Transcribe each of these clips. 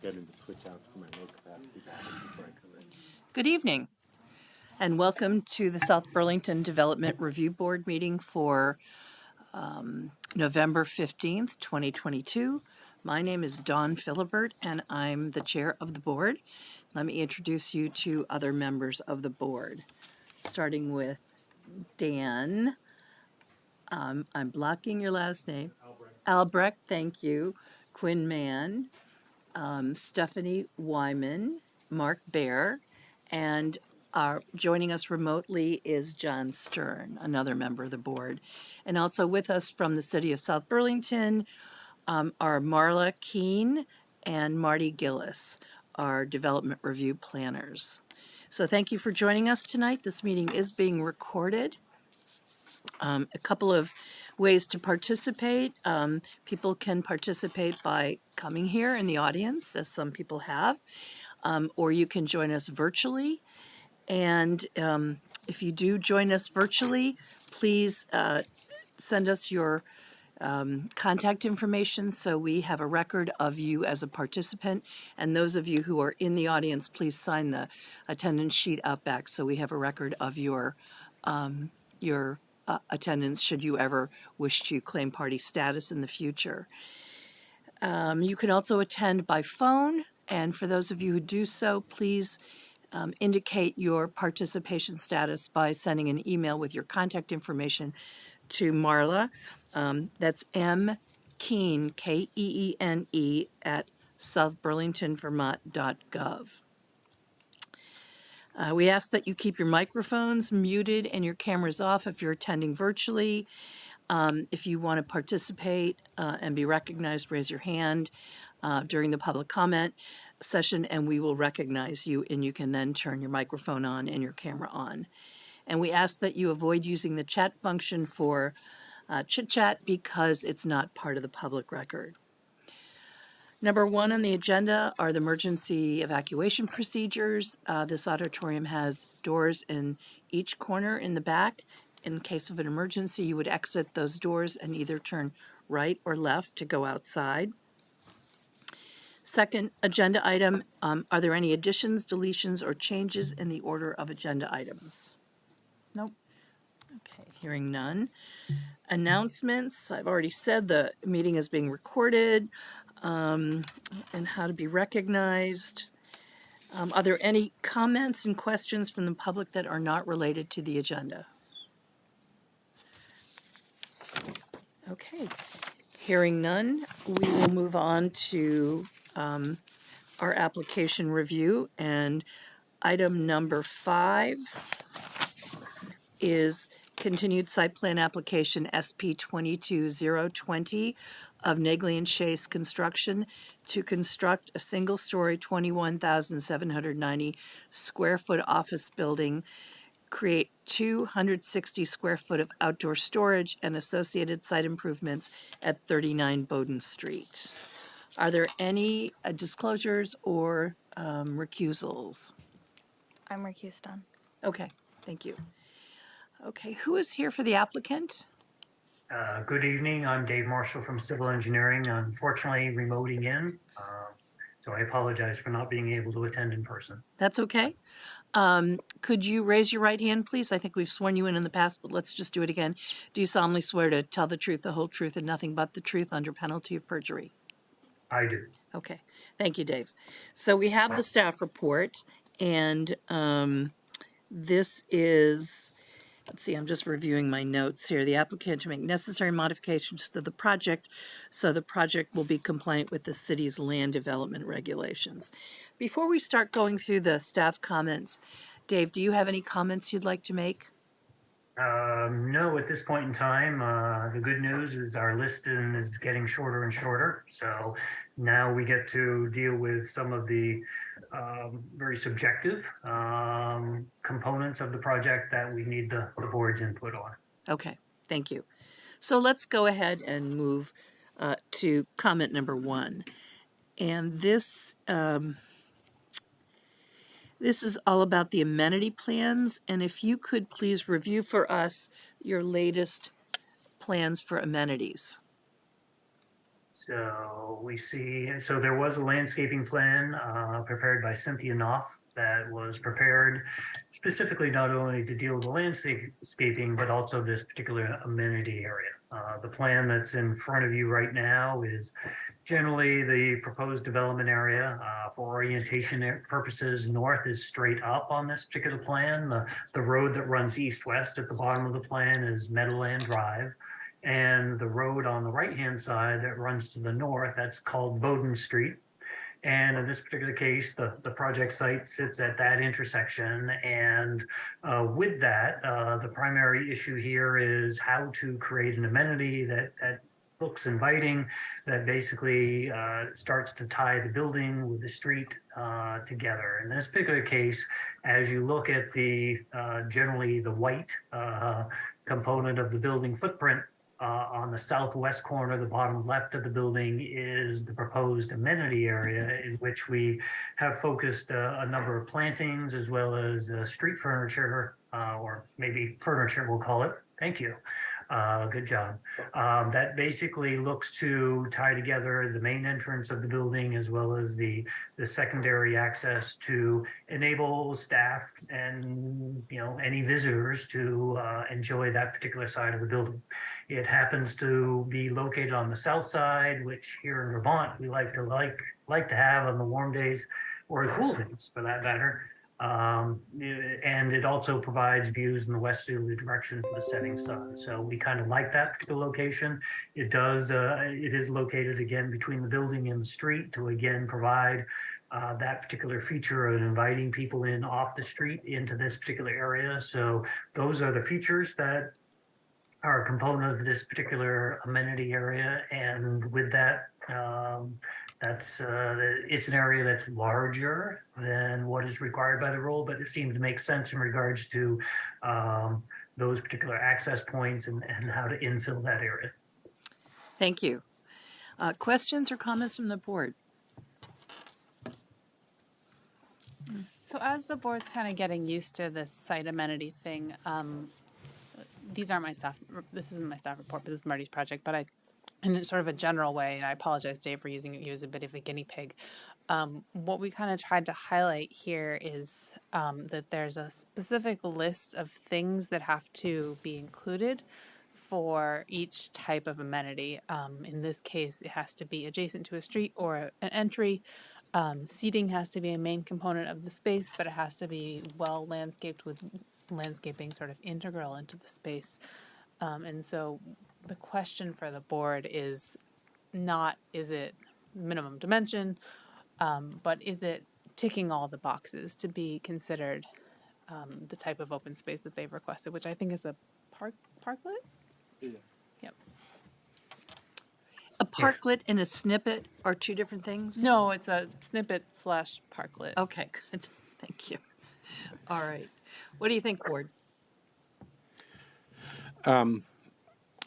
forgetting to switch out for my low capacity battery before I come in. Good evening, and welcome to the South Burlington Development Review Board meeting for November 15th, 2022. My name is Dawn Philibert, and I'm the chair of the board. Let me introduce you to other members of the board, starting with Dan. I'm blocking your last name. Albrecht, thank you. Quinn Mann, Stephanie Wyman, Mark Baer, and joining us remotely is John Stern, another member of the board. And also with us from the city of South Burlington are Marla Keene and Marty Gillis, our development review planners. So thank you for joining us tonight. This meeting is being recorded. A couple of ways to participate. People can participate by coming here in the audience, as some people have, or you can join us virtually. And if you do join us virtually, please send us your contact information so we have a record of you as a participant. And those of you who are in the audience, please sign the attendance sheet out back so we have a record of your attendance should you ever wish to claim party status in the future. You can also attend by phone, and for those of you who do so, please indicate your participation status by sending an email with your contact information to Marla. That's mkeene, Keene, at southburlingtonvermont.gov. We ask that you keep your microphones muted and your cameras off if you're attending virtually. If you want to participate and be recognized, raise your hand during the public comment session and we will recognize you, and you can then turn your microphone on and your camera on. And we ask that you avoid using the chat function for chit-chat because it's not part of the public record. Number one on the agenda are the emergency evacuation procedures. This auditorium has doors in each corner in the back. In case of an emergency, you would exit those doors and either turn right or left to go outside. Second agenda item, are there any additions, deletions, or changes in the order of agenda items? Nope. Okay, hearing none. Announcements, I've already said the meeting is being recorded. And how to be recognized. Are there any comments and questions from the public that are not related to the agenda? Okay, hearing none, we will move on to our application review, and item number 5 is continued site plan application SP 22020 of Neagley and Chase Construction to construct a single-story 21,790 square foot office building, create 260 square foot of outdoor storage and associated site improvements at 39 Bowdoin Street. Are there any disclosures or recusals? I'm recused on. Okay, thank you. Okay, who is here for the applicant? Good evening. I'm Dave Marshall from Civil Engineering. Unfortunately, remoting in, so I apologize for not being able to attend in person. That's okay. Could you raise your right hand, please? I think we've sworn you in the past, but let's just do it again. Do you solemnly swear to tell the truth, the whole truth, and nothing but the truth under penalty of perjury? I do. Okay. Thank you, Dave. So we have the staff report, and this is... Let's see, I'm just reviewing my notes here. The applicant to make necessary modifications to the project so the project will be compliant with the city's land development regulations. Before we start going through the staff comments, Dave, do you have any comments you'd like to make? No, at this point in time, the good news is our list is getting shorter and shorter. So now we get to deal with some of the very subjective components of the project that we need the board's input on. Okay, thank you. So let's go ahead and move to comment number 1. And this is all about the amenity plans, and if you could please review for us your latest plans for amenities. So we see, so there was a landscaping plan prepared by Cynthia Knopf that was prepared specifically not only to deal with the landscaping, but also this particular amenity area. The plan that's in front of you right now is generally the proposed development area. For orientation purposes, north is straight up on this particular plan. The road that runs east-west at the bottom of the plan is Meadowland Drive. And the road on the right-hand side that runs to the north, that's called Bowdoin Street. And in this particular case, the project site sits at that intersection. And with that, the primary issue here is how to create an amenity that looks inviting, that basically starts to tie the building with the street together. In this particular case, as you look at the generally the white component of the building footprint, on the southwest corner, the bottom left of the building is the proposed amenity area in which we have focused a number of plantings as well as street furniture, or maybe furniture we'll call it. Thank you. Good job. That basically looks to tie together the main entrance of the building as well as the secondary access to enable staff and any visitors to enjoy that particular side of the building. It happens to be located on the south side, which here in Vermont we like to have on the warm days or the cool days for that matter. And it also provides views in the westerly direction for the setting sun. So we kind of like that particular location. It is located again between the building and the street to again provide that particular feature of inviting people in off the street into this particular area. So those are the features that are a component of this particular amenity area. And with that, it's an area that's larger than what is required by the rule, but it seemed to make sense in regards to those particular access points and how to infill that area. Thank you. Questions or comments from the board? So as the board's kind of getting used to this site amenity thing, these aren't my staff, this isn't my staff report, but this is Marty's project, but in sort of a general way, and I apologize, Dave, for using you as a bit of a guinea pig. What we kind of tried to highlight here is that there's a specific list of things that have to be included for each type of amenity. In this case, it has to be adjacent to a street or an entry. Seating has to be a main component of the space, but it has to be well landscaped with landscaping sort of integral into the space. And so the question for the board is not, is it minimum dimension, but is it ticking all the boxes to be considered the type of open space that they've requested, which I think is a parklet? Yeah. Yep. A parklet and a snippet are two different things? No, it's a snippet / parklet. Okay, good. Thank you. All right. What do you think, Ward? I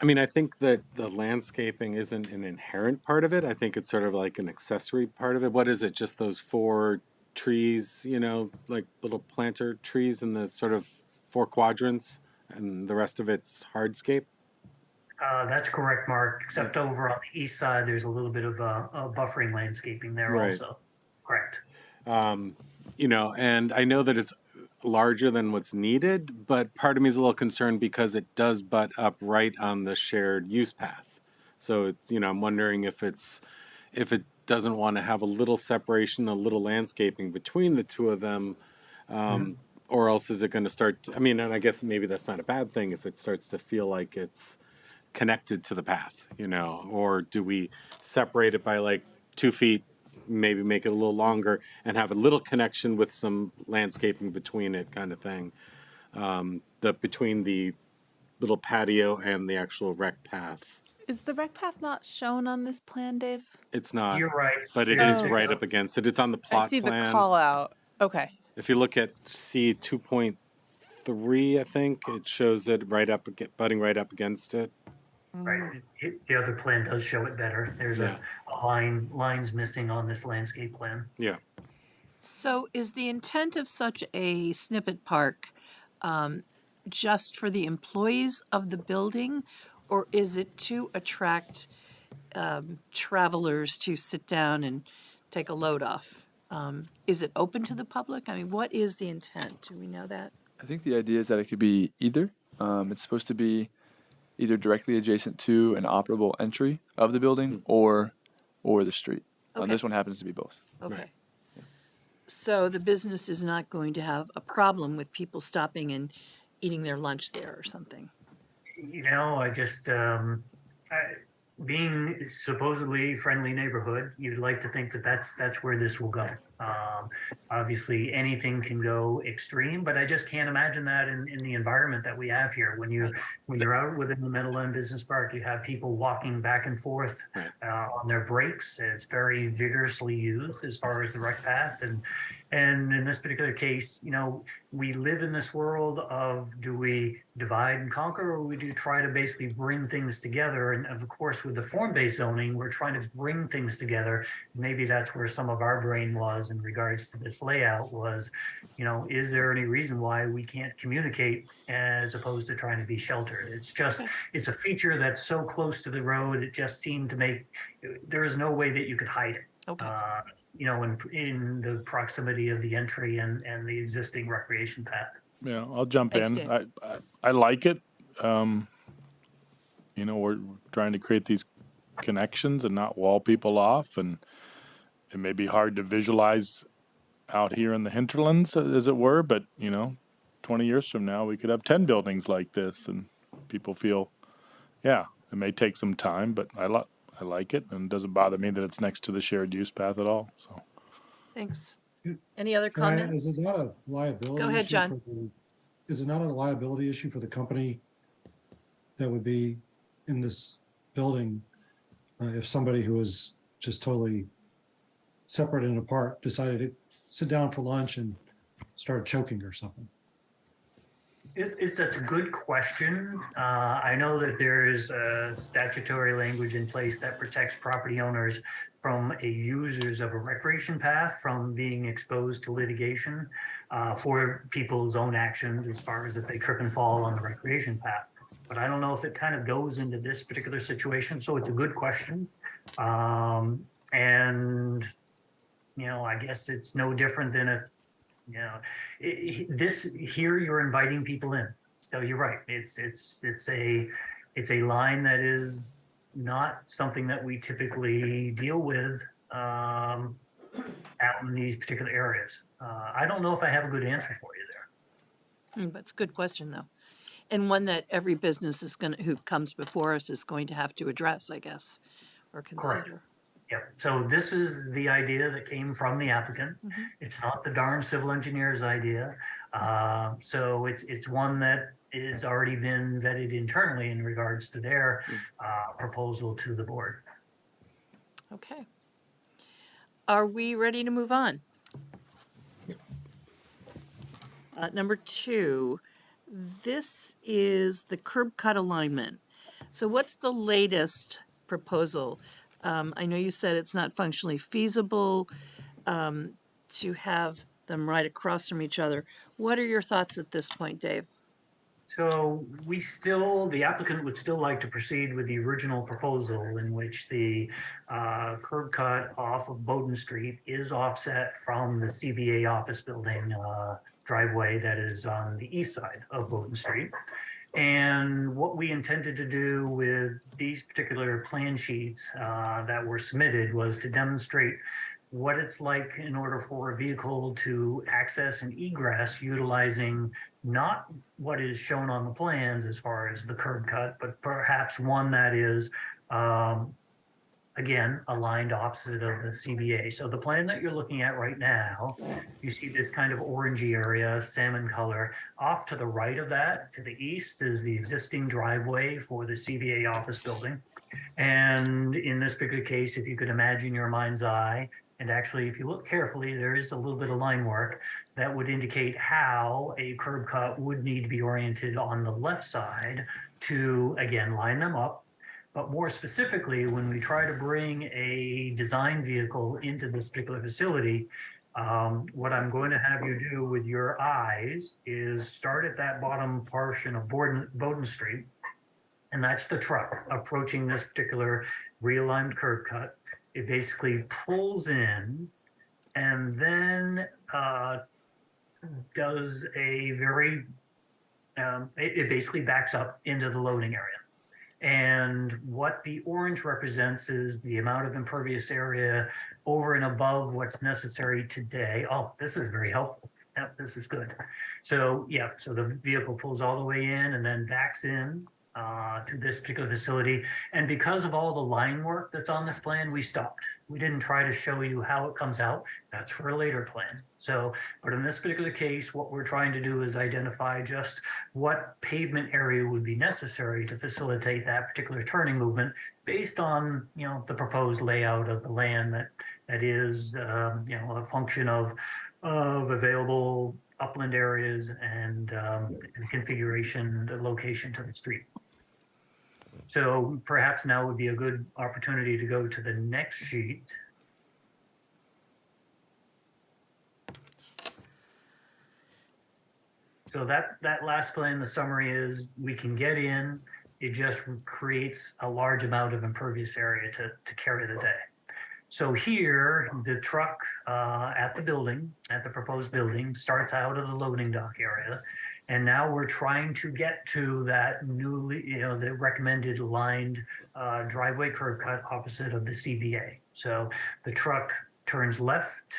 mean, I think that the landscaping isn't an inherent part of it. I think it's sort of like an accessory part of it. What is it? Just those 4 trees, like little planter trees in the sort of 4 quadrants, and the rest of it's hardscape? That's correct, Mark, except over on the east side, there's a little bit of buffering landscaping there Right. also. Correct. And I know that it's larger than what's needed, but part of me is a little concerned because it does butt up right on the shared use path. So, I'm wondering if it doesn't want to have a little separation, a little landscaping between the two of them, or else is it going to start, and I guess maybe that's not a bad thing if it starts to feel like it's connected to the path, or do we separate it by like 2 feet, maybe make it a little longer and have a little connection with some landscaping between it, kind of thing, between the little patio and the actual rec path. Is the rec path not shown on this plan, Dave? It's not, You're right. but it is right up against it. It's on the plot I see plan. the call out. Okay. If you look at C 2.3, I think it shows it butting right up against it. Right. The other plan does show it better. There's a lines missing on this landscape plan. Yeah. So is the intent of such a snippet park just for the employees of the building, or is it to attract travelers to sit down and take a load off. Is it open to the public? I mean, what is the intent? Do we know that? I think the idea is that it could be either. It's supposed to be either directly adjacent to an operable entry of the building or the street. Okay. This one happens to be both. Okay. Right. So the business is not going to have a problem with people stopping and eating their lunch there or something? I just, being supposedly friendly neighborhood, you'd like to think that that's where this will go. Obviously, anything can go extreme, but I just can't imagine that in the environment that we have here. When you're out within the Meadowland Business Park, you have people walking back and forth on their breaks. It's very vigorously used as far as the rec path, and in this particular case, we live in this world of, do we divide and conquer, or we do try to basically bring things together? And of course, with the form-based zoning, we're trying to bring things together. Maybe that's where some of our brain was in regards to this layout was, is there any reason why we can't communicate as opposed to trying to be sheltered? It's a feature that's so close to the road, it just seemed to make, there is no way that you could hide it. Okay. In the proximity of the entry and the existing recreation path. Yeah, I'll jump Thanks, in. Dan. I like it. We're trying to create these connections and not wall people off, and it may be hard to visualize out here in the hinterlands, as it were, but 20 years from now, we could have 10 buildings like this, and people feel, it may take some time, but I like it, and it doesn't bother me that it's next to the shared use path at all. So, Thanks. Any other Can I- comments? Is it not a liability? Go ahead, issue John. Is it not a liability issue for the company that would be in this building if somebody who was just totally separate and apart decided to sit down for lunch and started choking or something? That's a good question. I know that there is a statutory language in place that protects property owners from users of a recreation path from being exposed to litigation for people's own actions as far as if they trip and fall on the recreation path. But I don't know if it kind of goes into this particular situation. So it's a good question. And, I guess it's no different than this here, you're inviting people in. So you're right. It's a line that is not something that we typically deal with out in these particular areas. I don't know if I have a good answer for you there. But it's a good question, though. And one that every business who comes before us is going to have to address, I guess, or consider. Correct. Yep. So this is the idea that came from the applicant. Mm-hmm. It's not the darn civil engineer's idea. So it's one that is already been vetted internally in regards to their proposal to the board. Okay. Are we ready to move on? Number 2, this is the curb cut alignment. So what's the latest proposal? I know you said it's not functionally feasible to have them right across from each other. What are your thoughts at this point, Dave? So the applicant would still like to proceed with the original proposal in which the curb cut off of Bowdoin Street is offset from the CBA office building driveway that is on the east side of Bowdoin Street. And what we intended to do with these particular plan sheets that were submitted was to demonstrate what it's like in order for a vehicle to access and egress utilizing not what is shown on the plans as far as the curb cut, but perhaps one that is, again, aligned opposite of the CBA. So the plan that you're looking at right now, you see this kind of orangey area, salmon color. Off to the right of that, to the east, is the existing driveway for the CBA office building. And in this particular case, if you could imagine your mind's eye, and actually, if you look carefully, there is a little bit of line work that would indicate how a curb cut would need to be oriented on the left side to, again, line them up. But more specifically, when we try to bring a design vehicle into this particular facility, what I'm going to have you do with your eyes is start at that bottom portion of Bowdoin Street And that's the truck approaching this particular realigned curb cut. It basically pulls in and then does a very, it basically backs up into the loading area. And what the orange represents is the amount of impervious area over and above what's necessary today. Oh, this is very helpful. Yep, this is good. So yeah, so the vehicle pulls all the way in and then backs in to this particular facility. And because of all the line work that's on this plan, we stopped. We didn't try to show you how it comes out. That's for a later plan. So, but in this particular case, what we're trying to do is identify just what pavement area would be necessary to facilitate that particular turning movement based on, you know, the proposed layout of the land that is, you know, a function of available upland areas and configuration, the location to the street. So perhaps now would be a good opportunity to go to the next sheet. So that last plan, the summary is we can get in, it just creates a large amount of impervious area to carry the day. So here, the truck at the building, at the proposed building, starts out of the loading dock area. And now we're trying to get to that newly, you know, the recommended lined driveway curb cut opposite of the CBA. So the truck turns left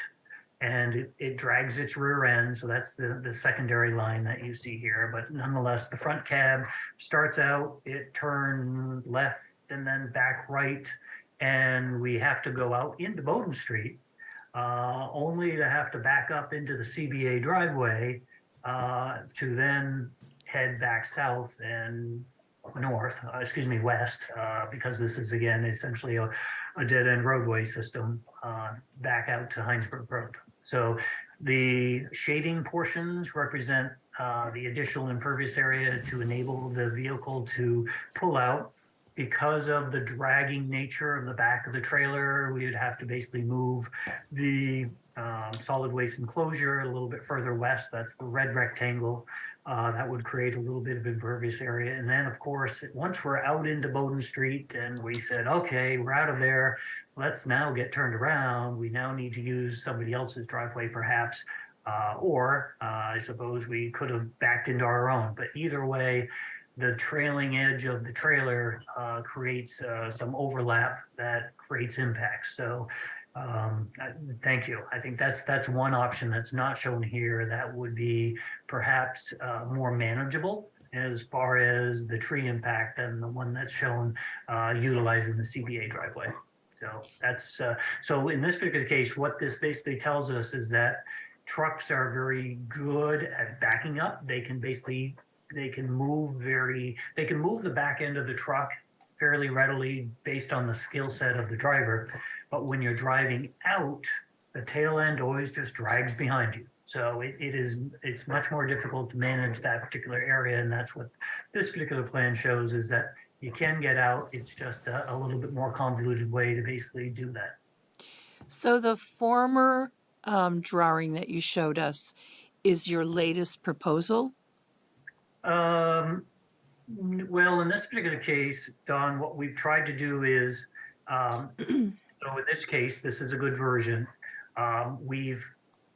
and it drags its rear end. So that's the secondary line that you see here. But nonetheless, the front cab starts out, it turns left and then back right. And we have to go out into Bowdoin Street, only to have to back up into the CBA driveway to then head back south and north, west, because this is, again, essentially a dead-end roadway system back out to Heinsberg Road. So the shading portions represent the additional impervious area to enable the vehicle to pull out. Because of the dragging nature of the back of the trailer, we would have to basically move the solid waste enclosure a little bit further west. That's the red rectangle. That would create a little bit of impervious area. And then, of course, once we're out into Bowdoin Street and we said, okay, we're out of there, let's now get turned around. We now need to use somebody else's driveway, perhaps. Or I suppose we could have backed into our own. But either way, the trailing edge of the trailer creates some overlap that creates impacts. So thank you. I think that's one option that's not shown here that would be perhaps more manageable as far as the tree impact than the one that's shown utilizing the CBA driveway. So that's so in this particular case, what this basically tells us is that trucks are very good at backing up. They can basically they can move the back end of the truck fairly readily based on the skill set of the driver. But when you're driving out, the tail end always just drags behind you. So it's much more difficult to manage that particular area. And that's what this particular plan shows, is that you can get out. It's just a little bit more convoluted way to basically do that. So the former drawing that you showed us is your latest proposal? Well, in this particular case, Don, what we've tried to do is, so in this case, this is a good version. We've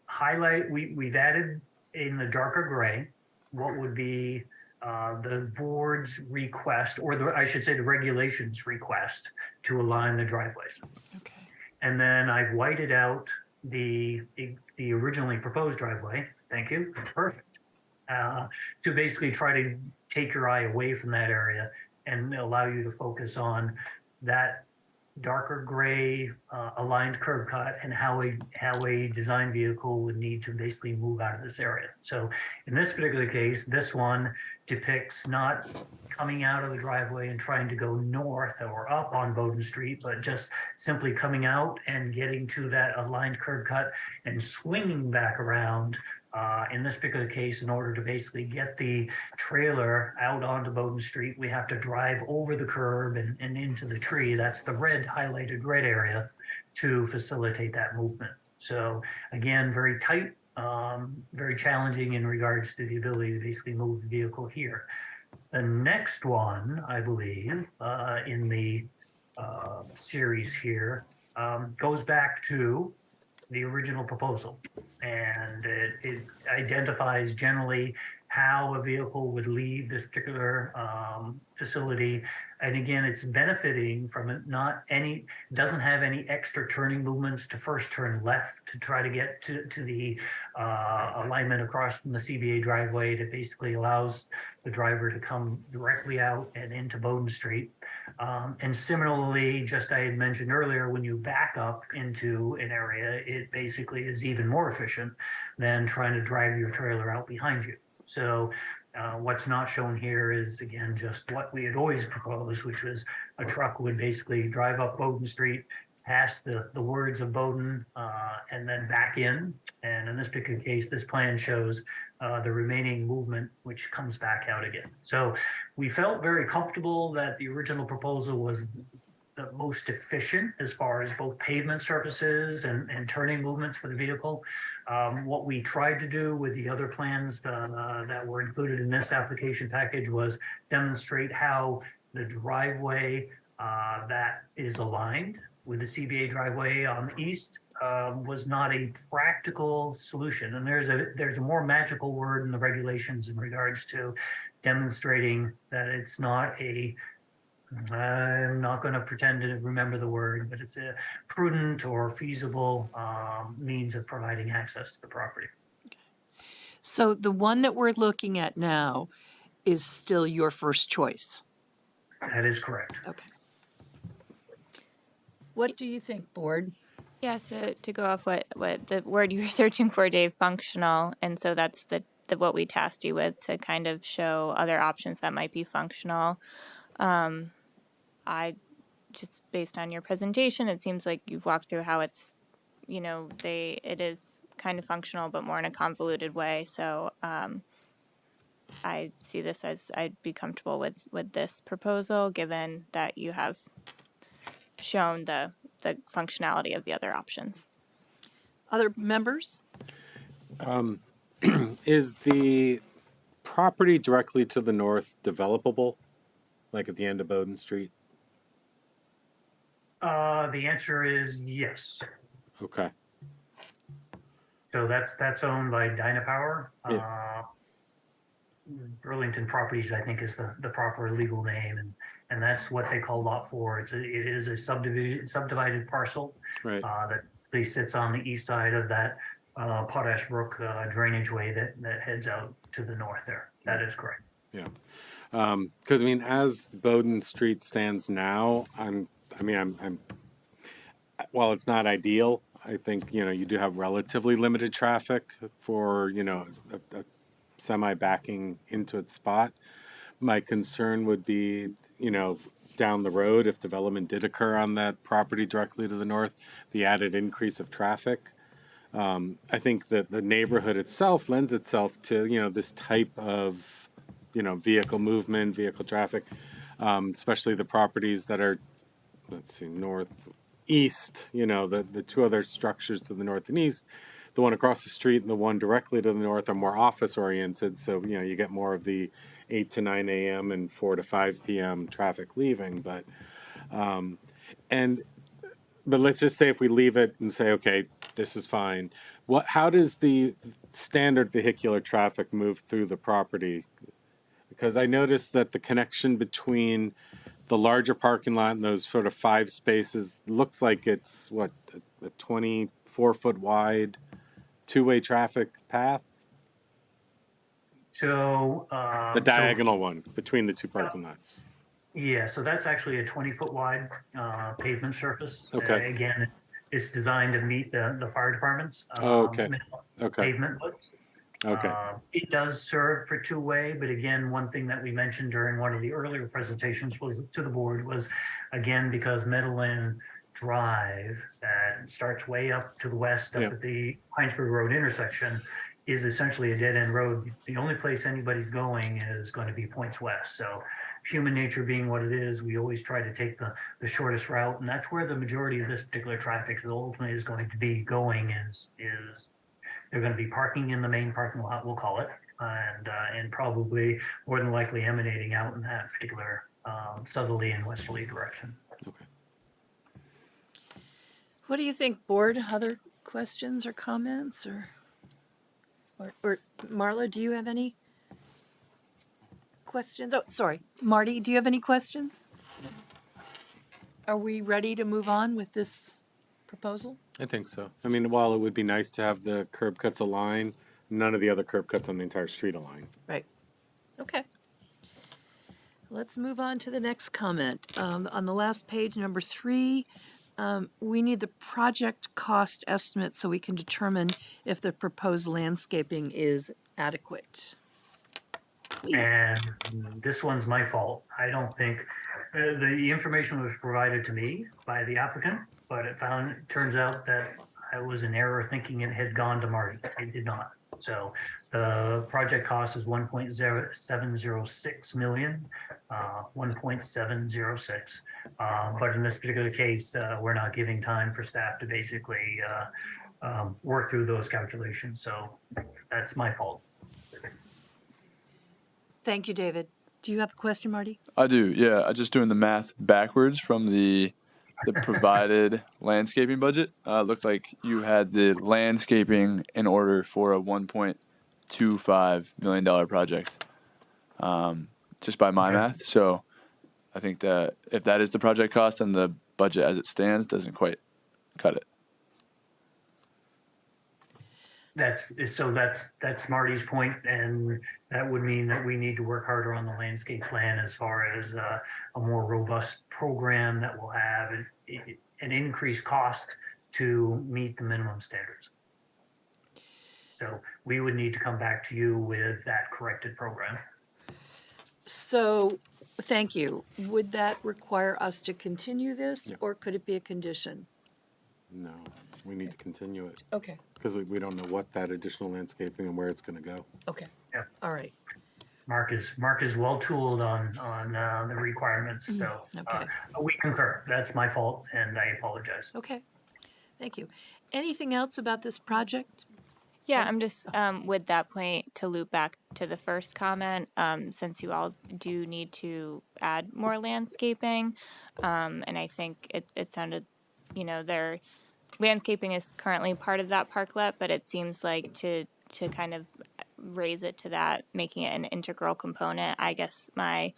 added in the darker gray what would be the board's request, or I should say the regulations request to align the driveways. Okay. And then I've whited out the originally proposed driveway. Thank you. Perfect. To basically try to take your eye away from that area and allow you to focus on that darker gray aligned curb cut and how a design vehicle would need to basically move out of this area. So in this particular case, this one depicts not coming out of the driveway and trying to go north or up on Bowdoin Street, but just simply coming out and getting to that aligned curb cut and swinging back around. In this particular case, in order to basically get the trailer out onto Bowdoin Street, we have to drive over the curb and into the tree. That's the highlighted red area to facilitate that movement. So again, very tight, very challenging in regards to the ability to basically move the vehicle here. The next one, I believe, in the series here, goes back to the original proposal. And it identifies generally how a vehicle would leave this particular facility. And again, it's benefiting from it doesn't have any extra turning movements to first turn left to try to get to the alignment across from the CBA driveway that basically allows the driver to come directly out and into Bowdoin Street. And similarly, just I had mentioned earlier, when you back up into an area, it basically is even more efficient than trying to drive your trailer out behind you. So what's not shown here is, again, just what we had always proposed, which was a truck would basically drive up Bowdoin Street, past the words of Bowdoin, and then back in. And in this particular case, this plan shows the remaining movement, which comes back out again. So we felt very comfortable that the original proposal was the most efficient as far as both pavement surfaces and turning movements for the vehicle. What we tried to do with the other plans that were included in this application package was demonstrate how the driveway that is aligned with the CBA driveway on the east was not a practical solution. And there's a more magical word in the regulations in regards to demonstrating that it's not I'm not going to pretend to remember the word, but it's a prudent or feasible means of providing access to the property. So the one that we're looking at now is still your first choice. That is correct. Okay. What do you think, board? Yeah, so to go off what the word you were searching for, Dave, functional. And so that's the what we tasked you with, to kind of show other options that might be functional. I just, based on your presentation, it seems like you've walked through how it's, it is kind of functional, but more in a convoluted way. So I see this as, I'd be comfortable with this proposal, given that you have shown the functionality of the other options. Other members? Is the property directly to the north developable, like at the end of Bowdoin Street? The answer is yes. Okay. So that's owned by Dynapower. Yeah. Burlington Properties, I think, is the proper legal name, and that's what they call Lot 4. It is a subdivided parcel, Right. that sits on the east side of that Potash Brook drainage way that heads out to the north there. That is correct. Yeah. Because as Bowdoin Street stands now, while it's not ideal, I think you do have relatively limited traffic for a semi backing into its spot. My concern would be down the road, if development did occur on that property directly to the north, the added increase of traffic. I think that the neighborhood itself lends itself to this type of vehicle movement, vehicle traffic, especially the properties that are, northeast. The two other structures to the north and east, the one across the street and the one directly to the north, are more office oriented. So you get more of the 8 to 9 a.m. and 4 to 5 p.m. traffic leaving. But let's just say if we leave it and say, okay, this is fine. How does the standard vehicular traffic move through the property? Because I noticed that the connection between the larger parking lot and those sort of 5 spaces looks like it's a 24-foot wide two-way traffic path. So The diagonal one between the two parking lots. Yeah, so that's actually a 20-foot wide pavement surface. Okay. Again, it's designed to meet the fire department's Okay. pavement width. Okay. It does serve for two-way, but again, one thing that we mentioned during one of the earlier presentations was to the board was, again, because Meadowland Drive that starts way up to the west up Yeah. at the Heinsberg Road intersection is essentially a dead-end road. The only place anybody's going is going to be points west. So human nature being what it is, we always try to take the shortest route, and that's where the majority of this particular traffic ultimately is going to be going is they're going to be parking in the main parking lot, we'll call it, and probably more than likely emanating out in that particular southerly and westerly direction. Okay. What do you think, board? Other questions or comments or Marla, do you have any questions? Oh, sorry. Marty, do you have any questions? Are we ready to move on with this proposal? I think so. I mean, while it would be nice to have the curb cuts align, none of the other curb cuts on the entire street align. Right. Okay. Let's move on to the next comment. On the last page, number 3, we need the project cost estimate so we can determine if the proposed landscaping is adequate. Please. And this one's my fault. I don't think the information was provided to me by the applicant, but it turns out that I was in error thinking it had gone to Marty. It did not. So the project cost is 1.706 million, 1.706. But in this particular case, we're not giving time for staff to basically work through those calculations. So that's my fault. Thank you, David. Do you have a question, Marty? I do, yeah. I'm just doing the math backwards from the provided landscaping budget. Looked like you had the landscaping in order for a $1.25 million project, just by my math. So I think that if that is the project cost, then the budget as it stands doesn't quite cut it. That's Marty's point, and that would mean that we need to work harder on the landscape plan as far as a more robust program that will have an increased cost to meet the minimum standards. So we would need to come back to you with that corrected program. So, thank you. Would that require us to continue this, Yeah. or could it be a condition? No, we need to continue it Okay. because we don't know what that additional landscaping and where it's going to go. Okay. Yeah. All right. Mark is well tooled on the requirements, so Okay. we concur. That's my fault, and I apologize. Okay. Thank you. Anything else about this project? Yeah, I'm just with that point to loop back to the first comment, since you all do need to add more landscaping, and I think it sounded, their landscaping is currently part of that parklet, but it seems like to kind of raise it to that, making it an integral component. I guess my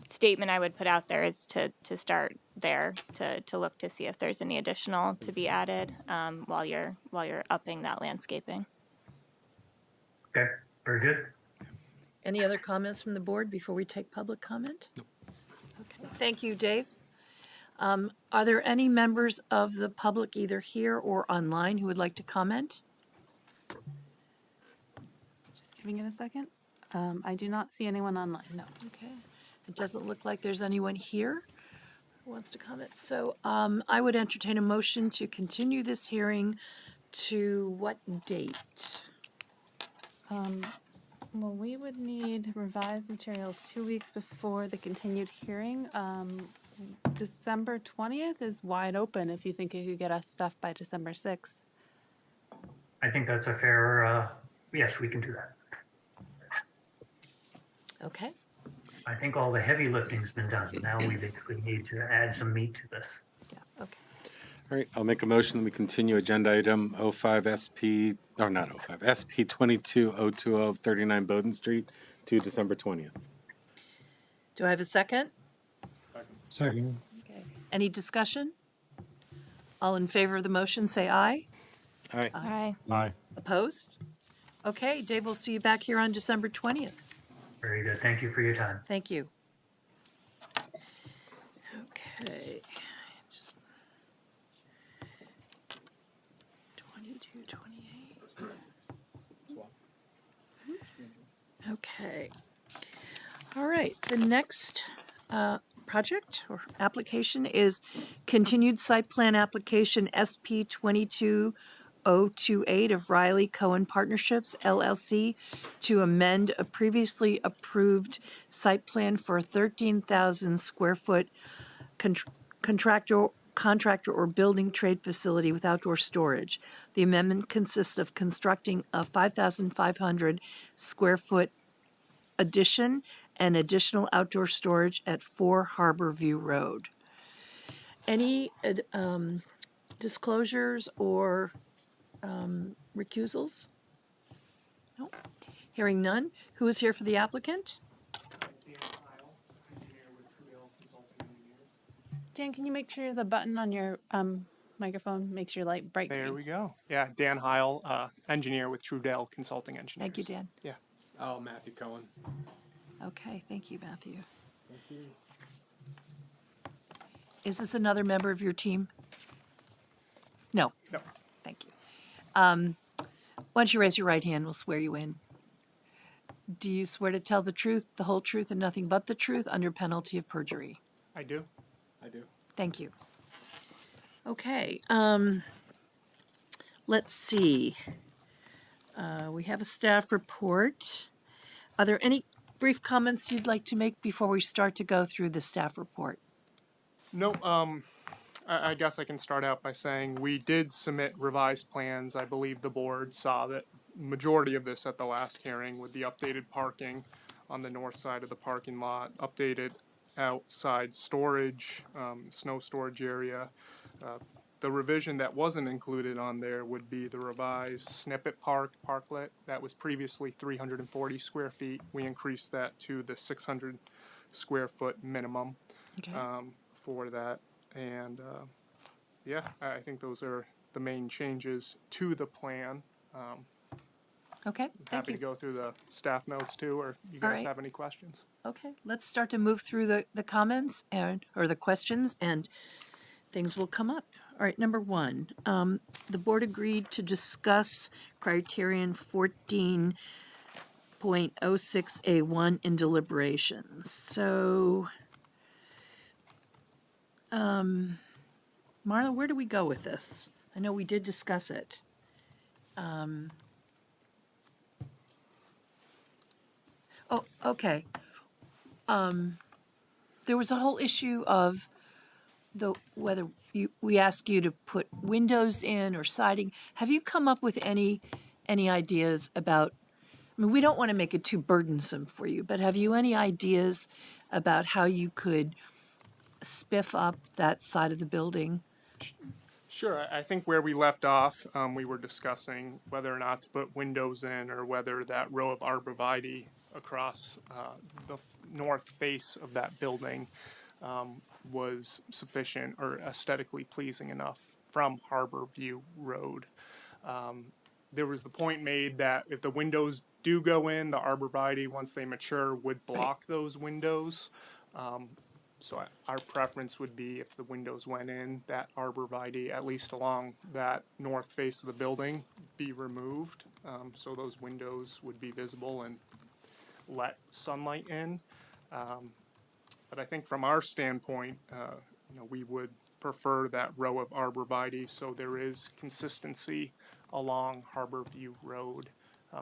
statement I would put out there is to start there, to look to see if there's any additional to be added while you're upping that landscaping. Okay, very good. Any other comments from the board before we take public comment? Okay. Thank you, Dave. Are there any members of the public, either here or online, who would like to comment? Just giving it a second. I do not see anyone online, no. Okay. It doesn't look like there's anyone here who wants to comment. So I would entertain a motion to continue this hearing to what date? Well, we would need revised materials 2 weeks before the continued hearing. December 20th is wide open if you think you could get us stuff by December 6th. I think that's a fair, yes, we can do that. Okay. I think all the heavy lifting's been done. Now we basically need to add some meat to this. Yeah. Okay. All right, I'll make a motion that we continue agenda item 05 SP, or not 05, SP 22020 39 Bowdoin Street to December 20th. Do I have a second? Second. Okay. Any discussion? All in favor of the motion, say aye. All right. Aye. Aye. Opposed? Okay, Dave, we'll see you back here on December 20th. Very good. Thank you for your time. Thank you. Okay. 22, 28. Okay. All right, the next project or application is continued site plan application SP 22028 of Rieley Cohen Partnerships LLC to amend a previously approved site plan for a 13,000 square foot contractor contractor or building trade facility with outdoor storage. The amendment consists of constructing a 5,500 square foot addition and additional outdoor storage at 4 Harbor View Road. Any disclosures or recusals? No. Hearing none. Who is here for the applicant? Dan, can you make sure the button on your microphone makes your light bright green? There we go. Yeah, Dan Heil, engineer with Trudell Consulting Engineers. Thank you, Dan. Yeah. Oh, Matthew Cohen. Okay, thank you, Matthew. Is this another member of your team? No. No. Thank you. Why don't you raise your right hand? We'll swear you in. Do you swear to tell the truth, the whole truth, and nothing but the truth under penalty of perjury? I do. I do. Thank you. Okay. Let's see. We have a staff report. Are there any brief comments you'd like to make before we start to go through the staff report? No, I guess I can start out by saying we did submit revised plans. I believe the board saw that majority of this at the last hearing with the updated parking on the north side of the parking lot, updated outside storage, snow storage area. The revision that wasn't included on there would be the revised snippet parklet that was previously 340 square feet. We increased that to the 600 square foot minimum Okay. for that. And yeah, I think those are the main changes to the plan. Okay, thank Happy to you. go through the staff notes too, or you All guys right. have any questions? Okay, let's start to move through the comments or the questions, and things will come up. All right, number one, the board agreed to discuss criterion 14.06A1 in deliberations. So, Marla, where do we go with this? I know we did discuss it. Oh, okay. There was a whole issue of whether we ask you to put windows in or siding. Have you come up with any ideas about? I mean, we don't want to make it too burdensome for you, but have you any ideas about how you could spiff up that side of the building? Sure. I think where we left off, we were discussing whether or not to put windows in or whether that row of arborvitae across the north face of that building was sufficient or aesthetically pleasing enough from Harbor View Road. There was the point made that if the windows do go in, the arborvitae, once they mature, would block those windows. So our preference would be if the windows went in, that arborvitae, at least along that north face of the building, be removed. So those windows would be visible and let sunlight in. But I think from our standpoint, we would prefer that row of arborvitae so there is consistency along Harbor View Road.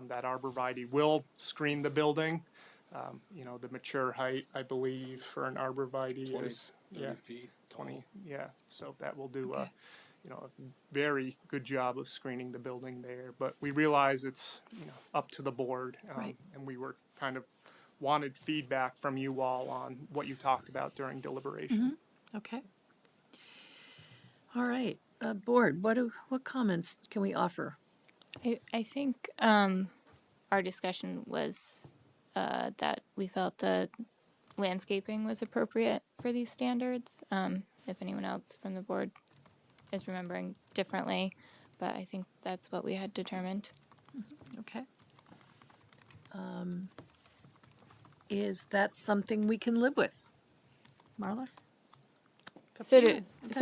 That arborvitae will screen the building. The mature height, I believe, for an arborvitae is 30 feet. 20. Yeah, so that will do Okay. a very good job of screening the building there. But we realize it's up to the board, Right. and we were kind of wanted feedback from you all on what you talked about during deliberation. Okay. All right, board, what comments can we offer? I think our discussion was that we felt the landscaping was appropriate for these standards. If anyone else from the board is remembering differently, but I think that's what we had determined. Okay. Is that something we can live with? Marla? So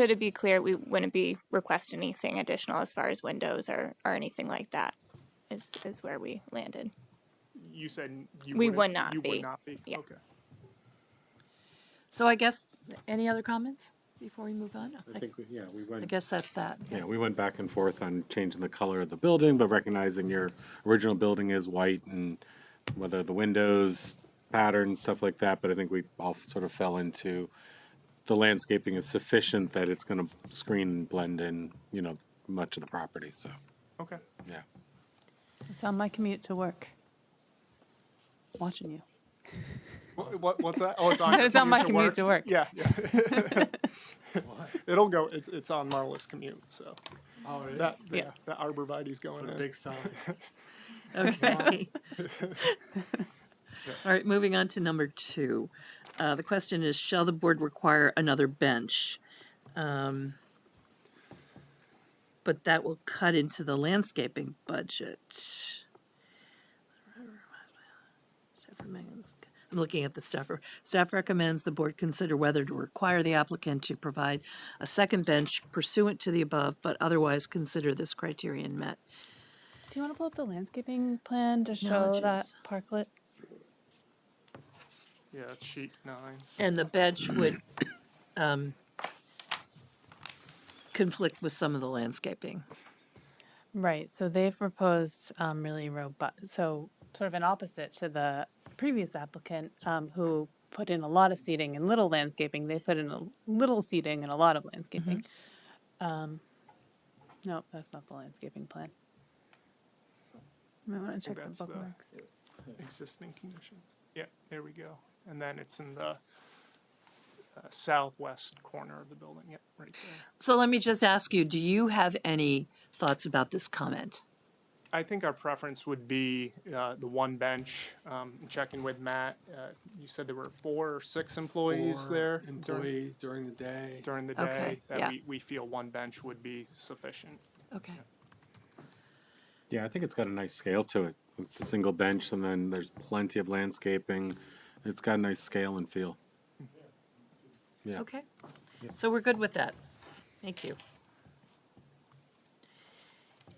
to be clear, we wouldn't be requesting anything additional as far as windows or anything like that. Is where we landed. You said you We wouldn't- would not you be. would not be. Yeah. Okay. So I guess, any other comments before we move on? I think, we I went. guess that's that. Yeah, we went back and forth on changing the color of the building, but recognizing your original building is white and whether the windows, patterns, stuff like that. But I think we all sort of fell into the landscaping is sufficient that it's going to screen and blend in, much of the property. So, Okay. yeah. It's on my commute to work. Watching you. What's that? Oh, it's on. It's on my commute to work. Yeah, yeah. It'll go. It's on Marla's commute. So Oh, it is? Yeah. that arborvitae's going Put a in. big sign. Okay. All right, moving on to number 2. The question is, shall the board require another bench? But that will cut into the landscaping budget. I'm looking at the staff. Staff recommends the board consider whether to require the applicant to provide a second bench pursuant to the above, but otherwise consider this criterion met. Do you want to pull up the landscaping plan to show that Acknowledges. parklet? Yeah, it's sheet 9. And the bench would conflict with some of the landscaping. Right. So they've proposed really robust, so sort of an opposite to the previous applicant who put in a lot of seating and little landscaping. They put in a little seating and a lot of landscaping. No, that's not the landscaping plan. I want to check that's the the- bookmarks. Existing conditions. Yeah, there we go. And then it's in the southwest corner of the building. Yeah, right there. So let me just ask you, do you have any thoughts about this comment? I think our preference would be the one bench. Checking with Matt, you said there were 4 or 6 employees there Employees during the day. during the day. Okay, That yeah. we feel one bench would be sufficient. Okay. Yeah, I think it's got a nice scale to it with the single bench, and then there's plenty of landscaping. It's got a nice scale and feel. Yeah. Okay. So we're good with that. Thank you.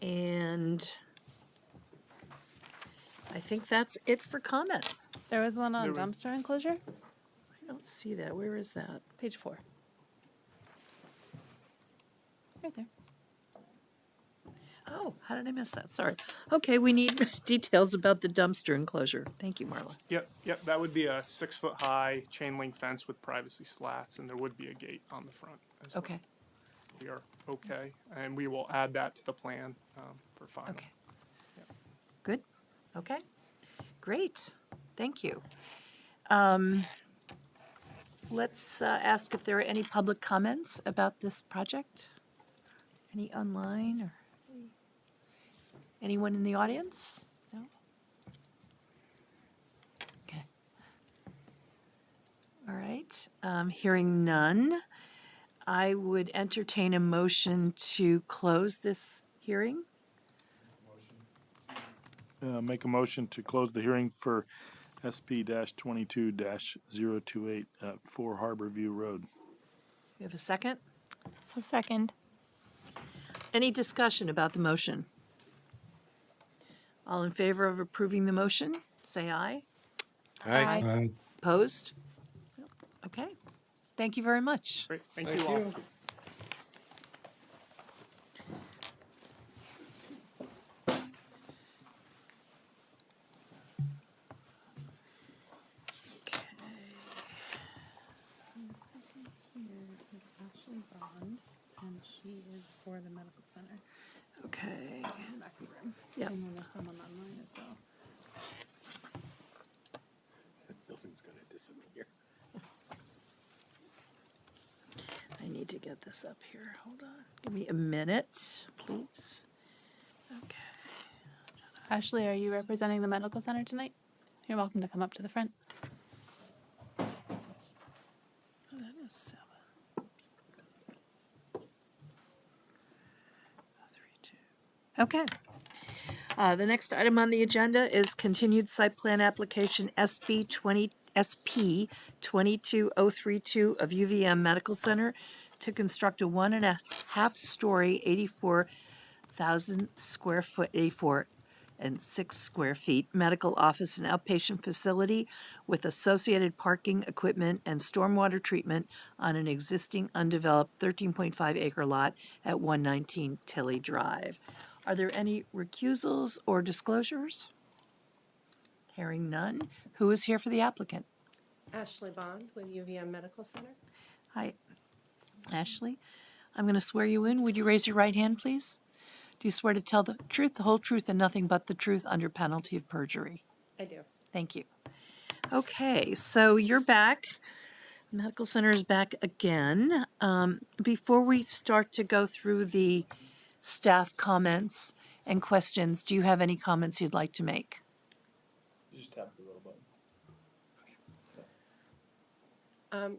And I think that's it for comments. There was one on There was- dumpster enclosure, I don't see that. Where is that? page 4. Right there. Oh, how did I miss that? Sorry. Okay, we need details about the dumpster enclosure. Thank you, Marla. Yep, that would be a 6-foot-high chain link fence with privacy slats, and there would be a gate on the front as well. Okay, We are okay, and we will add that to the plan for final. okay. Good, okay. Great, thank you. Let's ask if there are any public comments about this project? Any online or anyone in the audience? No? Okay. All right, hearing none, I would entertain a motion to close this hearing. Make a motion to close the hearing for SP-22-028 at 4 Harborview Road. We have a second? A second. Any discussion about the motion? All in favor of approving the motion, say aye. Hi. Opposed? Okay, thank you very much. Great, thank you all. Ashley Bond, and she is for the medical center. Okay, Back in the room. Yep. And then there's someone online as well. That building's gonna disappear. I need to get this up here, hold on. Give me a minute, please. Okay. Ashley, are you representing the medical center tonight? You're welcome to come up to the front. That is 7. 3, 2. Okay. The next item on the agenda is continued site plan application SP 22-032 of UVM Medical Center to construct a 1.5-story, 84,000 square foot, 84 and 6 square feet medical office and outpatient facility with associated parking, equipment, and stormwater treatment on an existing undeveloped 13.5 acre lot at 119 Tilley Drive. Are there any recusals or disclosures? Hearing none. Who is here for the applicant? Ashley Bond with UVM Medical Center. Hi. Ashley, I'm going to swear you in. Would you raise your right hand, please? Do you swear to tell the truth, the whole truth, and nothing but the truth under penalty of perjury? I do. Thank you. Okay, so you're back. Medical Center is back again. Before we start to go through the staff comments and questions, do you have any comments you'd like to make? Just tap the little button.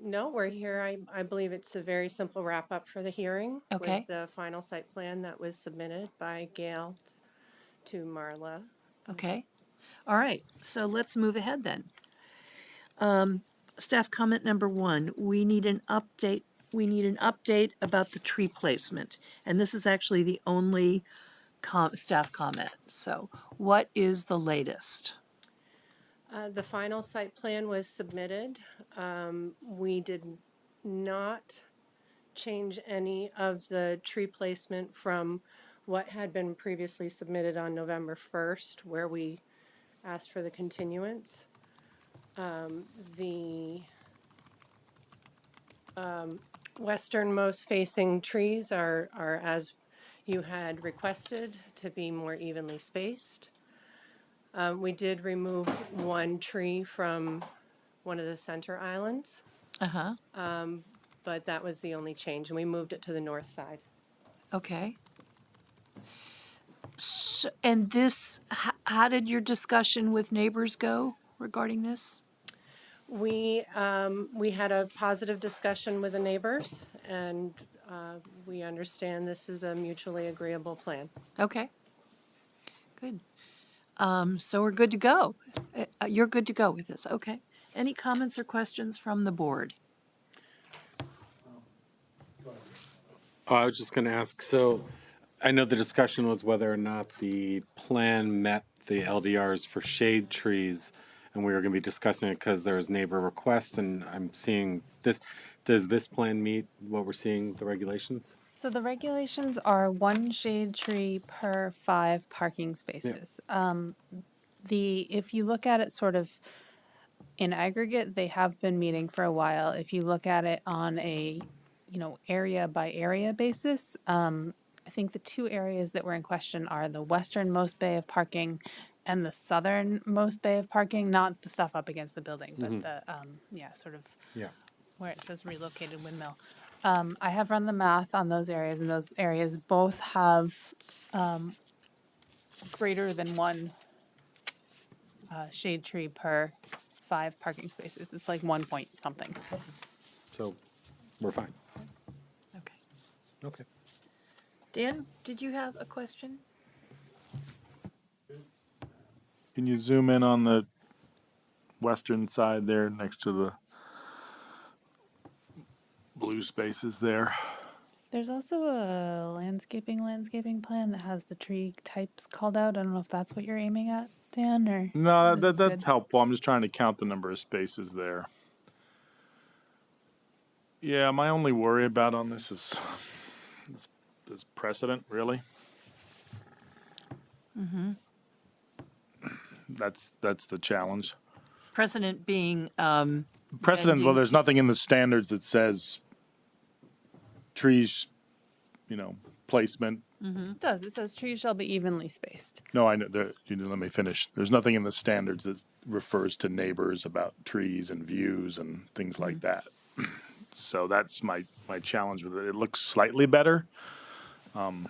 No, we're here. I believe it's a very simple wrap up for the hearing. Okay. With the final site plan that was submitted by Gail to Marla. Okay. All right, so let's move ahead then. Staff comment number 1, we need an update. We need an update about the tree placement. And this is actually the only staff comment. So what is the latest? The final site plan was submitted. We did not change any of the tree placement from what had been previously submitted on November 1st, where we asked for the continuance. The westernmost facing trees are as you had requested, to be more evenly spaced. We did remove one tree from one of the center islands, but that was the only change, and we moved it to the north side. Okay. So, and this, how did your discussion with neighbors go regarding this? We had a positive discussion with the neighbors, and we understand this is a mutually agreeable plan. Okay. Good. So we're good to go. You're good to go with this. Okay. Any comments or questions from the board? Oh, I was just going to ask, so I know the discussion was whether or not the plan met the LDRs for shade trees, and we were going to be discussing it because there was neighbor requests, and I'm seeing this. Does this plan meet what we're seeing, the regulations? So the regulations are 1 shade tree per 5 parking spaces. If you look at it sort of in aggregate, they have been meeting for a while. If you look at it on a, area by area basis, I think the 2 areas that were in question are the westernmost bay of parking and the southernmost bay of parking, not the stuff up against the building, but the, where it says relocated windmill. I have run the math on those areas, and those areas both have greater than 1 shade tree per 5 parking spaces. It's like 1 point something. So we're fine. Okay. Okay. Dan, did you have a question? Can you zoom in on the western side there next to the blue spaces there? There's also a landscaping plan that has the tree types called out. I don't know if that's what you're aiming at, Dan, or No, this is that's good. helpful. I'm just trying to count the number of spaces there. Yeah, my only worry about on this is precedent, really. That's the challenge. Precedent being, Precedent, well, there's nothing in the standards that says trees, placement. It does. It says trees shall be evenly spaced. No, I know. Let me finish. There's nothing in the standards that refers to neighbors about trees and views and things like that. So that's my challenge with it. It looks slightly better. I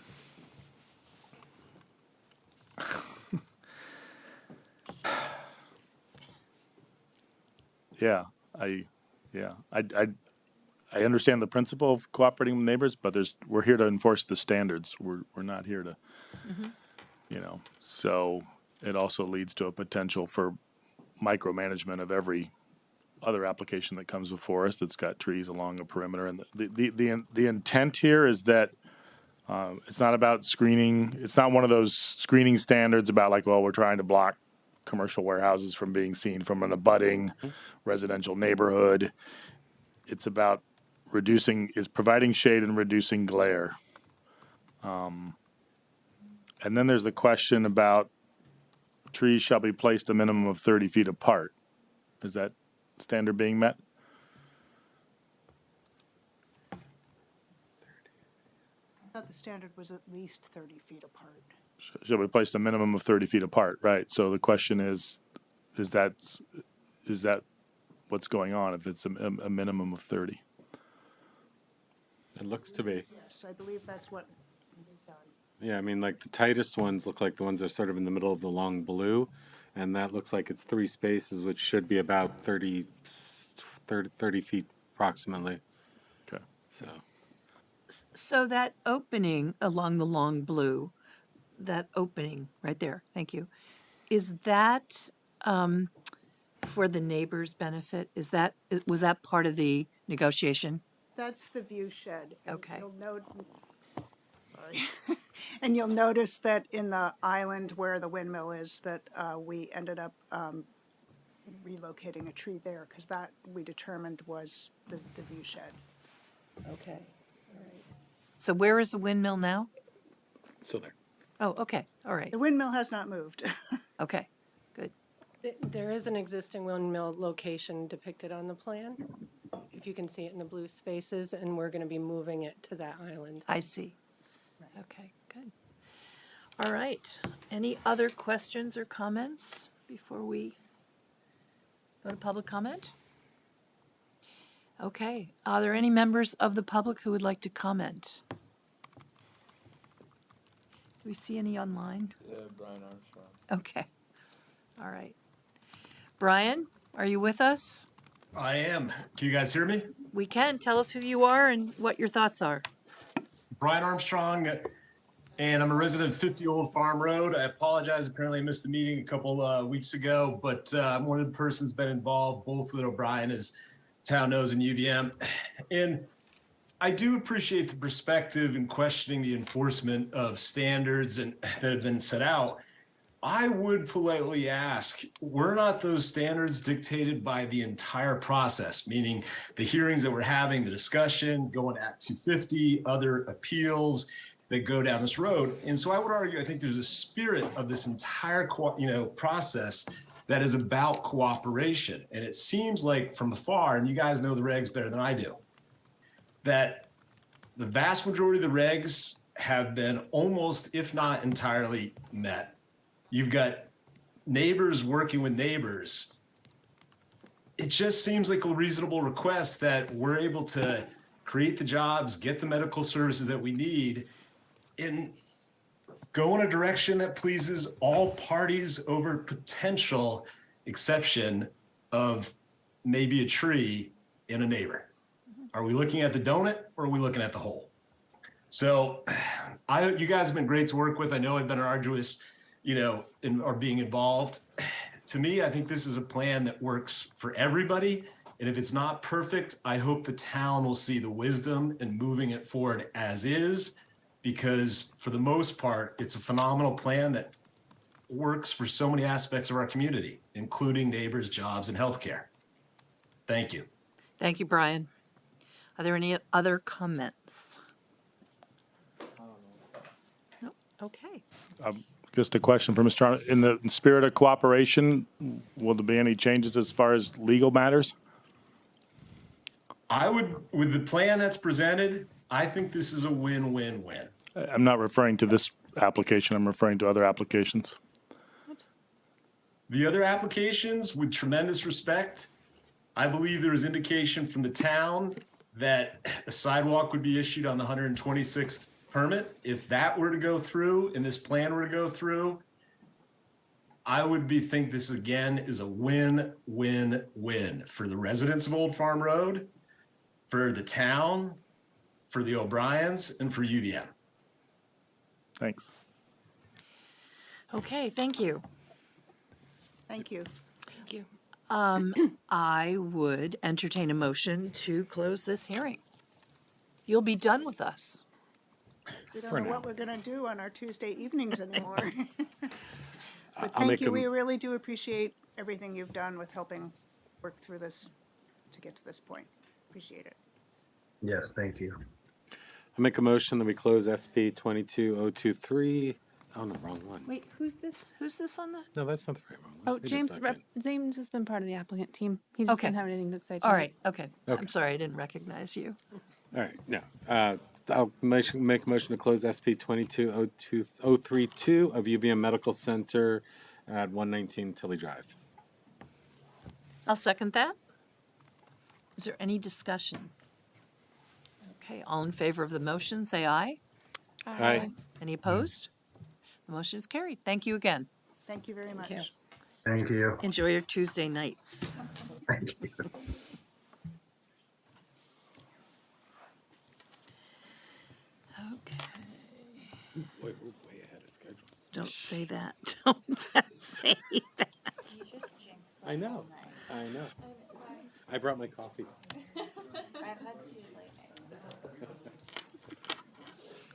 understand the principle of cooperating with neighbors, but we're here to enforce the standards. We're not here to, So it also leads to a potential for micromanagement of every other application that comes before us that's got trees along a perimeter. And the intent here is that it's not about screening. It's not one of those screening standards about we're trying to block commercial warehouses from being seen from an abutting residential neighborhood. It's about providing shade and reducing glare. And then there's the question about trees shall be placed a minimum of 30 feet apart. Is that standard being met? thought the standard was at least 30 feet apart. Shall we place a minimum of 30 feet apart, right? So the question is that what's going on if it's a minimum of 30? It looks to be. Yes, I believe that's what we've done. Yeah, I mean, like the tightest ones look like the ones that are sort of in the middle of the long blue, and that looks like it's 3 spaces, which should be about 30 feet approximately. Okay. So that opening along the long blue, that opening right there, thank you, is that for the neighbors' benefit? Was that part of the negotiation? That's the view shed. And Okay. You'll note, sorry. And you'll notice that in the island where the windmill is, that we ended up relocating a tree there because that we determined was the view shed. Okay, all right. So where is the windmill now? So there. Oh, okay, all right, The windmill has not moved. okay, good. There is an existing windmill location depicted on the plan, if you can see it in the blue spaces, and we're going to be moving it to that island. I see. Okay, good. All right. Any other questions or comments before we go to public comment? Okay. Are there any members of the public who would like to comment? Do we see any online? Yeah, Brian Armstrong. Okay. All right. Brian, are you with us? I am. Can you guys hear me? We can. Tell us who you are and what your thoughts are. Brian Armstrong, and I'm a resident of 50 Old Farm Road. I apologize. Apparently, I missed the meeting a couple weeks ago, but I'm one of the persons been involved, both with O'Brien, as town knows, and UVM. And I do appreciate the perspective in questioning the enforcement of standards that have been set out. I would politely ask, were not those standards dictated by the entire process, meaning the hearings that we're having, the discussion, going at 250, other appeals that go down this road? And so I would argue, I think there's a spirit of this entire process that is about cooperation. And it seems like from afar, and you guys know the regs better than I do, that the vast majority of the regs have been almost, if not entirely, met. You've got neighbors working with neighbors. It just seems like a reasonable request that we're able to create the jobs, get the medical services that we need, and go in a direction that pleases all parties over potential exception of maybe a tree in a neighbor. Are we looking at the donut or are we looking at the whole? So you guys have been great to work with. I know I've been arduous, or being involved. To me, I think this is a plan that works for everybody. And if it's not perfect, I hope the town will see the wisdom in moving it forward as is, because for the most part, it's a phenomenal plan that works for so many aspects of our community, including neighbors, jobs, and healthcare. Thank you. Thank you, Brian. Are there any other comments? No. Okay. Just a question for Mr. Arnold. In the spirit of cooperation, will there be any changes as far as legal matters? I would, with the plan that's presented, I think this is a win-win-win. I'm not referring to this application. I'm referring to other applications. The other applications, with tremendous respect, I believe there was indication from the town that a sidewalk would be issued on the 126th permit. If that were to go through and this plan were to go through, I would think this again is a win-win-win for the residents of Old Farm Road, for the town, for the O'Briens, and for UVM. Thanks. Okay, thank you. Thank you. Thank you. I would entertain a motion to close this hearing. You'll be done with us. We don't know what we're going to do on our Tuesday evenings anymore. But I'll thank make you. We really do appreciate everything you've done with helping work through this to get to this point. Appreciate it. Yes, thank you. I make a motion that we close SP 22023. Oh, no, wrong one. Wait, who's this? Who's this on the? No, that's not the right one. Oh, Wait a James. second. James has been part of the applicant team. He just Okay. didn't have anything to say. All right, okay. Okay. I'm sorry, I didn't recognize you. All right, no. I'll make a motion to close SP 22032 of UVM Medical Center at 119 Tilley Drive. I'll second that. Is there any discussion? Okay, all in favor of the motion, say aye. Aye. Any opposed? The motion is carried. Thank you again. Thank you very much. Thank you. Enjoy your Tuesday nights. Thank you. Okay. We're way ahead of schedule. Don't say that. Don't say that. I know. I brought my coffee.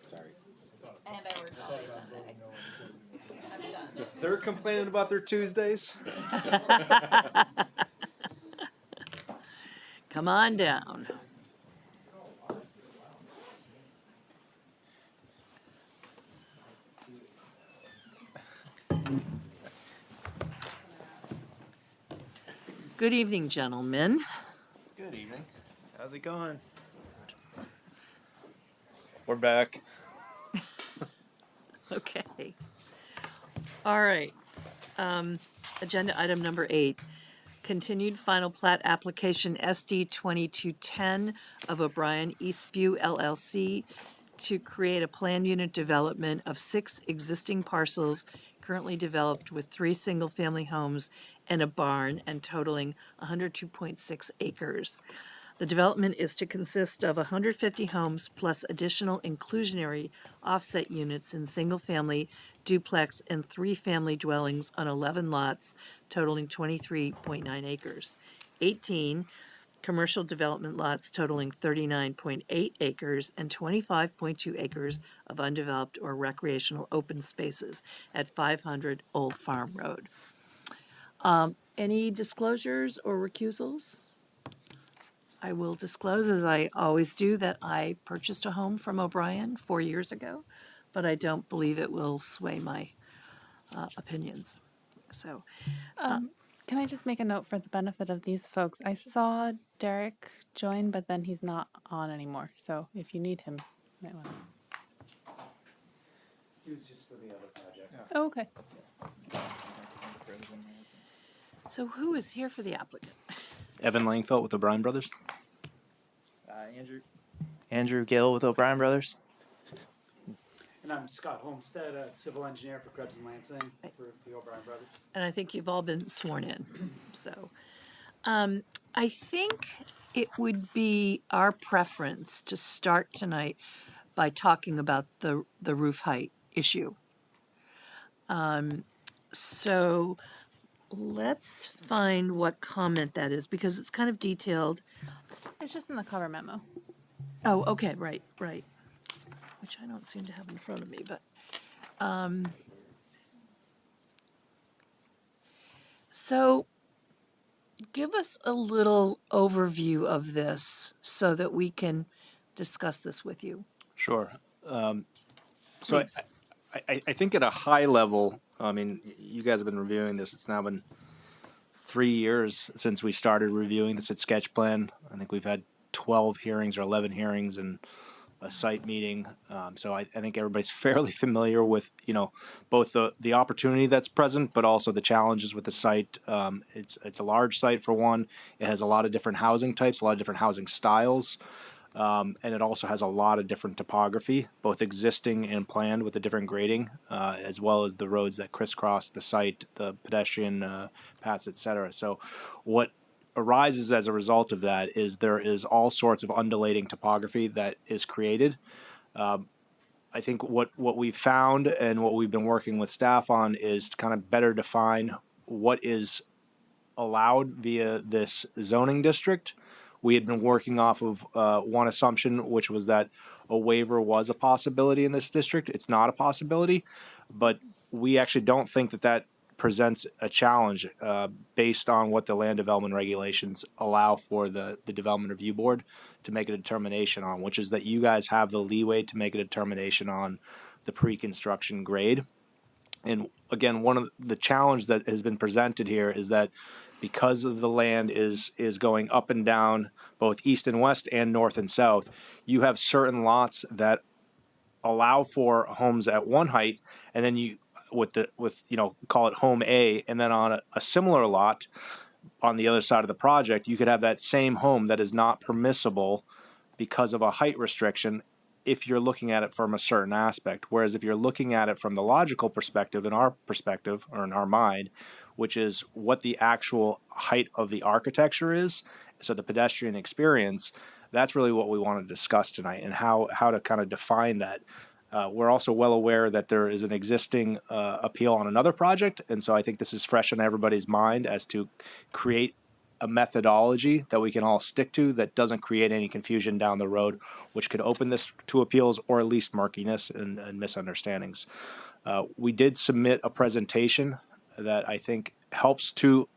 Sorry. And I work all day Sunday. I'm done. They're complaining about their Tuesdays. Come on down. Good evening, gentlemen. Good evening. How's it going? We're back. Okay. All right. Agenda item number 8. Continued final plat application SD 2210 of O'Brien Eastview LLC to create a planned unit development of 6 existing parcels currently developed with 3 single-family homes and a barn and totaling 102.6 acres. The development is to consist of 150 homes plus additional inclusionary offset units in single-family, duplex, and 3-family dwellings on 11 lots totaling 23.9 acres. 18 commercial development lots totaling 39.8 acres and 25.2 acres of undeveloped or recreational open spaces at 500 Old Farm Road. Any disclosures or recusals? I will disclose, as I always do, that I purchased a home from O'Brien 4 years ago, but I don't believe it will sway my opinions. So, Can I just make a note for the benefit of these folks? I saw Derek join, but then he's not on anymore. So if you need him, you might want to. He was just for the other project. Oh, okay. so who is here for the applicant? Evan Langfeld with O'Brien Brothers. Andrew Gill with O'Brien Brothers. And I'm Scott Homestead, a civil engineer for Krebs and Lansing for the O'Brien Brothers. And I think you've all been sworn in. So I think it would be our preference to start tonight by talking about the roof height issue. So let's find what comment that is, because it's kind of detailed. It's just in the cover memo. Oh, okay, right, which I don't seem to have in front of me, but, so give us a little overview of this so that we can discuss this with you. Sure. So Please. I think at a high level, I mean, you guys have been reviewing this. It's now been 3 years since we started reviewing this at Sketch Plan. I think we've had 12 hearings or 11 hearings and a site meeting. So I think everybody's fairly familiar with, both the opportunity that's present, but also the challenges with the site. It's a large site for one. It has a lot of different housing types, a lot of different housing styles. And it also has a lot of different topography, both existing and planned with the different grading, as well as the roads that crisscross the site, the pedestrian paths, etc. So what arises as a result of that is there is all sorts of undulating topography that is created. I think what we've found and what we've been working with staff on is to kind of better define what is allowed via this zoning district. We had been working off of one assumption, which was that a waiver was a possibility in this district. It's not a possibility, but we actually don't think that presents a challenge based on what the land development regulations allow for the development review board to make a determination on, which is that you guys have the leeway to make a determination on the pre-construction grade. And again, one of the challenge that has been presented here is that because of the land is going up and down, both east and west and north and south, you have certain lots that allow for homes at one height, and then you call it home A, and then on a similar lot on the other side of the project, you could have that same home that is not permissible because of a height restriction if you're looking at it from a certain aspect. Whereas if you're looking at it from the logical perspective, in our perspective, or in our mind, which is what the actual height of the architecture is, so the pedestrian experience, that's really what we want to discuss tonight, and how to kind of define that. We're also well aware that there is an existing appeal on another project, and so I think this is fresh on everybody's mind as to create a methodology that we can all stick to that doesn't create any confusion down the road, which could open this to appeals or at least murkiness and misunderstandings. We did submit a presentation that I think helps to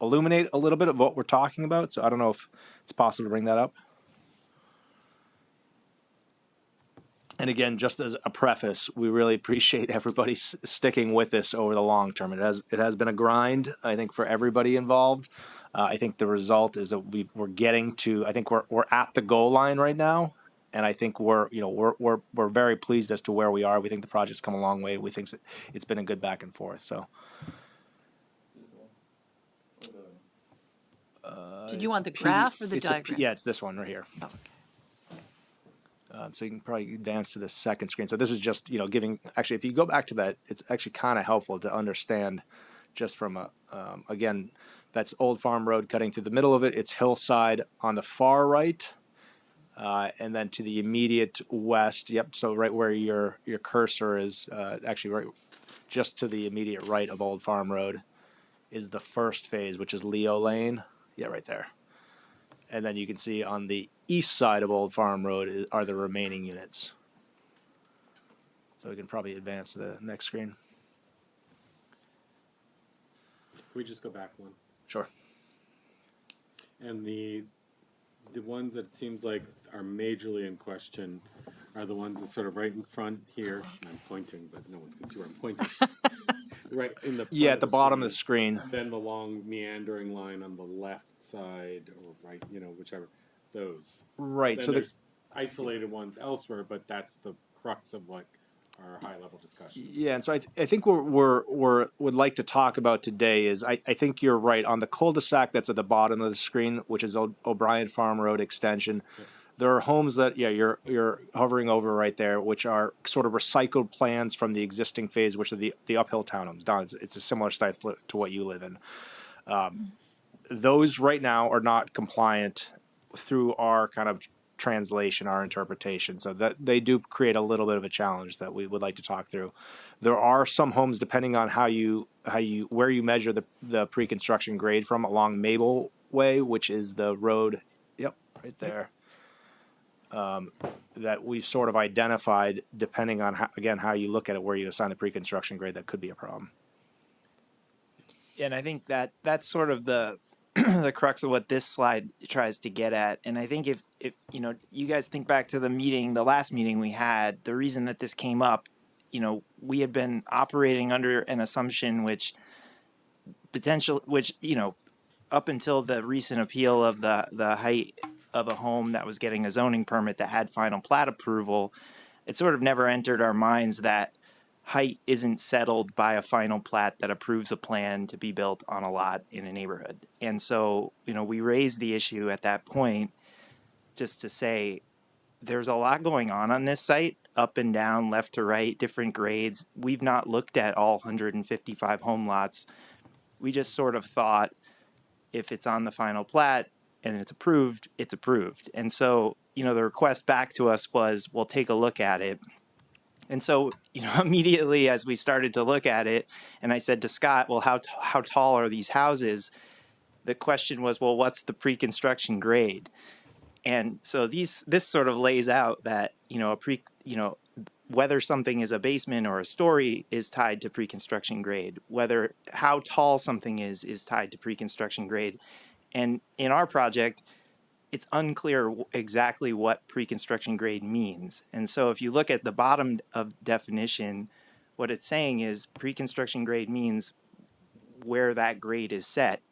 illuminate a little bit of what we're talking about, so I don't know if it's possible to bring that up. And again, just as a preface, we really appreciate everybody sticking with this over the long term. It has been a grind, I think, for everybody involved. I think the result is that we're getting to. I think we're at the goal line right now, and I think we're very pleased as to where we are. We think the project's come a long way. We think it's been a good back and forth. So. Did you want the graph or the diagram? Yeah, it's this one right here. Oh, okay. So you can probably advance to the second screen. So this is just, giving, actually, if you go back to that, it's actually kind of helpful to understand just from again, that's Old Farm Road cutting through the middle of it. It's hillside on the far right. And then to the immediate west, yep, so right where your cursor is, actually right just to the immediate right of Old Farm Road is the first phase, which is Leo Lane. Yeah, right there. And then you can see on the east side of Old Farm Road are the remaining units. So we can probably advance to the next screen. Can we just go back one? Sure. And the ones that it seems like are majorly in question are the ones that sort of right in front here. I'm pointing, but no one's going to see where I'm pointing. Right in the at the bottom of the screen. Then the long meandering line on the left side or right, whichever. Those. Right. Then so there's isolated ones elsewhere, but that's the crux of what our high level discussion. Yeah, and so I think we're would like to talk about today is I think you're right on the cul-de-sac that's at the bottom of the screen, which is O'Brien Farm Road extension. Yeah. There are homes that you're hovering over right there, which are sort of recycled plans from the existing phase, which are the uphill townhomes. Don, it's a similar style to what you live in. Those right now are not compliant through our kind of translation, our interpretation. So that they do create a little bit of a challenge that we would like to talk through. There are some homes, depending on where you measure the pre-construction grade from, along Mabel Way, which is the road, yep, right there. That we've sort of identified, depending on how you look at it, where you assign a pre-construction grade, that could be a problem. And I think that's sort of the the crux of what this slide tries to get at. And I think if you guys think back to the last meeting we had, the reason that this came up, we had been operating under an assumption which up until the recent appeal of the height of a home that was getting a zoning permit that had final plat approval, it sort of never entered our minds that height isn't settled by a final plat that approves a plan to be built on a lot in a neighborhood. And so, we raised the issue at that point just to say there's a lot going on this site, up and down, left to right, different grades. We've not looked at all 155 home lots. We just sort of thought if it's on the final plat and it's approved, it's approved. And so, the request back to us was, well, take a look at it. And so, immediately as we started to look at it, and I said to Scott, well, how tall are these houses? The question was, well, what's the pre-construction grade? And so this sort of lays out that, whether something is a basement or a story is tied to pre-construction grade, whether how tall something is tied to pre-construction grade. And in our project, it's unclear exactly what pre-construction grade means. And so if you look at the bottom of definition, what it's saying is pre-construction grade means where that grade is set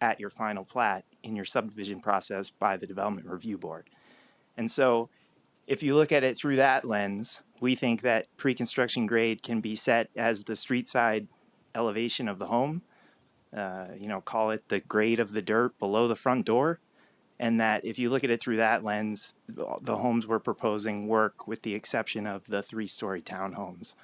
at your final plat in your subdivision process by the Development Review Board. And so if you look at it through that lens, we think that pre-construction grade can be set as the street side elevation of the home, call it the grade of the dirt below the front door. And that if you look at it through that lens, the homes we're proposing work with the exception of the 3-story townhomes,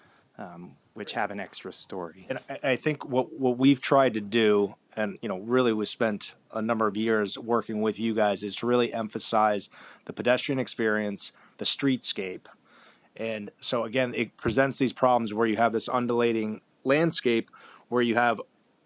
which have an extra story. And I think what we've tried to do, and really we spent a number of years working with you guys, is to really emphasize the pedestrian experience, the streetscape. And so again, it presents these problems where you have this undulating landscape where you have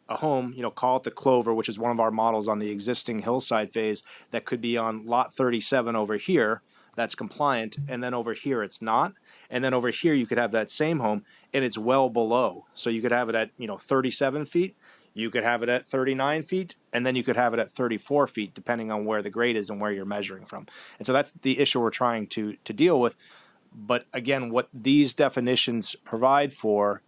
a home, call it the Clover, which is one of our models on the existing hillside phase, that could be on lot 37 over here, that's compliant, and then over here it's not. And then over here you could have that same home and it's well below. So you could have it at 37 feet, you could have it at 39 feet, and then you could have it at 34 feet, depending on where the grade is and where you're measuring from. And so that's the issue we're trying to deal with. But again, what these definitions provide for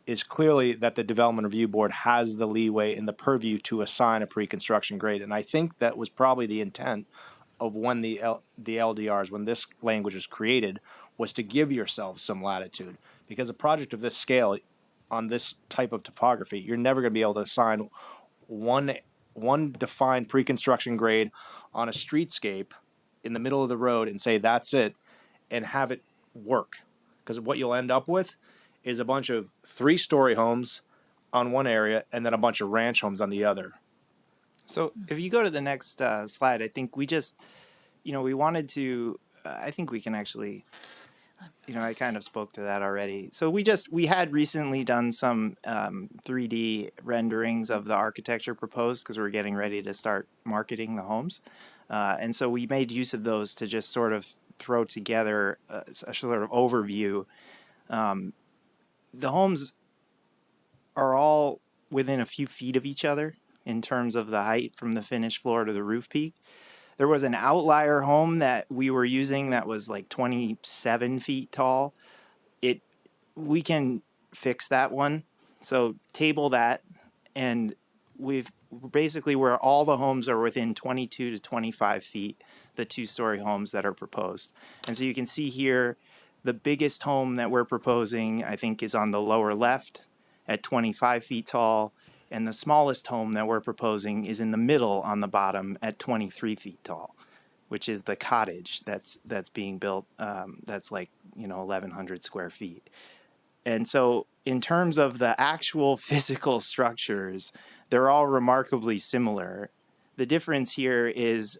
is clearly that the Development Review Board has the leeway and the purview to assign a pre-construction grade. And I think that was probably the intent of when the LDRs, when this language was created, was to give yourselves some latitude. Because a project of this scale, on this type of topography, you're never going to be able to assign one defined pre-construction grade on a streetscape in the middle of the road and say that's it and have it work. Because what you'll end up with is a bunch of 3-story homes on one area and then a bunch of ranch homes on the other. So if you go to the next slide, I think we just, we wanted to, I think we can actually, I kind of spoke to that already. So we had recently done some 3D renderings of the architecture proposed because we're getting ready to start marketing the homes. And so we made use of those to just sort of throw together a sort of overview. The homes are all within a few feet of each other in terms of the height from the finished floor to the roof peak. There was an outlier home that we were using that was like 27 feet tall. We can fix that one. So table that, and we've basically where all the homes are within 22 to 25 feet, the 2-story homes that are proposed. And so you can see here, the biggest home that we're proposing, I think, is on the lower left at 25 feet tall. And the smallest home that we're proposing is in the middle on the bottom at 23 feet tall, which is the cottage that's being built. That's like, 1,100 square feet. And so in terms of the actual physical structures, they're all remarkably similar. The difference here is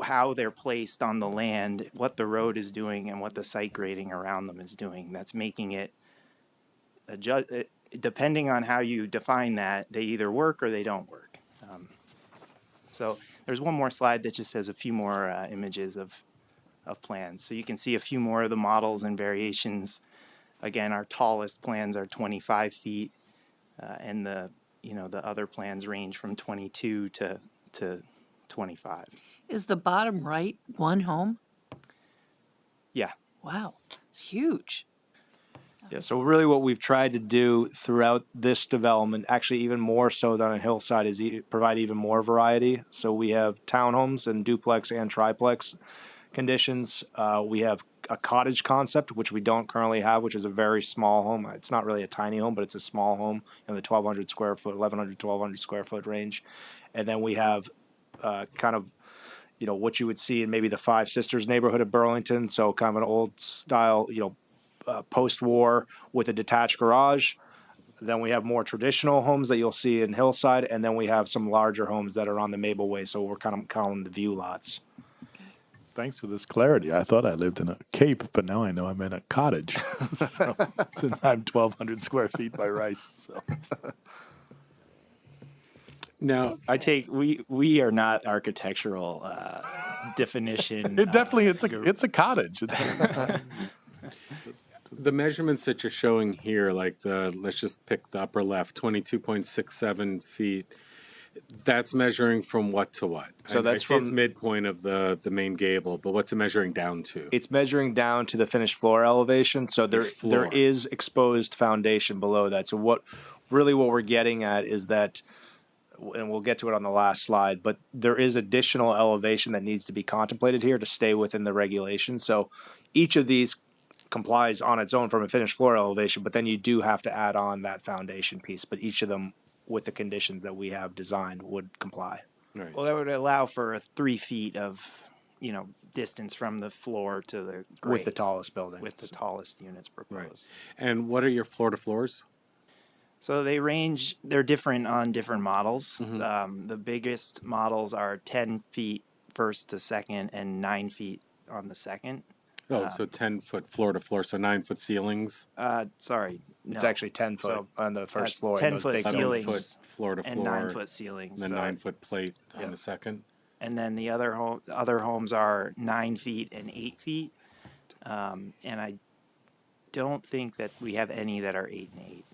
how they're placed on the land, what the road is doing, and what the site grading around them is doing. That's making it, depending on how you define that, they either work or they don't work. So there's one more slide that just has a few more images of plans. So you can see a few more of the models and variations. Again, our tallest plans are 25 feet, and the other plans range from 22 to 25. Is the bottom right one home? Yeah. Wow, it's huge. Yeah, so really what we've tried to do throughout this development, actually even more so than on Hillside, is provide even more variety. So we have townhomes and duplex and triplex conditions. We have a cottage concept, which we don't currently have, which is a very small home. It's not really a tiny home, but it's a small home in the 1,200 square foot, 1,100, 1,200 square foot range. And then we have kind of, what you would see in maybe the Five Sisters neighborhood of Burlington. So kind of an old style, post-war with a detached garage. Then we have more traditional homes that you'll see in Hillside, and then we have some larger homes that are on the Maple Way, so we're kind of calling the view lots. Thanks for this clarity. I thought I lived in a cape, but now I know I'm in a cottage. So, since I'm 1,200 square feet by Rice. So. Now, we are not architectural definition. It definitely it's a cottage. The measurements that you're showing here, like let's just pick the upper left, 22.67 feet. That's measuring from what to what? So that's from from midpoint of the main gable, but what's it measuring down to? It's measuring down to the finished floor elevation. So there is exposed foundation below that. So what we're getting at is that and we'll get to it on the last slide, but there is additional elevation that needs to be contemplated here to stay within the regulations. So each of these complies on its own from a finished floor elevation, but then you do have to add on that foundation piece. But each of them, with the conditions that we have designed, would comply. Right. Well, that would allow for 3 feet of, distance from the floor to the grade. With the tallest building. With the tallest units proposed. Right. And what are your floor to floors? So they're different on different models. Mm-hmm. The biggest models are 10 feet first to second and 9 feet on the second. Oh, so 10-foot floor to floor, so 9-foot ceilings. Sorry, It's no. actually 10 foot So on the first floor. 10-foot 7-foot ceilings floor to and floor, 9-foot ceilings. and then So 9-foot plate on the second. and then the other homes are 9 feet and 8 feet, and I don't think that we have any that are 8 and 8.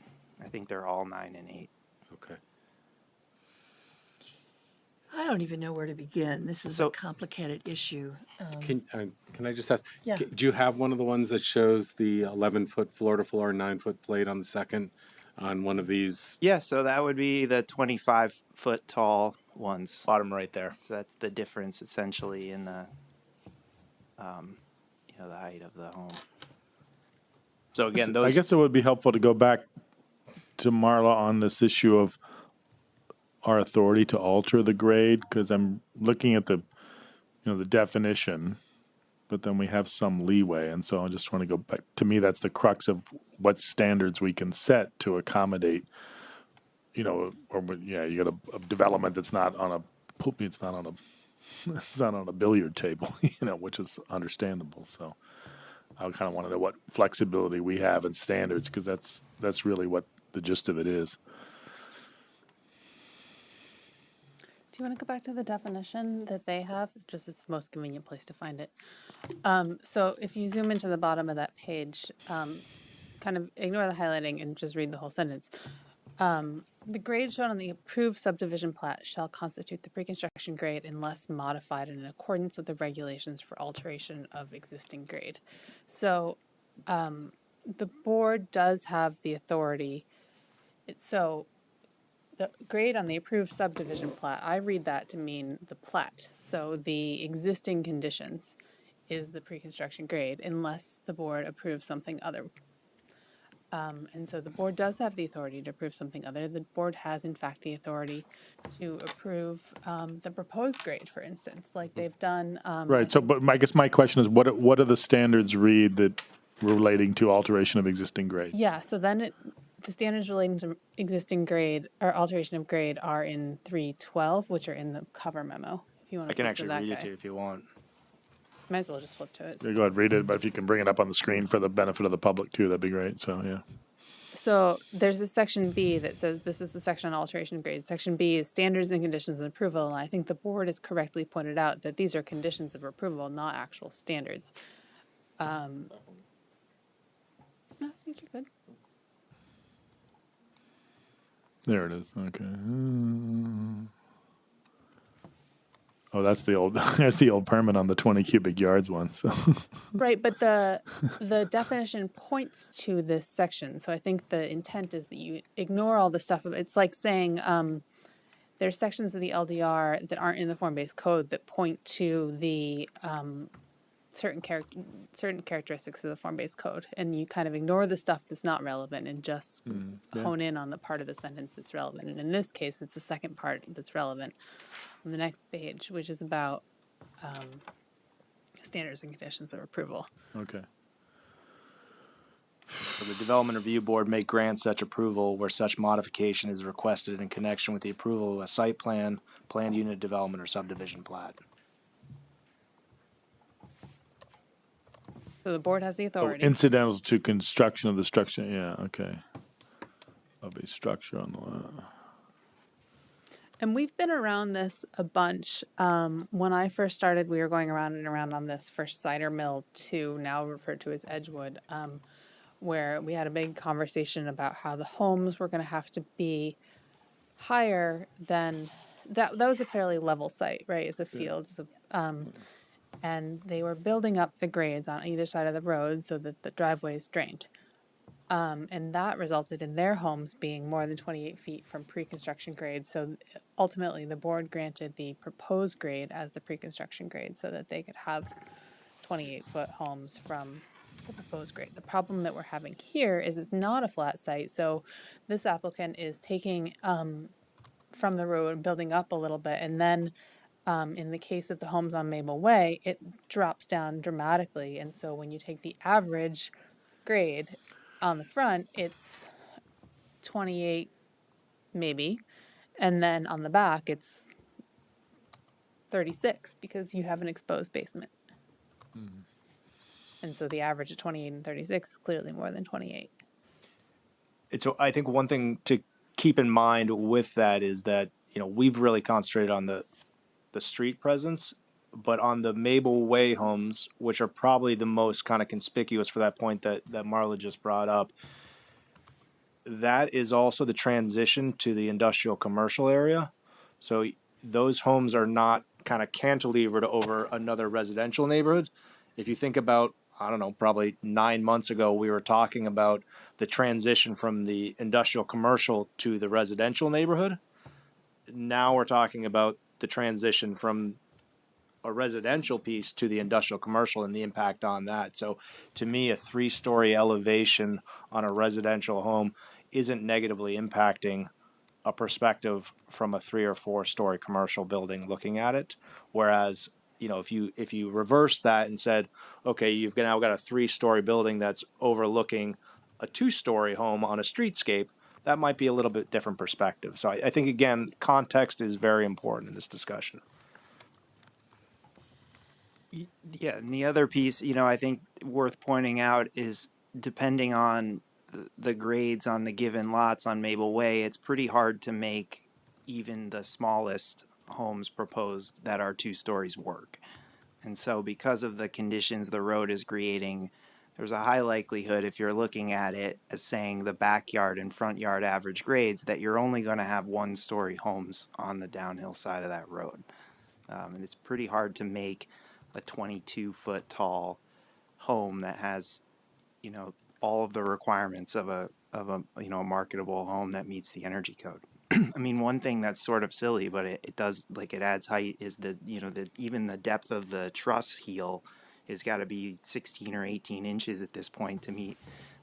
I think they're all 9 and 8. Okay. I don't even know where to begin. This is a complicated issue. Can I just ask? Yeah. Do you have one of the ones that shows the 11-foot floor to floor, 9-foot plate on the second, on one of these? Yeah, so that would be the 25-foot tall ones. Bottom right there. So that's the difference essentially in the, the height of the home. So again, I those. guess it would be helpful to go back to Marla on this issue of our authority to alter the grade, because I'm looking at the definition, but then we have some leeway, and so I just want to go back. To me, that's the crux of what standards we can set to accommodate. You got a development that's not on it's not on a billiard table, which is understandable. So I kind of want to know what flexibility we have in standards, because that's really what the gist of it is. Do you want to go back to the definition that they have? Just it's the most convenient place to find it. So if you zoom into the bottom of that page, kind of ignore the highlighting and just read the whole sentence. The grade shown on the approved subdivision plat shall constitute the pre-construction grade unless modified in accordance with the regulations for alteration of existing grade. So the board does have the authority. The grade on the approved subdivision plat, I read that to mean the plat. So the existing conditions is the pre-construction grade unless the board approves something other. And so the board does have the authority to approve something other. The board has, in fact, the authority to approve the proposed grade, for instance, like they've done. Right. So, but I guess my question is, what do the standards read that relating to alteration of existing grade? Yeah. So then the standards relating to existing grade or alteration of grade are in 312, which are in the cover memo. If you want to, I can actually read it to you if you want. Might as well just flip to it. Yeah, go ahead, read it. But if you can bring it up on the screen for the benefit of the public too, that'd be great. So yeah. So there's a section B that says this is the section on alteration of grade. Section B is standards and conditions of approval, and I think the board has correctly pointed out that these are conditions of approval, not actual standards. No, I think you're good. There it is. Okay. Oh, that's the old permit on the 20 cubic yards one. So. Right, but the definition points to this section. So I think the intent is that you ignore all the stuff. It's like saying there's sections of the LDR that aren't in the form-based code that point to the certain characteristics of the form-based code, and you kind of ignore the stuff that's not relevant and just hone in on the part of the sentence that's relevant. And in this case, it's the second part that's relevant on the next page, which is about standards and conditions of approval. Okay. So the Development Review Board may grant such approval where such modification is requested in connection with the approval of a site plan, planned unit development, or subdivision plat. So the board has the authority. Incidental to construction of the structure. Yeah. Okay. Of a structure on the. And we've been around this a bunch. When I first started, we were going around and around on this for Cider Mill 2, now referred to as Edgewood, where we had a big conversation about how the homes were going to have to be higher than that. That was a fairly level site, right? It's a field. So, and they were building up the grades on either side of the road so that the driveways drained. And that resulted in their homes being more than 28 feet from pre-construction grade. So ultimately, the board granted the proposed grade as the pre-construction grade so that they could have 28-foot homes from the proposed grade. The problem that we're having here is it's not a flat site. So this applicant is taking from the road and building up a little bit. And then in the case of the homes on Maple Way, it drops down dramatically. And so when you take the average grade on the front, it's 28 maybe. And then on the back, it's 36 because you have an exposed basement. And so the average of 28 and 36 is clearly more than 28. And so I think one thing to keep in mind with that is that, we've really concentrated on the street presence, but on the Maple Way homes, which are probably the most kind of conspicuous for that point that Marla just brought up, that is also the transition to the industrial commercial area. So those homes are not kind of cantilevered over another residential neighborhood. If you think about, I don't know, probably 9 months ago, we were talking about the transition from the industrial commercial to the residential neighborhood. Now we're talking about the transition from a residential piece to the industrial commercial and the impact on that. So to me, a 3-story elevation on a residential home isn't negatively impacting a perspective from a 3 or 4-story commercial building looking at it. Whereas, if you reverse that and said, okay, you've now got a 3-story building that's overlooking a 2-story home on a streetscape, that might be a little bit different perspective. So I think, again, context is very important in this discussion. Yeah, and the other piece, I think worth pointing out is depending on the grades on the given lots on Maple Way, it's pretty hard to make even the smallest homes proposed that are 2 stories work. And so because of the conditions the road is creating, there's a high likelihood if you're looking at it as saying the backyard and front yard average grades that you're only going to have 1-story homes on the downhill side of that road. And it's pretty hard to make a 22-foot tall home that has, all of the requirements of a marketable home that meets the energy code. I mean, one thing that's sort of silly, but it does, it adds height, is even the depth of the truss heel has got to be 16 or 18 inches at this point to meet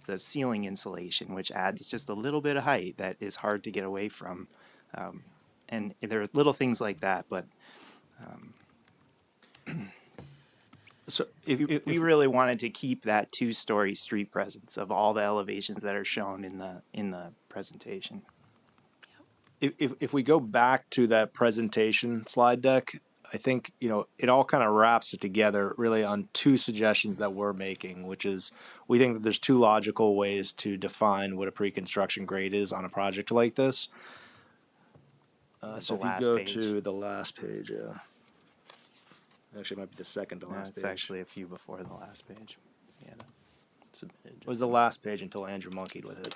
the ceiling insulation, which adds just a little bit of height that is hard to get away from. And there are little things like that, but So if we really wanted to keep that 2-story street presence of all the elevations that are shown in the presentation. If we go back to that presentation slide deck, I think, it all kind of wraps it together really on 2 suggestions that we're making, which is we think that there's 2 logical ways to define what a pre-construction grade is on a project like this. So if you go to the last page, actually it might be the second to last page. It's actually a few before the last page. Yeah, it was the last page until Andrew monkeyed with it.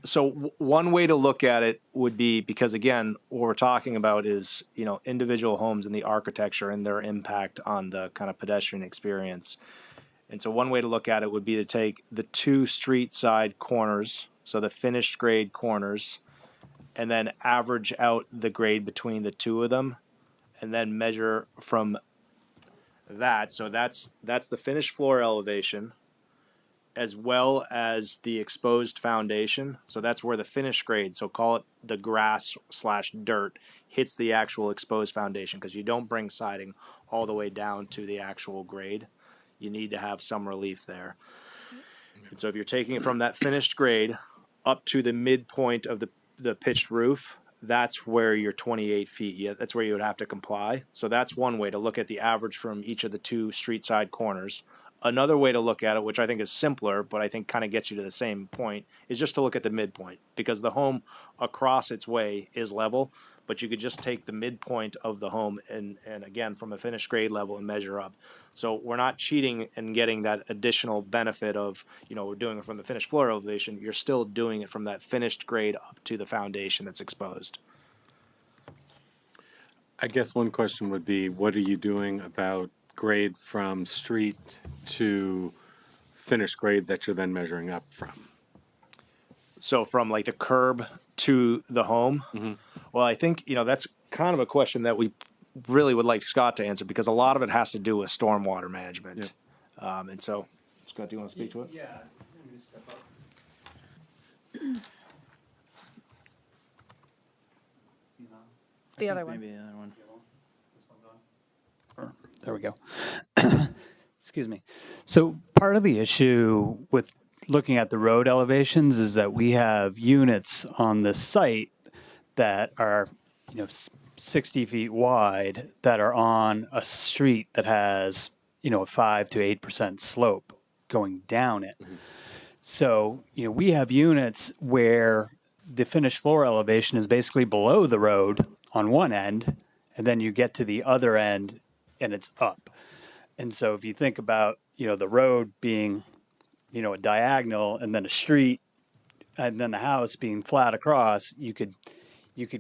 So one way to look at it would be, because again, what we're talking about is, individual homes and the architecture and their impact on the kind of pedestrian experience. And so one way to look at it would be to take the 2 street side corners, so the finished grade corners, and then average out the grade between the 2 of them, and then measure from that. So that's the finished floor elevation, as well as the exposed foundation. So that's where the finished grade, so call it the grass/dirt, hits the actual exposed foundation, because you don't bring siding all the way down to the actual grade. You need to have some relief there. And so if you're taking it from that finished grade up to the midpoint of the pitched roof, that's where your 28 feet, that's where you would have to comply. So that's one way to look at the average from each of the 2 street side corners. Another way to look at it, which I think is simpler, but I think kind of gets you to the same point, is just to look at the midpoint, because the home across its way is level, but you could just take the midpoint of the home and again, from a finished grade level and measure up. So we're not cheating and getting that additional benefit of, we're doing it from the finished floor elevation. You're still doing it from that finished grade up to the foundation that's exposed. I guess one question would be, what are you doing about grade from street to finished grade that you're then measuring up from? So from like the curb to the home. Well, I think, that's kind of a question that we really would like Scott to answer, because a lot of it has to do with stormwater management. And so, Scott, do you want to speak to it? Yeah, let me step up. He's on. The other one. Maybe the other one. This one's on. There we go. Excuse me. So part of the issue with looking at the road elevations is that we have units on this site that are, 60 feet wide that are on a street that has, a 5 to 8% slope going down it. So, we have units where the finished floor elevation is basically below the road on one end, and then you get to the other end and it's up. And so if you think about, the road being, a diagonal and then a street and then the house being flat across, you could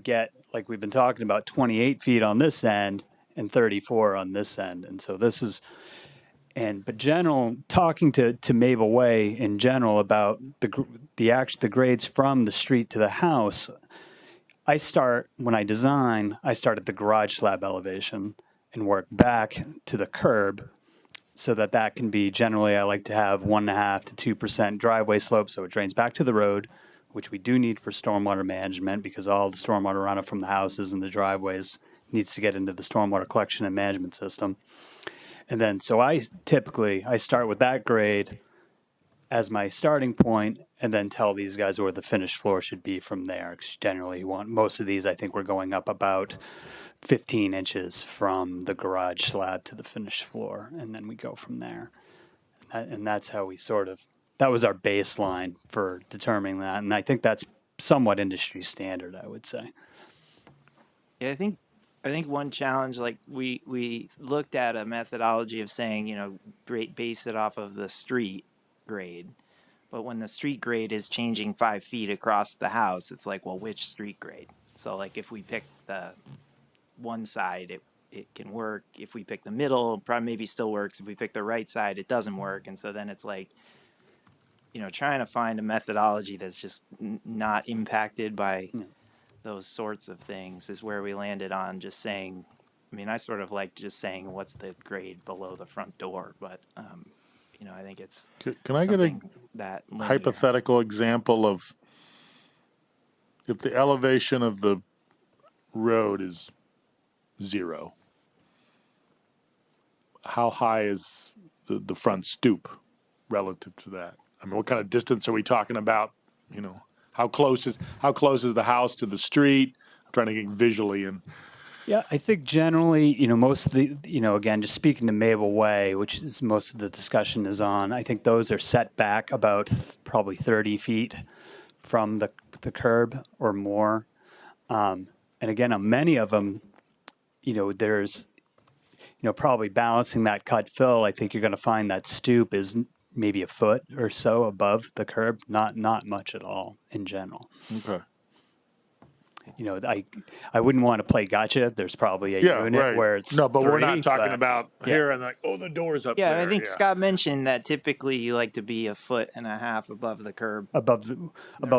get, like we've been talking about, 28 feet on this end and 34 on this end. And so this is, but talking to Mabel Way in general about the grades from the street to the house, when I design, I start at the garage slab elevation and work back to the curb, so that can be generally, I like to have 1.5 to 2% driveway slope, so it drains back to the road, which we do need for stormwater management, because all the stormwater runoff from the houses and the driveways needs to get into the stormwater collection and management system. And then, so I start with that grade as my starting point, and then tell these guys where the finished floor should be from there. 'Cause generally, most of these, I think we're going up about 15 inches from the garage slab to the finished floor, and then we go from there. And that's how that was our baseline for determining that. And I think that's somewhat industry standard, I would say. Yeah, I think one challenge, like we looked at a methodology of saying, base it off of the street grade. But when the street grade is changing 5 feet across the house, it's like, well, which street grade? So like if we pick the one side, it can work. If we pick the middle, probably maybe still works. If we pick the right side, it doesn't work. And so then it's like, trying to find a methodology that's just not impacted by those sorts of things is where we landed on just saying, I sort of like just saying what's the grade below the front door, but I think it's Can I get a hypothetical example of if the elevation of the road is 0, how high is the front stoop relative to that? What kind of distance are we talking about? How close is the house to the street? I'm trying to get visually in. Yeah, I think generally, most of the, again, just speaking to Mabel Way, which is most of the discussion is on, I think those are set back about probably 30 feet from the curb or more. And again, on many of them, there's, probably balancing that cut fill. I think you're going to find that stoop is maybe a foot or so above the curb, not much at all in general. Okay. I wouldn't want to play gotcha. There's probably a unit where it's but 3, we're not talking about here and like, the door's up there. Yeah, I think Scott mentioned that typically you like to be 1.5 feet above the curb. Above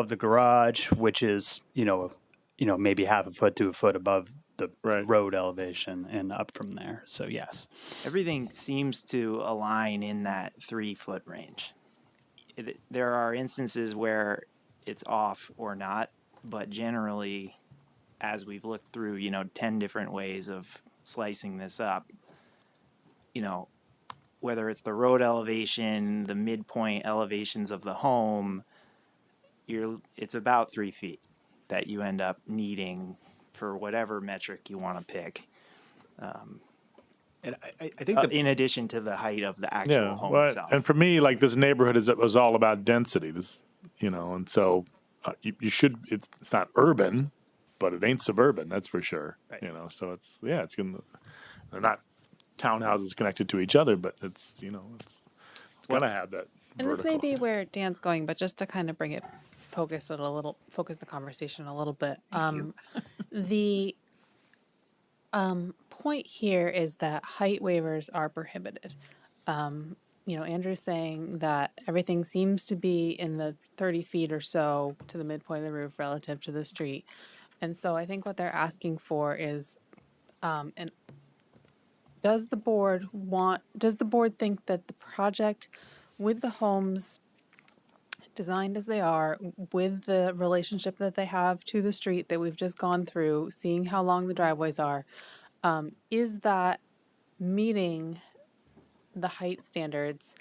the garage, which is, maybe 0.5 foot to a foot above the road elevation and up from there. So yes. Everything seems to align in that 3 foot range. There are instances where it's off or not, but generally, as we've looked through, 10 different ways of slicing this up, whether it's the road elevation, the midpoint elevations of the home, it's about 3 feet that you end up needing for whatever metric you want to pick. And I think in addition to the height of the actual home itself. And for me, like this neighborhood was all about density. And so you should. It's not urban, but it ain't suburban. That's for sure. Right. So it's gonna. They're not townhouses connected to each other, but it's gonna have that. And this may be where Dan's going, but just to kind of bring it, focus the conversation a little bit. The point here is that height waivers are prohibited. Andrew's saying that everything seems to be in the 30 feet or so to the midpoint of the roof relative to the street. And so I think what they're asking for is, and does the board think that the project with the homes designed as they are, with the relationship that they have to the street that we've just gone through, seeing how long the driveways are, is that meeting the height standards?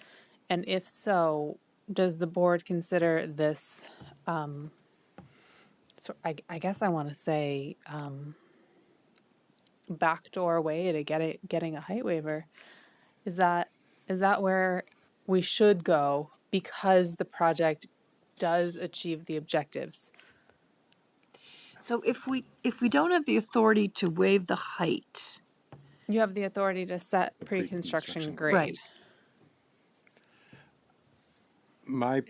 And if so, does the board consider this, I guess I want to say, backdoor way to getting a height waiver? Is that where we should go because the project does achieve the objectives? So if we don't have the authority to waive the height, you have the authority to set pre-construction grade. Right.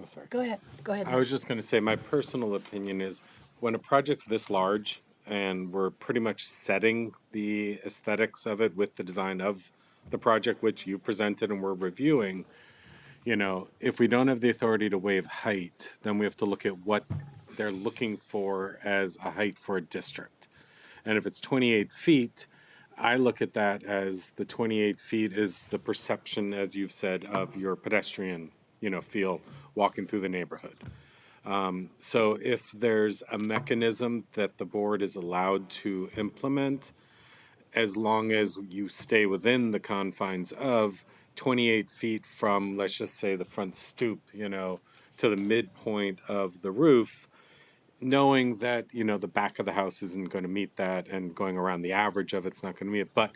Sorry. Go ahead. I was just going to say, my personal opinion is when a project's this large and we're pretty much setting the aesthetics of it with the design of the project, which you presented and we're reviewing, if we don't have the authority to waive height, then we have to look at what they're looking for as a height for a district. And if it's 28 feet, I look at that as the 28 feet is the perception, as you've said, of your pedestrian, feel walking through the neighborhood. So if there's a mechanism that the board is allowed to implement, as long as you stay within the confines of 28 feet from, let's just say, the front stoop, to the midpoint of the roof, knowing that, the back of the house isn't going to meet that and going around the average of it's not going to meet it, but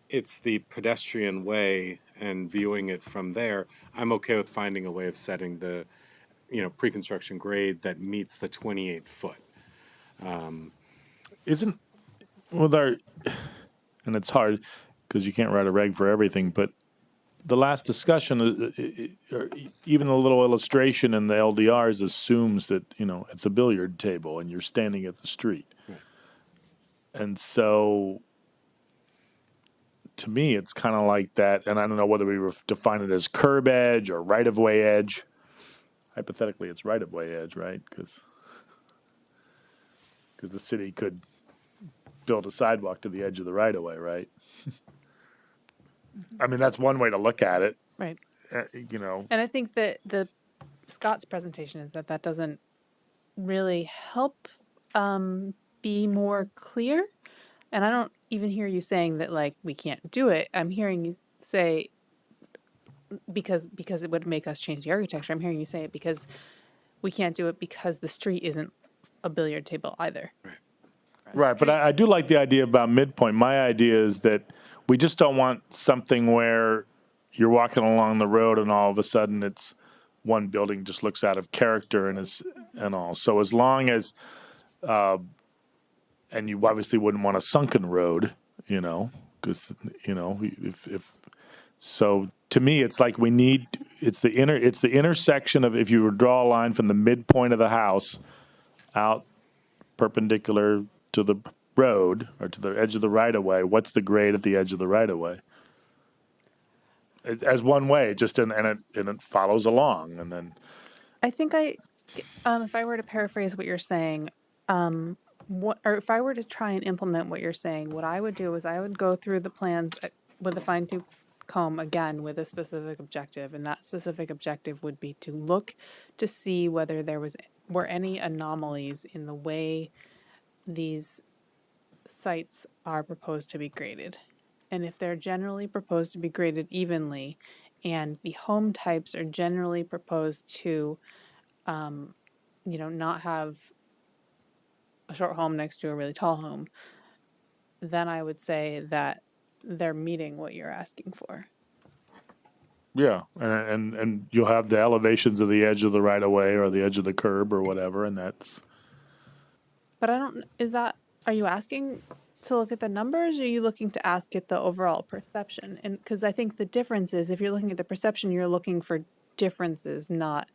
it's the pedestrian way and viewing it from there, I'm okay with finding a way of setting the, pre-construction grade that meets the 28 foot. And it's hard because you can't write a reg for everything, but the last discussion, or even a little illustration in the LDRs assumes that, it's a billiard table and you're standing at the street. Right. And so to me, it's kind of like that. And I don't know whether we define it as curb edge or right-of-way edge. Hypothetically, it's right-of-way edge, right? Because the city could build a sidewalk to the edge of the right-of-way, right? I mean, that's one way to look at it. Right. And I think that Scott's presentation is that doesn't really help be more clear. And I don't even hear you saying that, we can't do it. I'm hearing you say because it would make us change the architecture. I'm hearing you say it because we can't do it because the street isn't a billiard table either. Right, but I do like the idea about midpoint. My idea is that we just don't want something where you're walking along the road and all of a sudden it's one building just looks out of character and all. So as long as, and you obviously wouldn't want a sunken road, because if so, to me it's like it's the intersection of, if you were to draw a line from the midpoint of the house out perpendicular to the road or to the edge of the right-of-way, what's the grade at the edge of the right-of-way? As one way, just and it follows along, and then. I think if I were to paraphrase what you're saying, or if I were to try and implement what you're saying, what I would do is I would go through the plans with a fine-tooth comb again with a specific objective, and that specific objective would be to look to see whether there were any anomalies in the way these sites are proposed to be graded. And if they're generally proposed to be graded evenly, and the home types are generally proposed to, not have a short home next to a really tall home, then I would say that they're meeting what you're asking for. Yeah, and you'll have the elevations of the edge of the right-of-way or the edge of the curb or whatever, and that's. But are you asking to look at the numbers, or are you looking to ask at the overall perception? And because I think the difference is, if you're looking at the perception, you're looking for differences, not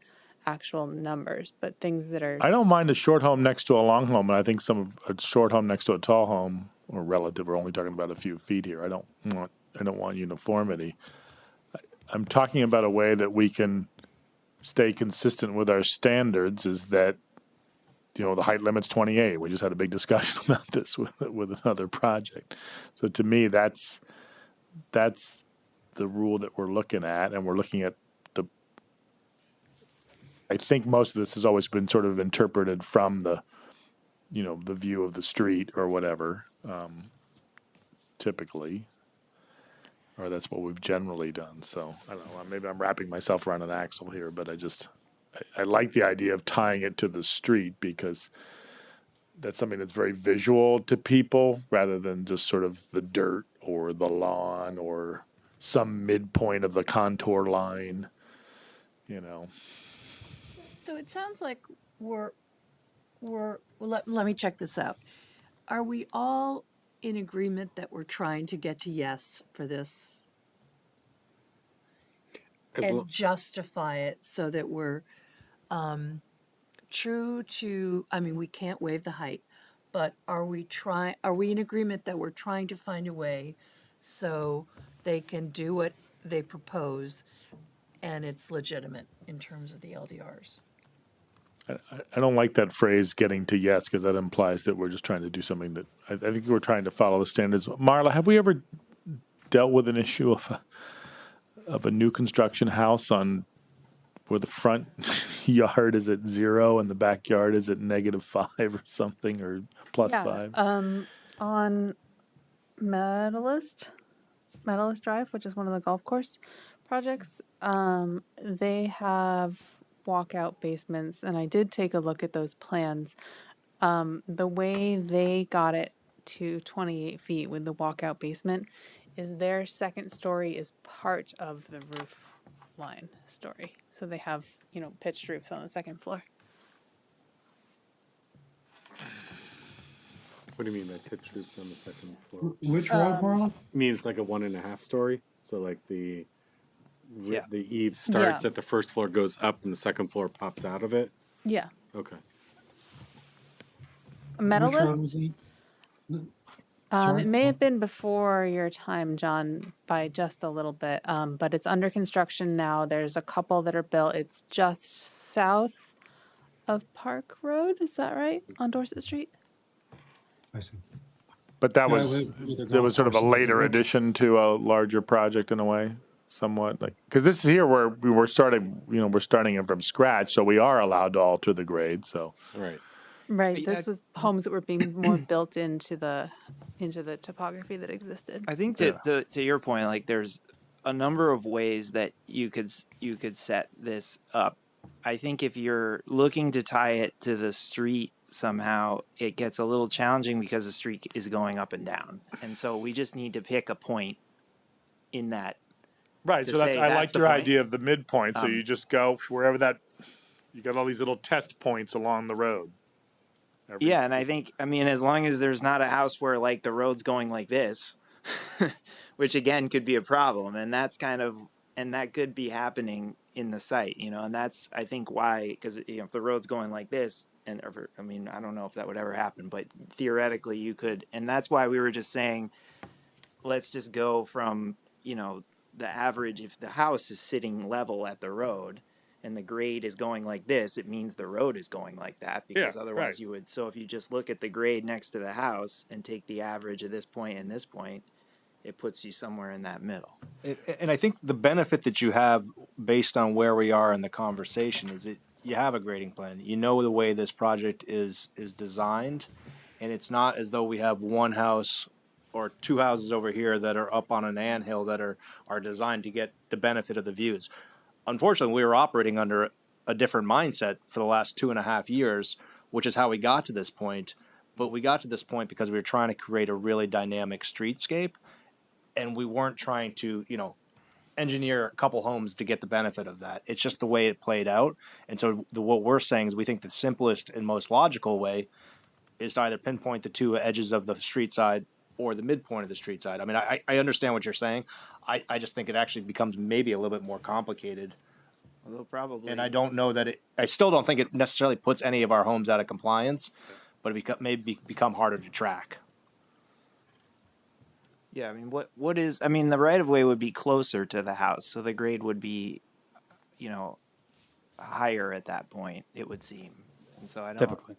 actual numbers, but things that are. I don't mind a short home next to a long home, and I think a short home next to a tall home, or relative, we're only talking about a few feet here. I don't want uniformity. I'm talking about a way that we can stay consistent with our standards is that, the height limit's 28. We just had a big discussion about this with another project. So to me, that's the rule that we're looking at, and we're looking at I think most of this has always been sort of interpreted from the view of the street or whatever, typically, or that's what we've generally done. So I don't know, maybe I'm wrapping myself around an axle here, but I like the idea of tying it to the street because that's something that's very visual to people rather than just sort of the dirt or the lawn or some midpoint of the contour line, So it sounds like let me check this out. Are we all in agreement that we're trying to get to yes for this? And justify it so that we're true to, we can't waive the height, but are we in agreement that we're trying to find a way so they can do what they propose and it's legitimate in terms of the LDRs? I don't like that phrase "getting to yes" because that implies that we're just trying to do something that I think we're trying to follow the standards. Marla, have we ever dealt with an issue of a new construction house where the front yard is at 0 and the backyard is at -5 or something, or +5? On Medalist Drive, which is one of the golf course projects, they have walkout basements, and I did take a look at those plans. The way they got it to 28 feet with the walkout basement is their second story is part of the roof line story. So they have, pitched roofs on the second floor. What do you mean by pitch roofs on the second floor? Which road, Marla? I mean, it's like a 1.5 story. So like the eave starts at the first floor, goes up, and the second floor pops out of it. Yeah. Okay. Medalist? It may have been before your time, John, by just a little bit, but it's under construction now. There's a couple that are built. It's just south of Park Road. Is that right? On Dorset Street? I see. But that was sort of a later addition to a larger project in a way, somewhat, like because this is here where we're starting it from scratch, so we are allowed to alter the grade. So right. This was homes that were being more built into the topography that existed. I think to your point, like there's a number of ways that you could set this up. I think if you're looking to tie it to the street somehow, it gets a little challenging because the street is going up and down, and so we just need to pick a point in that. Right. So I liked your idea of the midpoint. So you just go wherever you got all these little test points along the road. And I think, as long as there's not a house where like the road's going like this, which again could be a problem, and that's and that could be happening in the site, and that's, I think, why, because if the road's going like this, I don't know if that would ever happen, but theoretically you could, and that's why we were just saying, let's just go from, the average. If the house is sitting level at the road and the grade is going like this, it means the road is going like that, because otherwise you would. So if you just look at the grade next to the house and take the average of this point and this point, it puts you somewhere in that middle. And I think the benefit that you have based on where we are in the conversation is that you have a grading plan. You know the way this project is designed, and it's not as though we have one house or two houses over here that are up on an anthill that are designed to get the benefit of the views. Unfortunately, we were operating under a different mindset for the last 2.5 years, which is how we got to this point. But we got to this point because we were trying to create a really dynamic streetscape, and we weren't trying to, engineer a couple homes to get the benefit of that. It's just the way it played out. And so what we're saying is we think the simplest and most logical way is to either pinpoint the two edges of the street side or the midpoint of the street side. I understand what you're saying. I just think it actually becomes maybe a little bit more complicated. Although probably. And I don't know that I still don't think it necessarily puts any of our homes out of compliance, but it may become harder to track. Yeah, I mean, what is? I mean, the right of way would be closer to the house, so the grade would be, higher at that point. It would seem, and so Typically.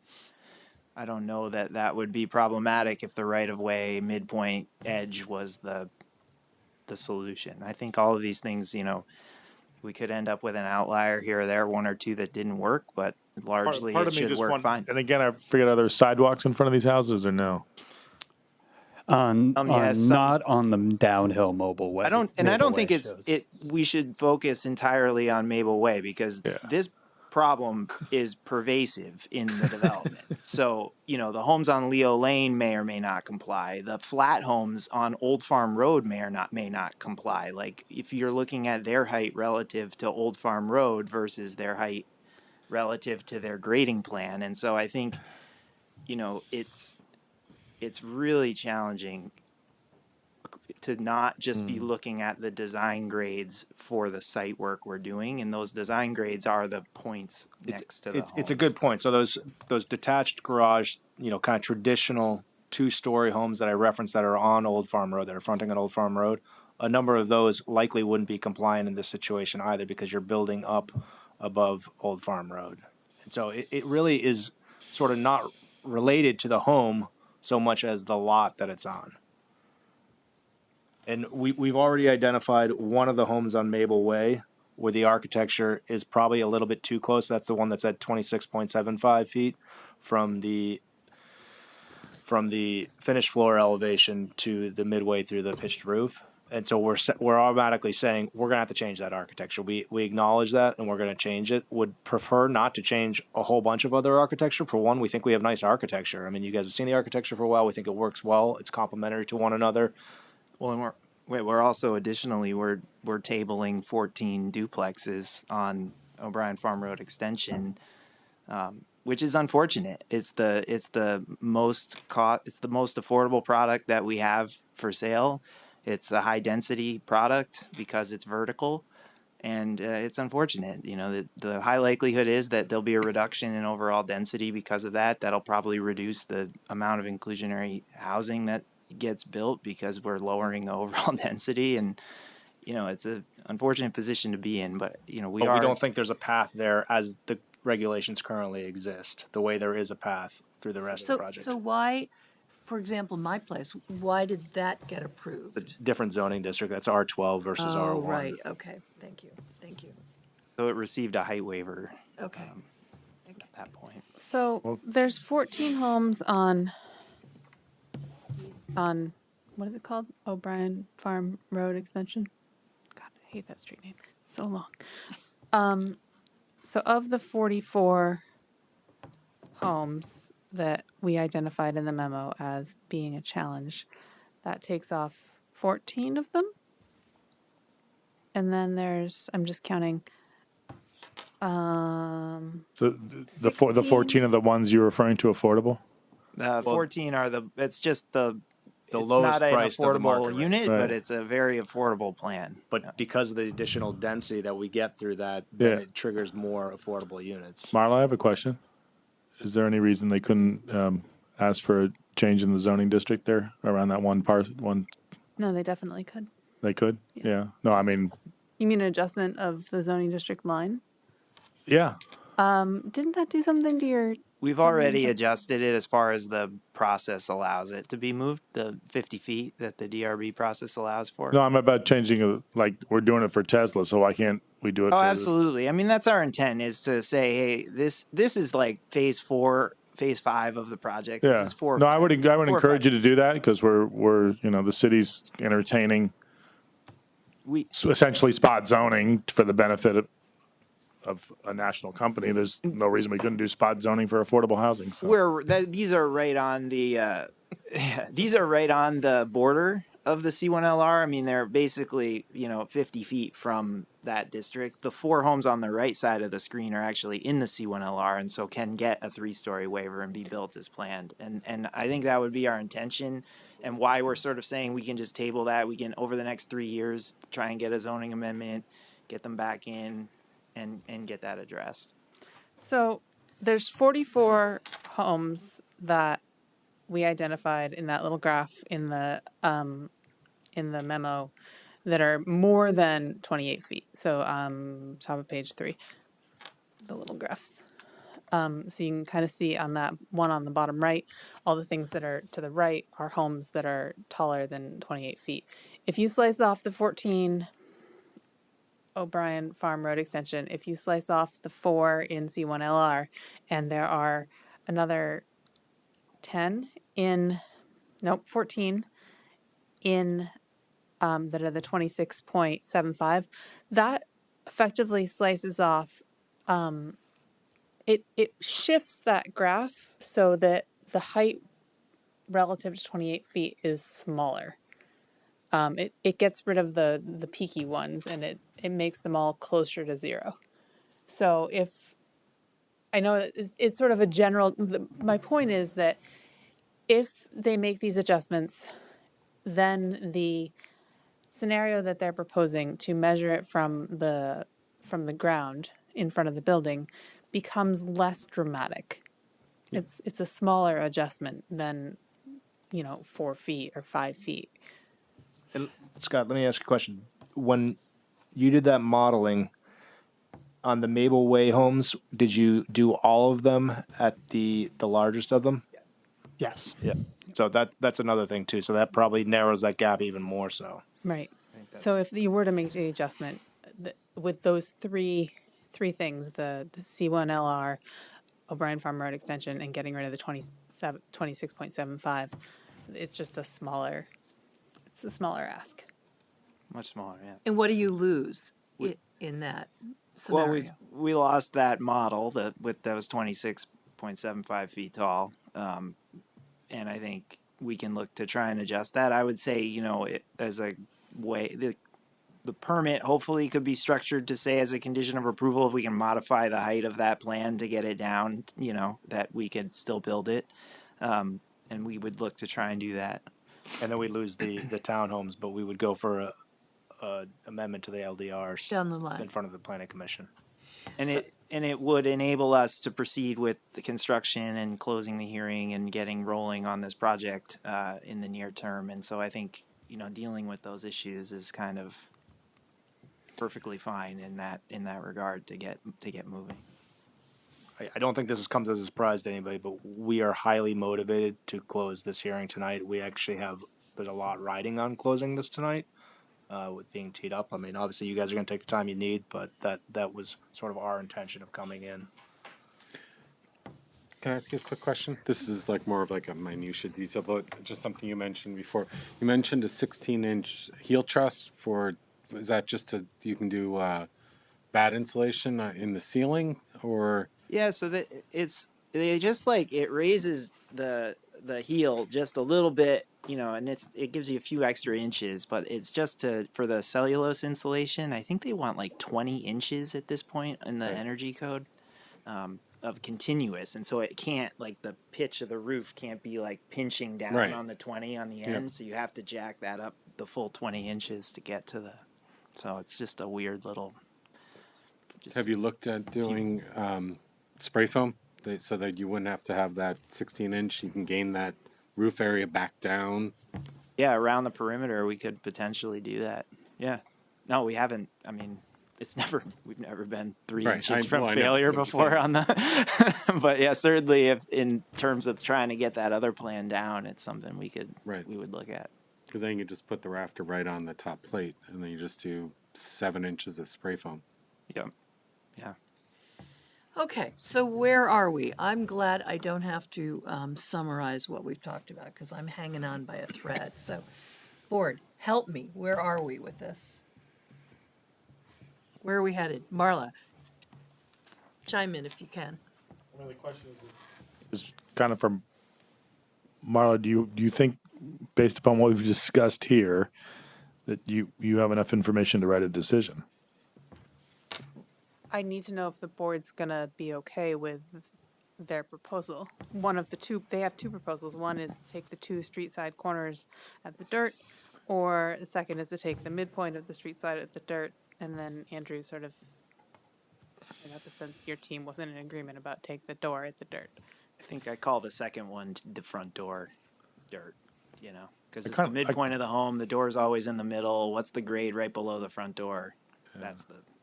I don't know that that would be problematic if the right of way midpoint edge was the solution. I think all of these things, we could end up with an outlier here or there, one or two that didn't work, but largely Part it of me should just work want, fine. and again, I forget, are there sidewalks in front of these houses or no? Yes, not on the downhill mobile way. I don't think Way it's shows. it. We should focus entirely on Maple Way because this problem is pervasive in the development. So the homes on Leo Lane may or may not comply. The flat homes on Old Farm Road may not comply. Like if you're looking at their height relative to Old Farm Road versus their height relative to their grading plan, and so I think it's really challenging to not just be looking at the design grades for the site work we're doing, and those design grades are the points next to the homes. It's a good point. So those detached garage, kind of traditional 2-story homes that I referenced that are on Old Farm Road, that are fronting on Old Farm Road, a number of those likely wouldn't be compliant in this situation either because you're building up above Old Farm Road. And so it really is sort of not related to the home so much as the lot that it's on. And we've already identified one of the homes on Maple Way where the architecture is probably a little bit too close. That's the one that's at 26.75 feet from the finished floor elevation to the midway through the pitched roof. And so we're automatically saying we're going to have to change that architecture. We acknowledge that, and we're going to change it. Would prefer not to change a whole bunch of other architecture. For one, we think we have nice architecture. I mean, you guys have seen the architecture for a while. We think it works well. It's complementary to one another. Well, and we're also additionally we're tabling 14 duplexes on O'Brien Farm Road Extension, which is unfortunate. It's the most affordable product that we have for sale. It's a high density product because it's vertical, and it's unfortunate. The high likelihood is that there'll be a reduction in overall density because of that. That'll probably reduce the amount of inclusionary housing that gets built because we're lowering the overall density, and it's an unfortunate position to be in. But we don't think there's a path there as the regulations currently exist. The way there is a path through the rest of the project. So why, for example, my place, why did that get approved? The different zoning district. That's R12 versus R1. Oh, right. Okay. Thank you. So it received a height waiver. Okay. At that point. So there's 14 homes on what is it called? O'Brien Farm Road Extension. God, I hate that street name. It's so long. So of the 44 homes that we identified in the memo as being a challenge, that takes off 14 of them. And then I'm just counting. So the 14 are the ones you're referring to affordable? 14 are it's just the it's lowest not an price of the affordable market rate. unit, Right. but it's a very affordable plan. But because of the additional density that we get through that, then it triggers more affordable units. Marla, I have a question. Is there any reason they couldn't ask for a change in the zoning district there around that one? No, they definitely could. They could? Yeah. No, I mean, You mean an adjustment of the zoning district line? yeah. Didn't that do something to your? We've already adjusted it as far as the process allows it to be moved, the 50 feet that the DRB process allows for. No, I'm about changing, like, we're doing it for Tesla, so why can't we do it Oh, for absolutely. I mean, that's our intent, is to say, hey, this is like phase 5 of the project. Yeah. This is 4. No, I would encourage you five. to do that because we're the city's entertaining essentially spot zoning for the benefit of a national company. There's no reason we couldn't do spot zoning for affordable housing. So. These are right on the these are right on the border of the C1LR. I mean, they're basically 50 feet from that district. The 4 homes on the right side of the screen are actually in the C1LR, and so can get a 3-story waiver and be built as planned. And I think that would be our intention, and why we're sort of saying we can just table that. We can, over the next 3 years, try and get a zoning amendment, get them back in, and get that addressed. So there's 44 homes that we identified in that little graph in the in the memo that are more than 28 feet. So top of page 3, the little graphs. So you can kind of see on that one on the bottom right, all the things that are to the right are homes that are taller than 28 feet. If you slice off the 14 O'Brien Farm Road extension, if you slice off the 4 in C1LR, and there are another 14 in that are the 26.75, that effectively slices off, it shifts that graph so that the height relative to 28 feet is smaller. It gets rid of the peaky ones, and it makes them all closer to 0. So if I know it's sort of a general, my point is that if they make these adjustments, then the scenario that they're proposing to measure it from the ground in front of the building becomes less dramatic. It's a smaller adjustment than 4 feet or 5 feet. And Scott, let me ask you a question. When you did that modeling on the Maple Way homes, did you do all of them at the largest of them? Yes. Yeah. So that's another thing too. So that probably narrows that gap even more so. Right. So if you were to make the adjustment with those three things, the C1LR, O'Brien Farm Road extension, and getting rid of the 26.75, it's just a smaller ask. Much smaller, yeah. And what do you lose in that scenario? Well, we lost that model that was 26.75 feet tall, and I think we can look to try and adjust that. I would say, as a way, the permit hopefully could be structured to say as a condition of approval, if we can modify the height of that plan to get it down, that we could still build it, and we would look to try and do that. And then we lose the townhomes, but we would go for a amendment to the LDRs down the line in front of the planning commission. And it would enable us to proceed with the construction and closing the hearing and getting rolling on this project in the near term. And so I think dealing with those issues is kind of perfectly fine in that regard to get moving. I don't think this comes as a surprise to anybody, but we are highly motivated to close this hearing tonight. We actually there's a lot riding on closing this tonight, with being teed up. I mean, obviously you guys are going to take the time you need, but that was sort of our intention of coming in. Can I ask you a quick question? This is more of a minutia detail, but just something you mentioned before. You mentioned a 16-inch heel truss is that just you can do bad insulation in the ceiling, or? Yeah, so it raises the heel just a little bit, and it gives you a few extra inches, but it's just for the cellulose insulation. I think they want 20 inches at this point in the energy code of continuous, and so it can't the pitch of the roof can't be pinching down on the 20 on the end, so you have to jack that up the full 20 inches to get to the. So it's just a weird little. Have you looked at doing spray foam so that you wouldn't have to have that 16-inch? You can gain that roof area back down. Yeah, around the perimeter, we could potentially do that. Yeah. No, we haven't. I mean, we've never been 3 inches from failure before on the. But yeah, certainly, if in terms of trying to get that other plan down, it's something we would look at. Because then you can just put the rafter right on the top plate, and then you just do 7 inches of spray foam. Yeah. Yeah. Okay, so where are we? I'm glad I don't have to summarize what we've talked about because I'm hanging on by a thread. So, board, help me. Where are we with this? Where are we headed? Marla, chime in if you can. Well, the question is kind of from Marla. Do you think, based upon what we've discussed here, that you have enough information to write a decision? I need to know if the board's gonna be okay with their proposal. One of the two, they have two proposals. One is to take the 2 street side corners at the dirt, or the second is to take the midpoint of the street side at the dirt. And then Andrew I got the sense your team wasn't in agreement about take the door at the dirt. I think I call the second one the front door dirt. you know, because it's the midpoint of the home. The door is always in the middle. What's the grade right below the front door? Yeah.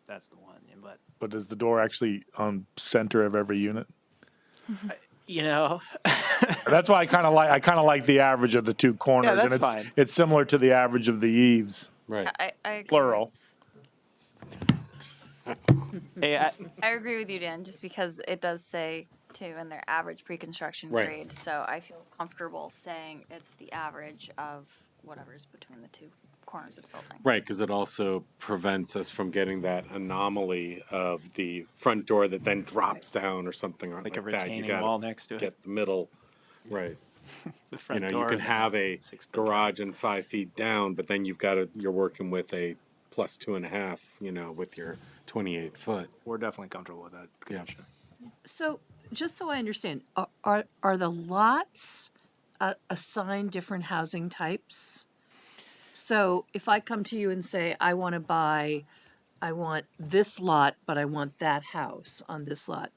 That's the one. But is the door actually on center of every unit? You know, that's why I kind of like the average of the two corners. Yeah, that's and fine. It's similar to the average of the eaves. Right. I agree Plural. Hey, I agree with you, Dan, just because it does say too in their average pre-construction Right. grade. So I feel comfortable saying it's the average of whatever's between the two corners of the building. Right, because it also prevents us from getting that anomaly of the front door that then drops down or something like a that. You retaining gotta wall next to it. Get the middle, right. The front you door. can have a garage and 5 feet down, but then you're working with a plus 2.5, with your 28 foot. We're definitely comfortable with that connection. So, just so I understand, are the lots assigned different housing types? So, if I come to you and say, I want this lot, but I want that house on this lot,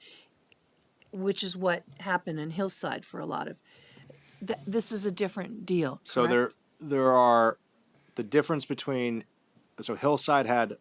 which is what happened in Hillside for a lot of, this is a different deal. So correct? there are the difference between, so Hillside had,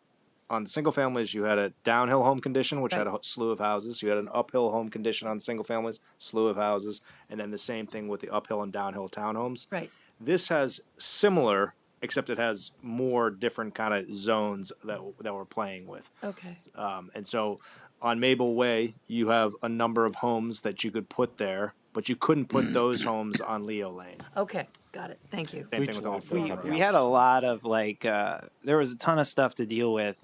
on single families, you had a downhill home condition, which had a slew of houses. You had an uphill home condition on single families, slew of houses, and then the same thing with the uphill and downhill townhomes. Right. This has similar, except it has more different kind of zones that we're playing with. Okay. And so on Maple Way, you have a number of homes that you could put there, but you couldn't put those homes on Leo Lane. Okay, got it. Thank you. Same thing with all we had a lot of there was a ton of stuff to deal with.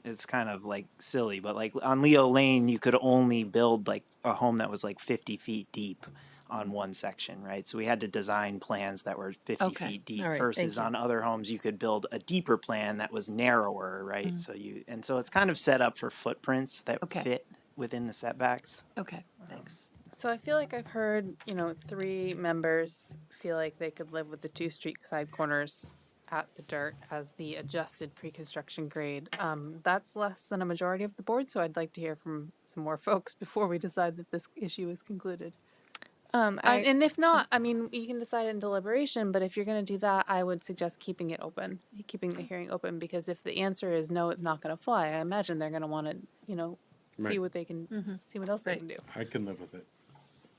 It's kind of like silly, but like on Leo Lane, you could only build like a home that was like 50 feet deep on one section, right? So we had to design plans that were 50 feet deep. All right, Versus thank you. on other homes, you could build a deeper plan that was narrower, right? So it's kind of set up for footprints that fit within the setbacks. Okay, thanks. So I feel like I've heard, 3 members feel like they could live with the 2 street side corners at the dirt as the adjusted pre-construction grade. That's less than a majority of the board, so I'd like to hear from some more folks before we decide that this issue is concluded. And if not, you can decide in deliberation, but if you're going to do that, I would suggest keeping it open, keeping the hearing open, because if the answer is no, it's not going to fly, I imagine they're going to want to, see Right. what they can, see what else they can do. I can live with it.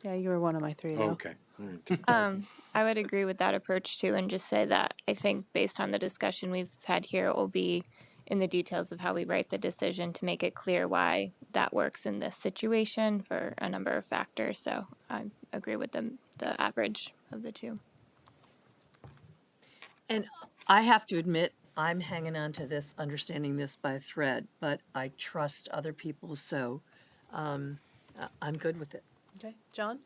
Yeah, you were one of my 3, though. Okay. All right. Just I would agree with that approach too, and just say that I think based on the discussion we've had here, it will be in the details of how we write the decision to make it clear why that works in this situation for a number of factors. So I agree with the average of the 2. And I have to admit, I'm hanging on to this, understanding this by a thread, but I trust other people, so I'm good with it. Okay, John?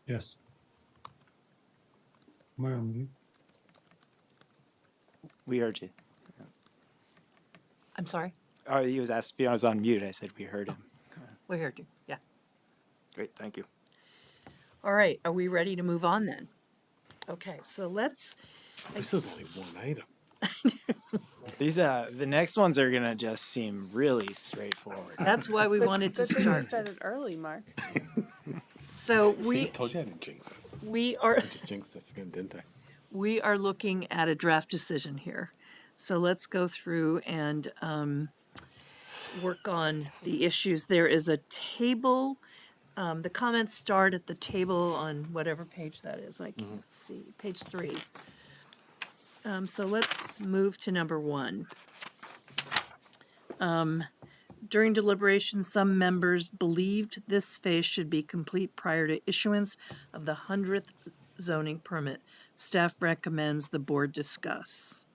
Yes. Am I on mute? We heard you. I'm sorry? Oh, he was asked. I was on mute. I said we heard him. We heard you, yeah. Great, thank you. All right, are we ready to move on then? Okay, so let's, This is only one item. These the next ones are gonna just seem really straightforward. that's why we wanted to Good thing we start. started early, Mark. So See, I told you I didn't jinx this. we are, I just jinxed this again, didn't I? we are looking at a draft decision here. So let's go through and work on the issues. There is a table. The comments start at the table on whatever page that is. I can't see. Page 3. So let's move to number 1. During deliberation, some members believed this phase should be complete prior to issuance of the 100th zoning permit. Staff recommends the board discuss.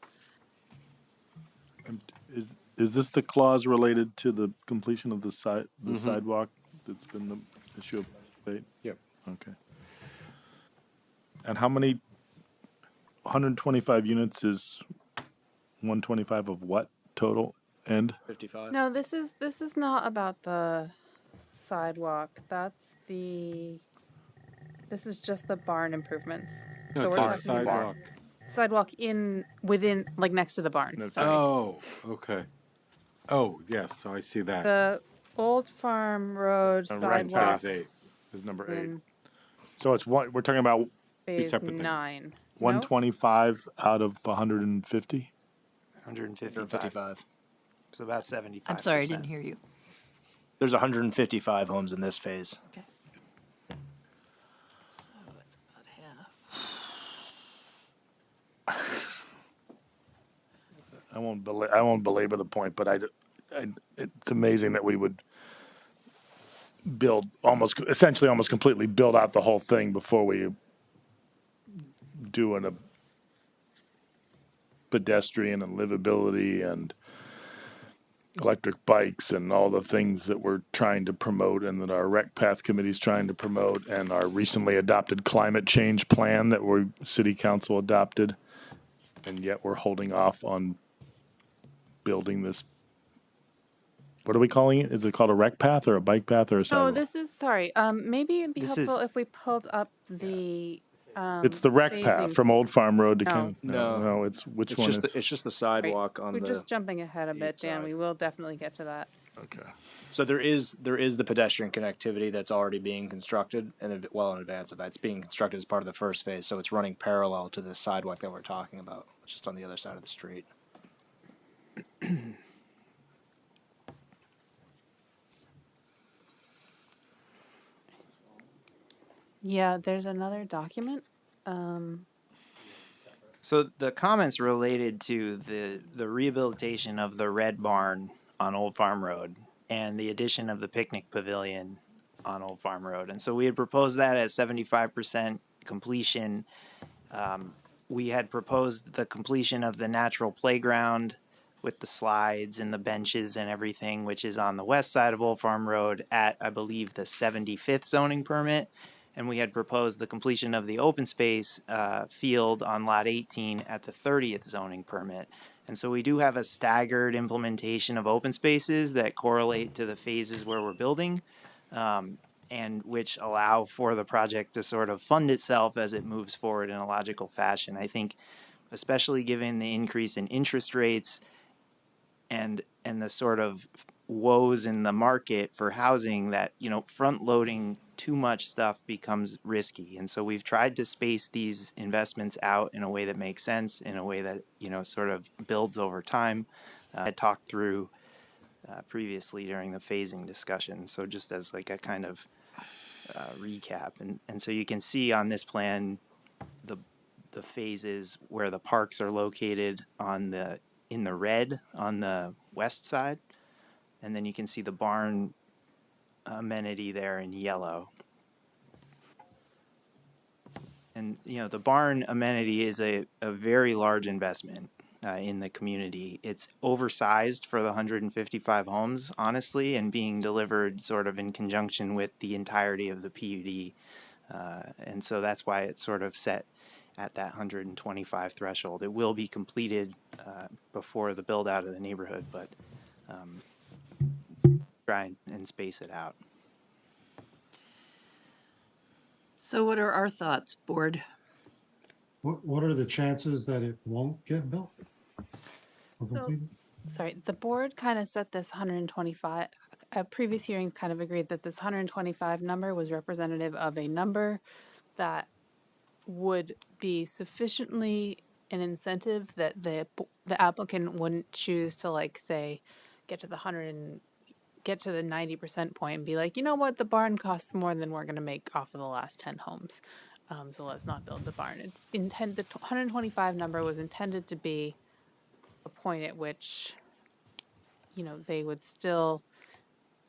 Is this the clause related to the completion of the sidewalk that's been the issue of debate? Yep. Okay. And how many, 125 units is 125 of what total end? 55. No, this is not about the sidewalk. This is just the barn improvements. No, it's we're a talking sidewalk. Sidewalk within, like next to the barn. Sorry. Oh, okay. Oh, yes, so I see that. The Old Farm Road Right, sidewalk. Phase 8. Is number 8. in- So it's one. We're talking about phase separate things. 9. No? 125 out of 150. 155. It's about 75%. I'm sorry, I didn't hear you. There's 155 homes in this phase. Okay. So it's about half. I won't belabor the point, but it's amazing that we would build essentially almost completely build out the whole thing before we do a pedestrian and livability and electric bikes and all the things that we're trying to promote and that our rec path committee is trying to promote, and our recently adopted climate change plan that city council adopted, and yet we're holding off on building this. What are we calling it? Is it called a rec path or a bike path or a Oh, sidewalk? this is, sorry. Maybe it'd be This helpful is- if we pulled up the. It's the rec path phasing. from Old Farm Road to No. Ken. No. It's which It's one just is? it's just the sidewalk on We're the. just jumping ahead a bit, east Dan. side. We will definitely get to that. Okay. So there is the pedestrian connectivity that's already being constructed, and well in advance of that, it's being constructed as part of the first phase. So it's running parallel to the sidewalk that we're talking about, it's just on the other side of the street. Yeah, there's another document. So the comments related to the rehabilitation of the red barn on Old Farm Road and the addition of the picnic pavilion on Old Farm Road. And so we had proposed that at 75% completion. We had proposed the completion of the natural playground with the slides and the benches and everything, which is on the west side of Old Farm Road at, I believe, the 75th zoning permit. And we had proposed the completion of the open space field on lot 18 at the 30th zoning permit. And so we do have a staggered implementation of open spaces that correlate to the phases where we're building, and which allow for the project to sort of fund itself as it moves forward in a logical fashion. I think, especially given the increase in interest rates and the sort of woes in the market for housing, that, you know, front loading too much stuff becomes risky. And so we've tried to space these investments out in a way that makes sense, in a way that, you know, sort of builds over time. I talked through previously during the phasing discussion. So just as like a kind of recap. And so you can see on this plan the phases where the parks are located in the red on the west side. And then you can see the barn amenity there in yellow. And, you know, the barn amenity is a very large investment in the community. It's oversized for the 155 homes, honestly, and being delivered sort of in conjunction with the entirety of the PUD. And so that's why it's sort of set at that 125 threshold. It will be completed before the build out of the neighborhood, but try and space it out. So what are our thoughts, board? What are the chances that it won't get built? Or So- completed? Sorry, the board kind of set this 125. Previous hearings kind of agreed that this 125 number was representative of a number that would be sufficiently an incentive that the applicant wouldn't choose to, like, say, get to the 90% point and be like, you know what, the barn costs more than we're going to make off of the last 10 homes, so let's not build the barn. The 125 number was intended to be a point at which, you know, they would still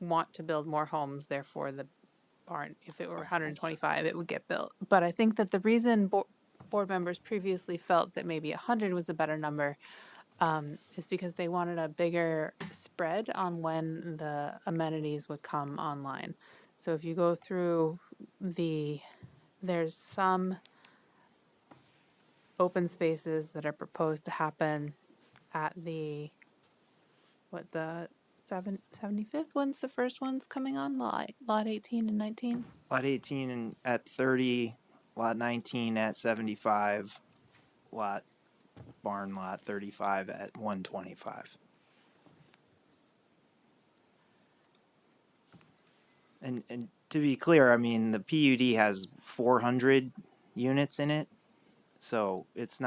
want to build more homes, therefore the barn, if it were 125, it would get built. But I think that the reason board members previously felt that maybe 100 was a better number is because they wanted a bigger spread on when the amenities would come online. So if you go through there's some open spaces that are proposed to happen at the 75th one's the first one's coming on, lot 18 and 19. Lot 18 at 30, lot 19 at 75, barn lot 35 at 125. And to be clear, I mean, the PUD has 400 units in it. So it's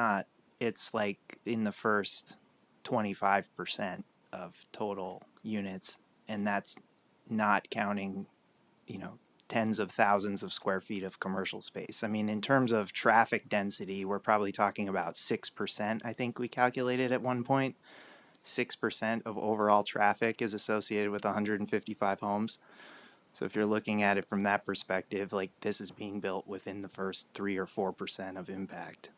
like in the first 25% of total units. And that's not counting, tens of thousands of square feet of commercial space. I mean, in terms of traffic density, we're probably talking about 6%. I think we calculated at one point. 6% of overall traffic is associated with 155 homes. So if you're looking at it from that perspective, like this is being built within the first 3 or 4% of impact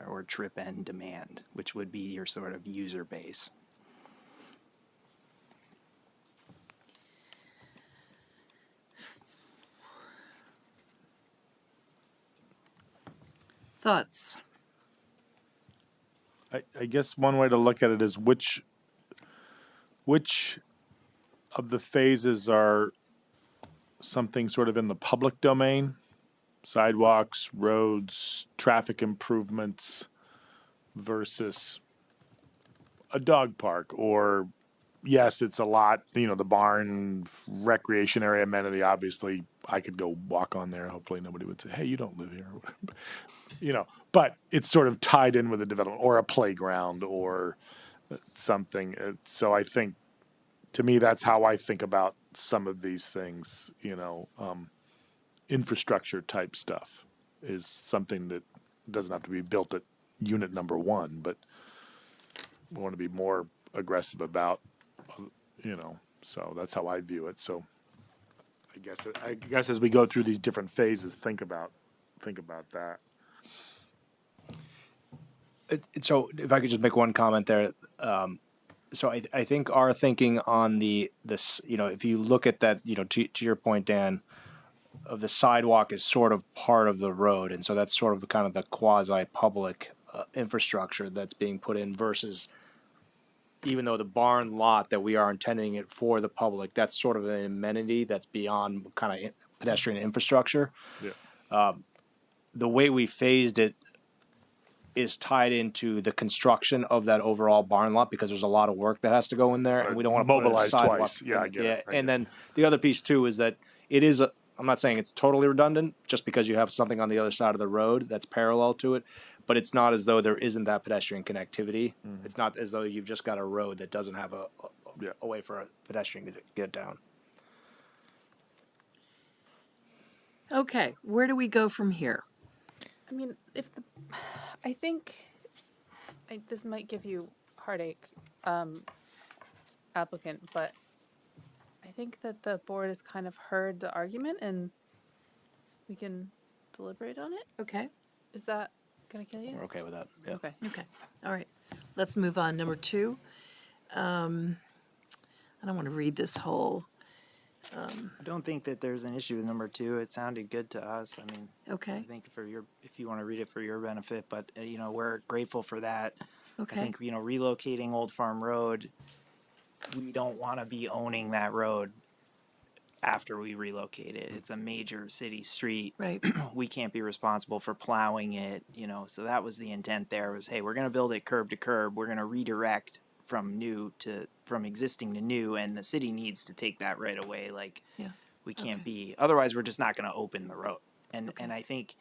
or trip end demand, which would be your sort of user base. Thoughts? I guess one way to look at it is which of the phases are something sort of in the public domain, sidewalks, roads, traffic improvements, versus a dog park, or yes, it's a lot, the barn, recreation area, amenity, obviously I could go walk on there. Hopefully nobody would say, hey, you don't live here. But it's sort of tied in with a development or a playground or something. So I think, to me, that's how I think about some of these things, infrastructure type stuff is something that doesn't have to be built at unit number 1, but we want to be more aggressive about, so that's how I view it. So I guess as we go through these different phases, think about that. So if I could just make one comment there. So I think our thinking on this, if you look at that, to your point, Dan, of the sidewalk is sort of part of the road. And so that's sort of kind of the quasi-public infrastructure that's being put in versus, even though the barn lot that we are intending it for the public, that's sort of an amenity that's beyond kind of pedestrian infrastructure. Yeah. The way we phased it is tied into the construction of that overall barn lot, because there's a lot of work that has to go in there, and we don't want to mobilize put twice. Yeah, I get it. And then the other piece too is that it is I'm not saying it's totally redundant just because you have something on the other side of the road that's parallel to it, but it's not as though there isn't that pedestrian connectivity. Mm-hmm. It's not as though you've just got a road that doesn't have a way for a pedestrian to get down. Okay, where do we go from here? I mean, I think this might give you heartache, applicant, but I think that the board has kind of heard the argument and we can deliberate on it. Okay. Is that gonna kill you? We're okay with that. Yeah. Okay. All right. Let's move on. Number 2. I don't want to read this whole. I don't think that there's an issue with number 2. It sounded good to us. I mean, Okay. I think if you want to read it for your benefit, but we're grateful for that. Okay. I think relocating Old Farm Road, we don't want to be owning that road after we relocate it. It's a major city street. Right. We can't be responsible for plowing it. So that was the intent. There was, hey, we're going to build it curb to curb. We're going to redirect from existing to new, and the city needs to take that right away. Like, we can't be, otherwise we're just not going to open the road. And I think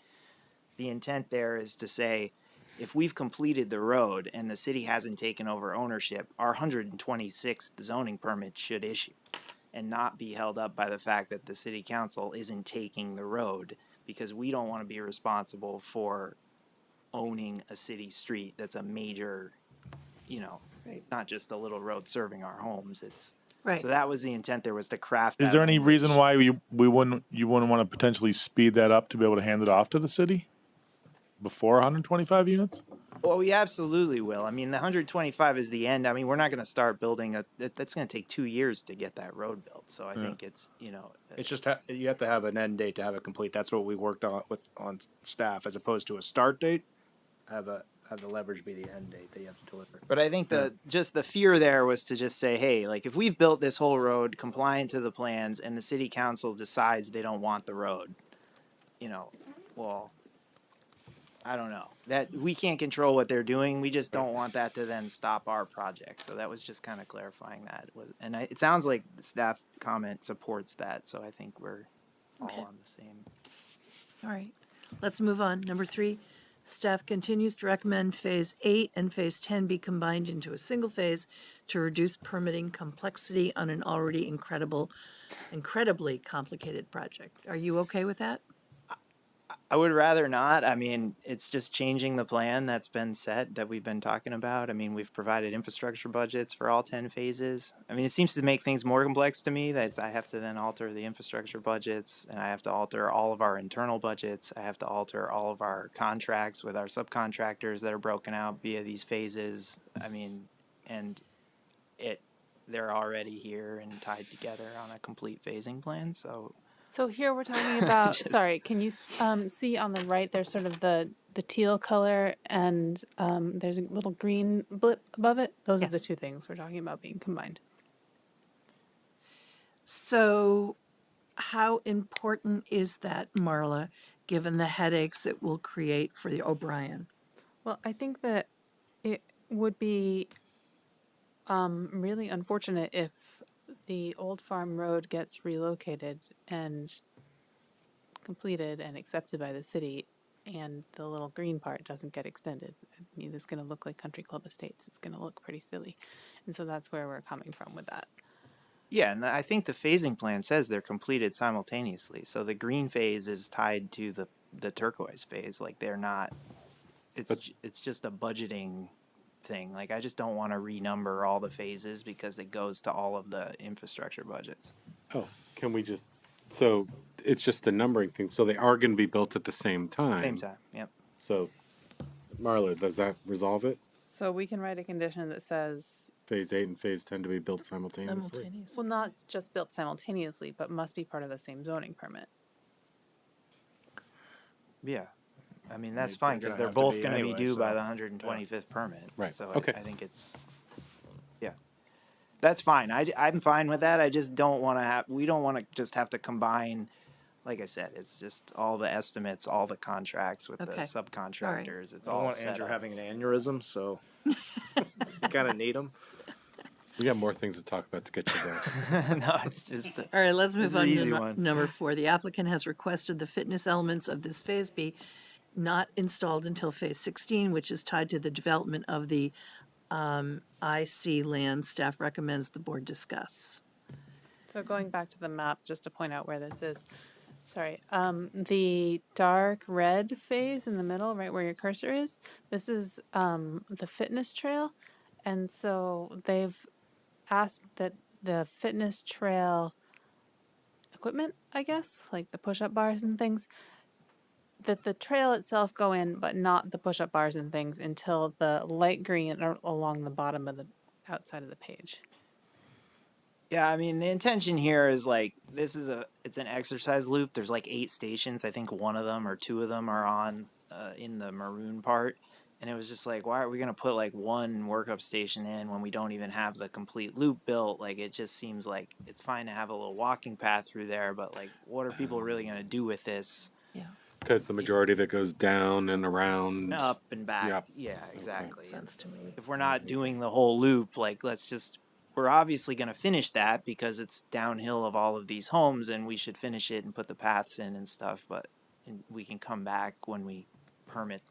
the intent there is to say, if we've completed the road and the city hasn't taken over ownership, our 126th zoning permit should issue and not be held up by the fact that the city council isn't taking the road, because we don't want to be responsible for owning a city street that's a major, it's not just a little road serving our homes. It's right. So that was the intent. There was to craft. Is there any reason why you wouldn't want to potentially speed that up to be able to hand it off to the city before 125 units? Well, we absolutely will. I mean, the 125 is the end. I mean, we're not going to start building that's going to take 2 years to get that road built. So I think it's, It's just you have to have an end date to have it complete. That's what we worked on staff, as opposed to a start date. Have the leverage be the end date that you have to deliver. But I think just the fear there was to just say, hey, like, if we've built this whole road compliant to the plans and the city council decides they don't want the road, well, I don't know. That we can't control what they're doing. We just don't want that to then stop our project. So that was just kind of clarifying that. It sounds like the staff comment supports that. So I think we're all on the same. All right. Let's move on. Number 3, staff continues to recommend Phase 8 and Phase 10 be combined into a single phase to reduce permitting complexity on an already incredibly complicated project. Are you okay with that? I would rather not. I mean, it's just changing the plan that's been set that we've been talking about. I mean, we've provided infrastructure budgets for all 10 phases. I mean, it seems to make things more complex to me that I have to then alter the infrastructure budgets, and I have to alter all of our internal budgets. I have to alter all of our contracts with our subcontractors that are broken out via these phases. I mean, and they're already here and tied together on a complete phasing plan. So here we're talking about, Just- sorry, can you see on the right, there's sort of the teal color and there's a little green blip above it. Those are the Yes. two things we're talking about being combined. So how important is that, Marla, given the headaches it will create for the O'Brien? Well, I think that it would be really unfortunate if the Old Farm Road gets relocated and completed and accepted by the city, and the little green part doesn't get extended. I mean, it's going to look like Country Club Estates. It's going to look pretty silly. And so that's where we're coming from with that. Yeah, and I think the phasing plan says they're completed simultaneously. So the green phase is tied to the turquoise phase. Like they're not. It's just a budgeting thing. Like I just don't want to renumber all the phases because it goes to all of the infrastructure budgets. Oh, can we just? So it's just a numbering thing. So they are going to be built at the same time. Same time. Yep. So, Marla, does that resolve it? So we can write a condition that says, Phase 8 and Phase 10 to be built simultaneously. well, not just built simultaneously, but must be part of the same zoning permit. Yeah. I mean, that's They're fine because gonna they're have to both be going to be anyway, due by so- the 125th permit. Right. So Okay. I think it's, yeah, that's fine. I'm fine with that. I just don't want to we don't want to just have to combine, like I said, it's just all the estimates, all the contracts with the Okay. subcontractors. It's I don't all want set Andrew up. having an aneurysm, so you kind of need him. We got more things to talk about to get you there. No, it's just. All right, let's move It's an on to easy one. number 4. The applicant has requested the fitness elements of this phase be not installed until phase 16, which is tied to the development of the IC land. Staff recommends the board discuss. So going back to the map, just to point out where this is, sorry, the dark red phase in the middle, right where your cursor is, this is the fitness trail. And so they've asked that the fitness trail equipment, I guess, like the push-up bars and things, that the trail itself go in, but not the push-up bars and things until the light green along the bottom of the outside of the page. Yeah, I mean, the intention here is like, it's an exercise loop. There's like 8 stations. I think one of them or 2 of them are on in the maroon part. And it was just like, why are we going to put like one workup station in when we don't even have the complete loop built? Like, it just seems like it's fine to have a little walking path through there, but like, what are people really going to do with this? Because the majority of it goes down and around. Up and back. Yep. Yeah, exactly. Sense to me. If we're not doing the whole loop, like, we're obviously going to finish that because it's downhill of all of these homes and we should finish it and put the paths in and stuff, but we can come back when we permit,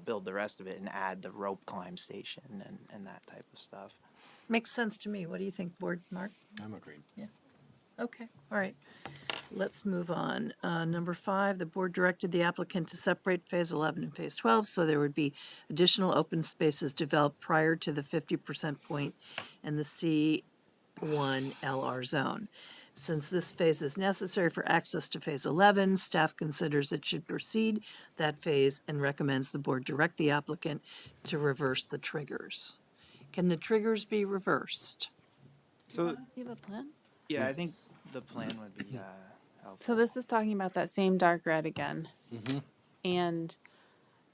build the rest of it and add the rope climb station and that type of stuff. Makes sense to me. What do you think, board, Mark? I'm agreed. Yeah. Okay, all right. Let's move on. Number 5, the board directed the applicant to separate Phase 11 and Phase 12 so there would be additional open spaces developed prior to the 50% point in the C1 LR zone. Since this phase is necessary for access to Phase 11, staff considers it should proceed that phase and recommends the board direct the applicant to reverse the triggers. Can the triggers be reversed? So, See the plan? yeah, I think the plan would be helpful. So this is talking about that same dark red again. Mm-hmm. And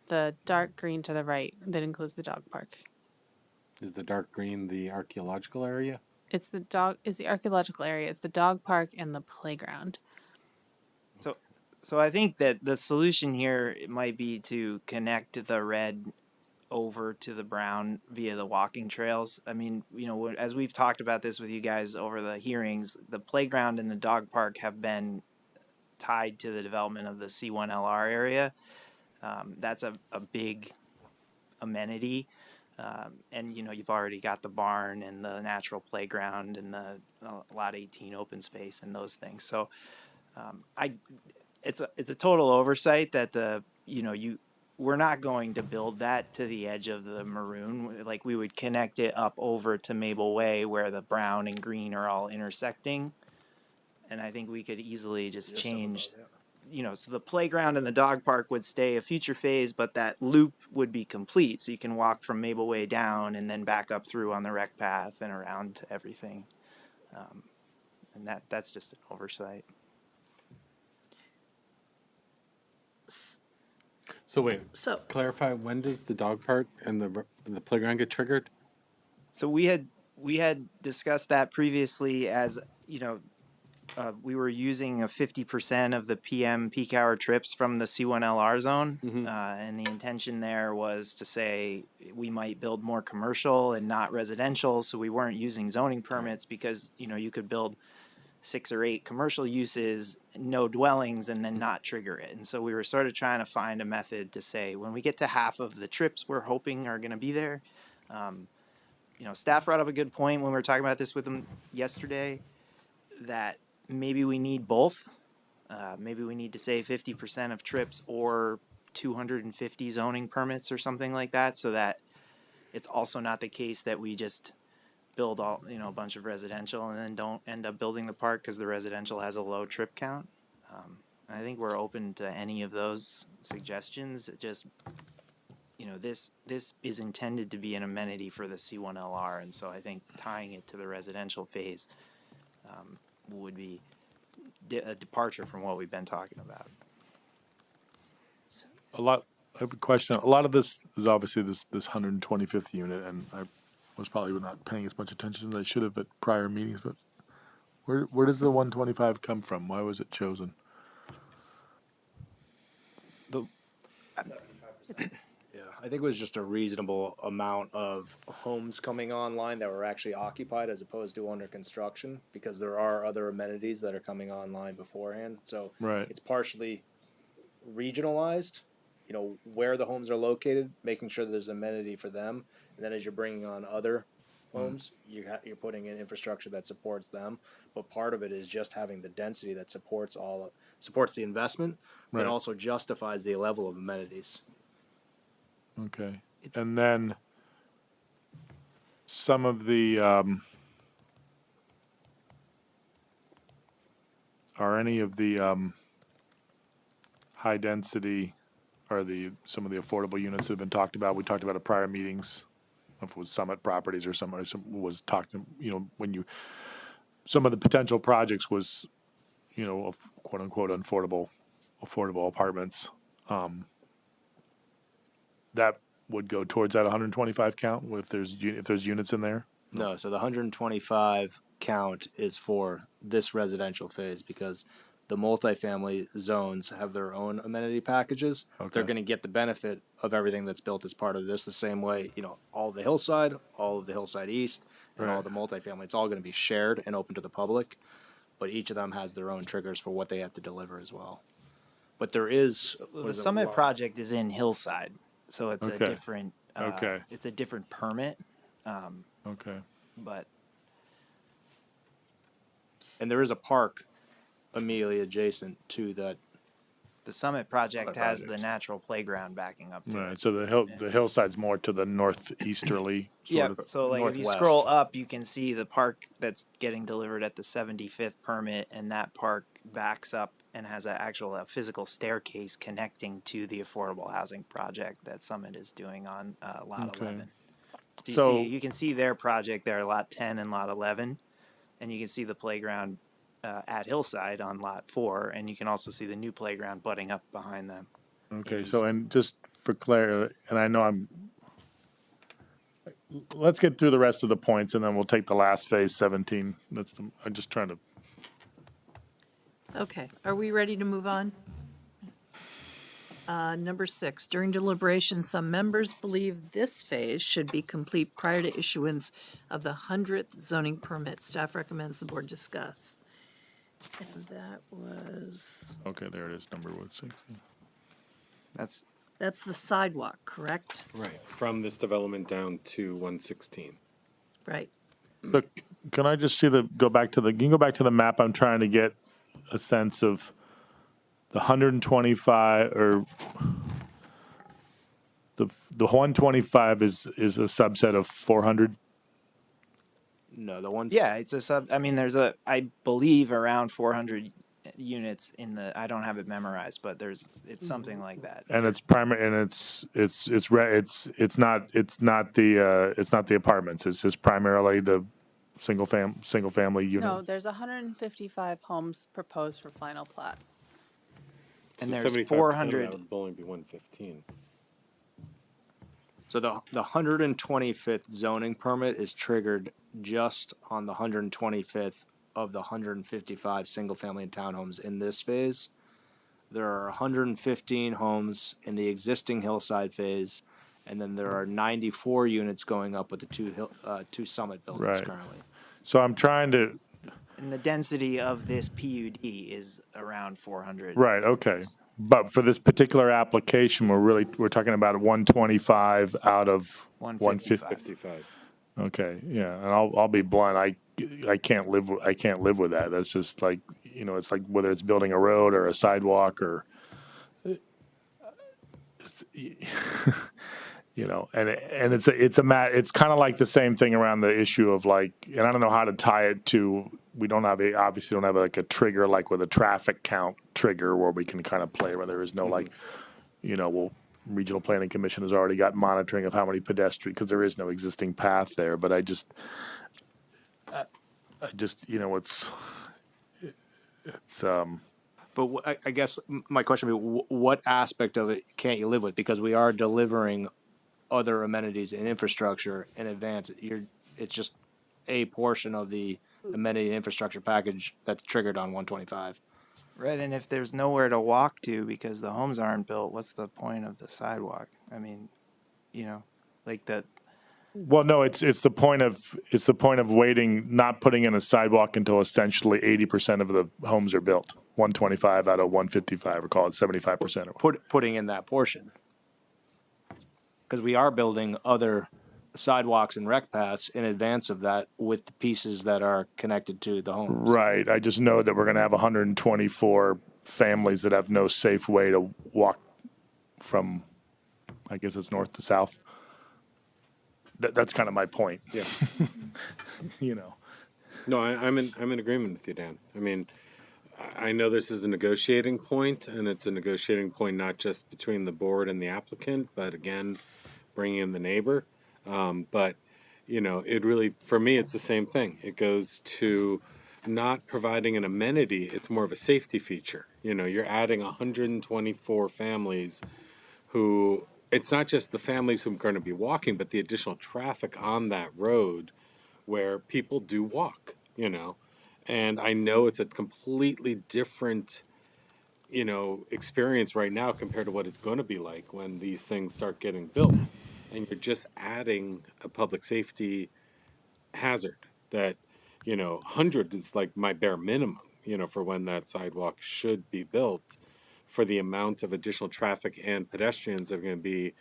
the dark green to the right that includes the dog park. Is the dark green the archaeological area? It's the archaeological area. It's the dog park and the playground. So I think that the solution here might be to connect the red over to the brown via the walking trails. I mean, as we've talked about this with you guys over the hearings, the playground and the dog park have been tied to the development of the C1LR area. That's a big amenity. And you've already got the barn and the natural playground and the Lot 18 open space and those things. So it's a total oversight that we're not going to build that to the edge of the maroon. Like, we would connect it up over to Maple Way where the brown and green are all intersecting. And I think we could easily just change, so the playground and the dog park would stay a future phase, but that loop would be complete. So you can walk from Maple Way down and then back up through on the rec path and around to everything. And that's just an oversight. So wait, So clarify, when does the dog park and the playground get triggered? So we had discussed that previously as, we were using a 50% of the PM peak hour trips from the C1LR zone. And the intention there was to say we might build more commercial and not residential. So we weren't using zoning permits because, you could build 6 or 8 commercial uses, no dwellings, and then not trigger it. And so we were sort of trying to find a method to say, when we get to half of the trips we're hoping are going to be there, staff brought up a good point when we were talking about this with them yesterday, that maybe we need both. Maybe we need to say 50% of trips or 250 zoning permits or something like that, so that it's also not the case that we just build all a bunch of residential and then don't end up building the park because the residential has a low trip count. I think we're open to any of those suggestions. It just this is intended to be an amenity for the C1LR, and so I think tying it to the residential phase would be a departure from what we've been talking about. I have a question. A lot of this is obviously this 125th unit, and I was probably not paying as much attention as I should have at prior meetings, but where does the 125 come from? Why was it chosen? I think it was just a reasonable amount of homes coming online that were actually occupied as opposed to under construction, because there are other amenities that are coming online beforehand. So Right. it's partially regionalized, where the homes are located, making sure there's amenity for them. And then as you're bringing on other homes, you're putting in infrastructure that supports them. But part of it is just having the density that supports the investment, but Right. also justifies the level of amenities. Okay. And then some of the are any of the high density or some of the affordable units that have been talked about? We talked about at prior meetings. I don't know if it was Summit Properties or somebody was talking. When some of the potential projects was, of quote unquote affordable apartments. That would go towards that 125 count if there's units in there? No, so the 125 count is for this residential phase, because the multifamily zones have their own amenity packages. Okay. They're going to get the benefit of everything that's built as part of this the same way, all of the hillside, all of the hillside east, and all Right. the multifamily. It's all going to be shared and open to the public, but each of them has their own triggers for what they have to deliver as well. But there is... The Summit project is in Hillside, so it's a Okay. different Okay. it's a different permit. Okay. But And there is a park immediately adjacent to that. the Summit project has the project. natural playground backing up to Right. it. So the hillside's more to the northeasterly. Yeah, Sort of. so like if you northwest. scroll up, you can see the park that's getting delivered at the 75th permit, and that park backs up and has a physical staircase connecting to the affordable housing project that Summit is doing on Lot Okay. 11. So- You can see their project there, Lot 10 and Lot 11, and you can see the playground at Hillside on Lot 4, and you can also see the new playground butting up behind them. Okay, so and just for clarity, and I know let's get through the rest of the points and then we'll take the last phase 17. I'm just trying to. Okay, are we ready to move on? Number 6, during deliberation, some members believe this phase should be complete prior to issuance of the 100th zoning permit. Staff recommends the board discuss. And that was, Okay, there it is, number 160. that's the sidewalk, correct? Right. From this development down to 116. Right. Look, can I just can you go back to the map? I'm trying to get a sense of the 125 or the 125 is a subset of 400. No, the one. Yeah, it's a sub. I mean, there's I believe around 400 units in the. I don't have it memorized, but it's something like that. And it's primary, and it's not the apartments. It's just primarily the single family unit. No, there's 155 homes proposed for final plat. And So there's 75% 400. That would only be 115. So the 125th zoning permit is triggered just on the 125th of the 155 single family and townhomes in this phase. There are 115 homes in the existing hillside phase, and then there are 94 units going up with the two summit buildings Right. currently. So I'm trying to. And the density of this PUD is around 400. Right. Okay. But for this particular application, we're talking about 125 out of 155. Okay. Yeah. And I'll be blunt. I can't live with that. That's just like, it's like whether it's building a road or a sidewalk or, and it's kind of like the same thing around the issue of like, and I don't know how to tie it to, we obviously don't have like a trigger, like with a traffic count trigger where we can kind of play where there is no like, Regional Planning Commission has already got monitoring of how many pedestrians, because there is no existing path there, but I just, But I guess my question would be, what aspect of it can't you live with? Because we are delivering other amenities and infrastructure in advance. It's just a portion of the amenity and infrastructure package that's triggered on 125. Right, and if there's nowhere to walk to because the homes aren't built, what's the point of the sidewalk? I mean, like that. well, no, it's the point of waiting, not putting in a sidewalk until essentially 80% of the homes are built. 125 out of 155, or call it 75%. Putting in that portion. Because we are building other sidewalks and rec paths in advance of that with the pieces that are connected to the homes. Right. I just know that we're going to have 124 families that have no safe way to walk from, I guess it's north to south. That's kind of my point. Yeah. No, I'm in agreement with you, Dan. I mean, I know this is a negotiating point, and it's a negotiating point not just between the board and the applicant, but again, bringing in the neighbor. But it really, for me, it's the same thing. It goes to not providing an amenity. It's more of a safety feature. You're adding 124 families who, it's not just the families who are going to be walking, but the additional traffic on that road where people do walk, and I know it's a completely different, experience right now compared to what it's going to be like when these things start getting built. And you're just adding a public safety hazard that, 100 is like my bare minimum, for when that sidewalk should be built, for the amount of additional traffic and pedestrians that are going to be,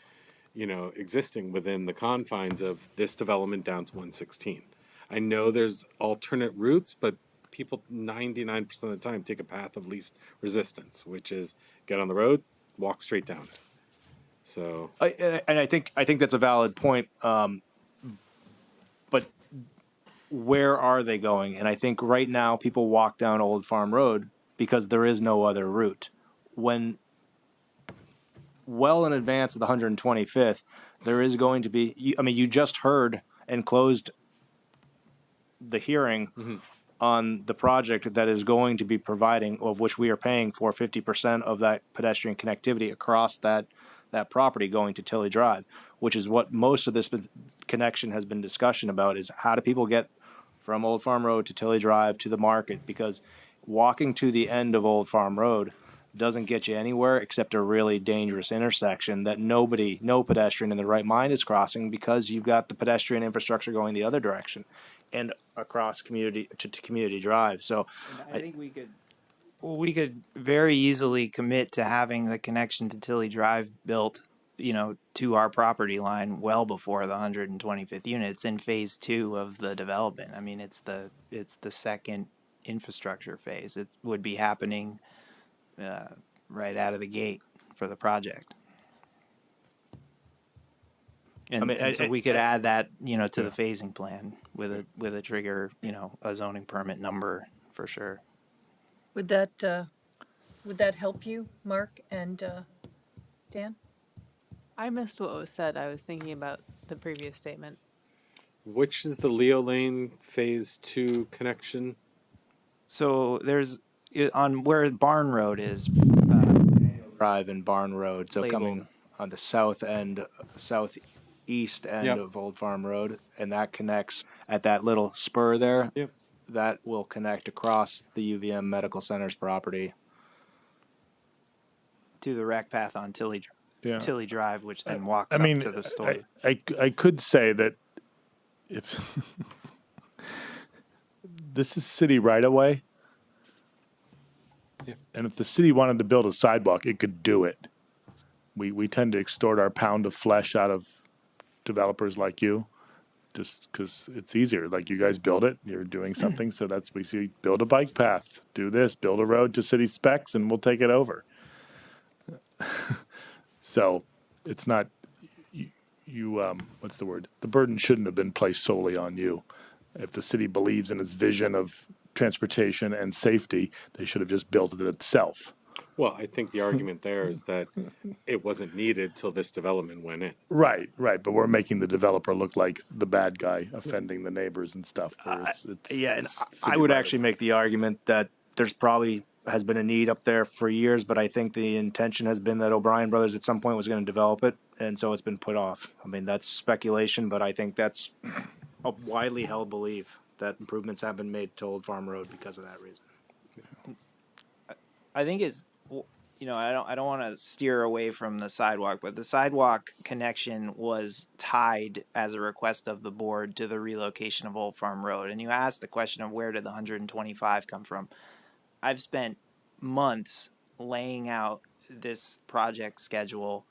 existing within the confines of this development down to 116. I know there's alternate routes, but people 99% of the time take a path of least resistance, which is get on the road, walk straight down it. So, I think that's a valid point. But where are they going? And I think right now people walk down Old Farm Road because there is no other route. When well in advance of the 125th, there is going to be. You just heard and closed the hearing on the project that is going to be providing, of which we are paying for 50% of that pedestrian connectivity across that property going to Tilley Drive, which is what most of this connection has been discussion about, is how do people get from Old Farm Road to Tilley Drive to the market? Because walking to the end of Old Farm Road, doesn't get you anywhere except a really dangerous intersection that no pedestrian in their right mind is crossing, because you've got the pedestrian infrastructure going the other direction and across community to community drive. So I think we could very easily commit to having the connection to Tilley Drive built, to our property line well before the 125th unit. It's in phase 2 of the development. I mean, it's the second infrastructure phase. It would be happening right out of the gate for the project. And so we could add that, to the phasing plan with a trigger, a zoning permit number for sure. Would that help you, Mark and Dan? I missed what was said. I was thinking about the previous statement. Which is the Leo Lane Phase 2 connection? So there's on where Barn Road is, Drive and Barn Road. So labeled. coming on the southeast end of Old Farm Road, and that connects at that little spur there. Yep. That will connect across the UVM Medical Center's property to the rec path on Tilley Drive, which then walks up to the store. I could say that if this is city right away, and if the city wanted to build a sidewalk, it could do it. We tend to extort our pound of flesh out of developers like you, just because it's easier. Like, you guys build it, you're doing something, so we see build a bike path, do this, build a road to city specs, and we'll take it over. So it's not you. What's the word? The burden shouldn't have been placed solely on you. If the city believes in its vision of transportation and safety, they should have just built it itself. Well, I think the argument there is that it wasn't needed till this development went in. Right. But we're making the developer look like the bad guy, offending the neighbors and stuff. I would actually make the argument that there's probably has been a need up there for years, but I think the intention has been that O'Brien Brothers at some point was going to develop it, and so it's been put off. I mean, that's speculation, but I think that's a widely held belief that improvements have been made to Old Farm Road because of that reason. I think it's, I don't want to steer away from the sidewalk, but the sidewalk connection was tied as a request of the board to the relocation of Old Farm Road. And you asked the question of where did the 125 come from? I've spent months laying out this project schedule,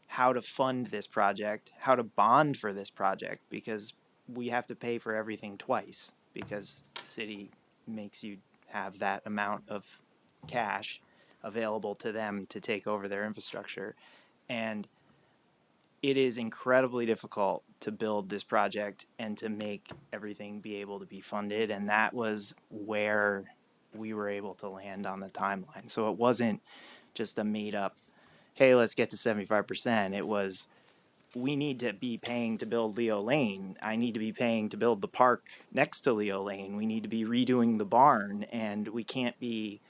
how to fund this project, how to bond for this project, because we have to pay for everything twice because the city makes you have that amount of cash available to them to take over their infrastructure. And it is incredibly difficult to build this project and to make everything be able to be funded. And that was where we were able to land on the timeline. So it wasn't just a made up, hey, let's get to 75%. It was, we need to be paying to build Leo Lane. I need to be paying to build the park next to Leo Lane. We need to be redoing the barn, and we can't be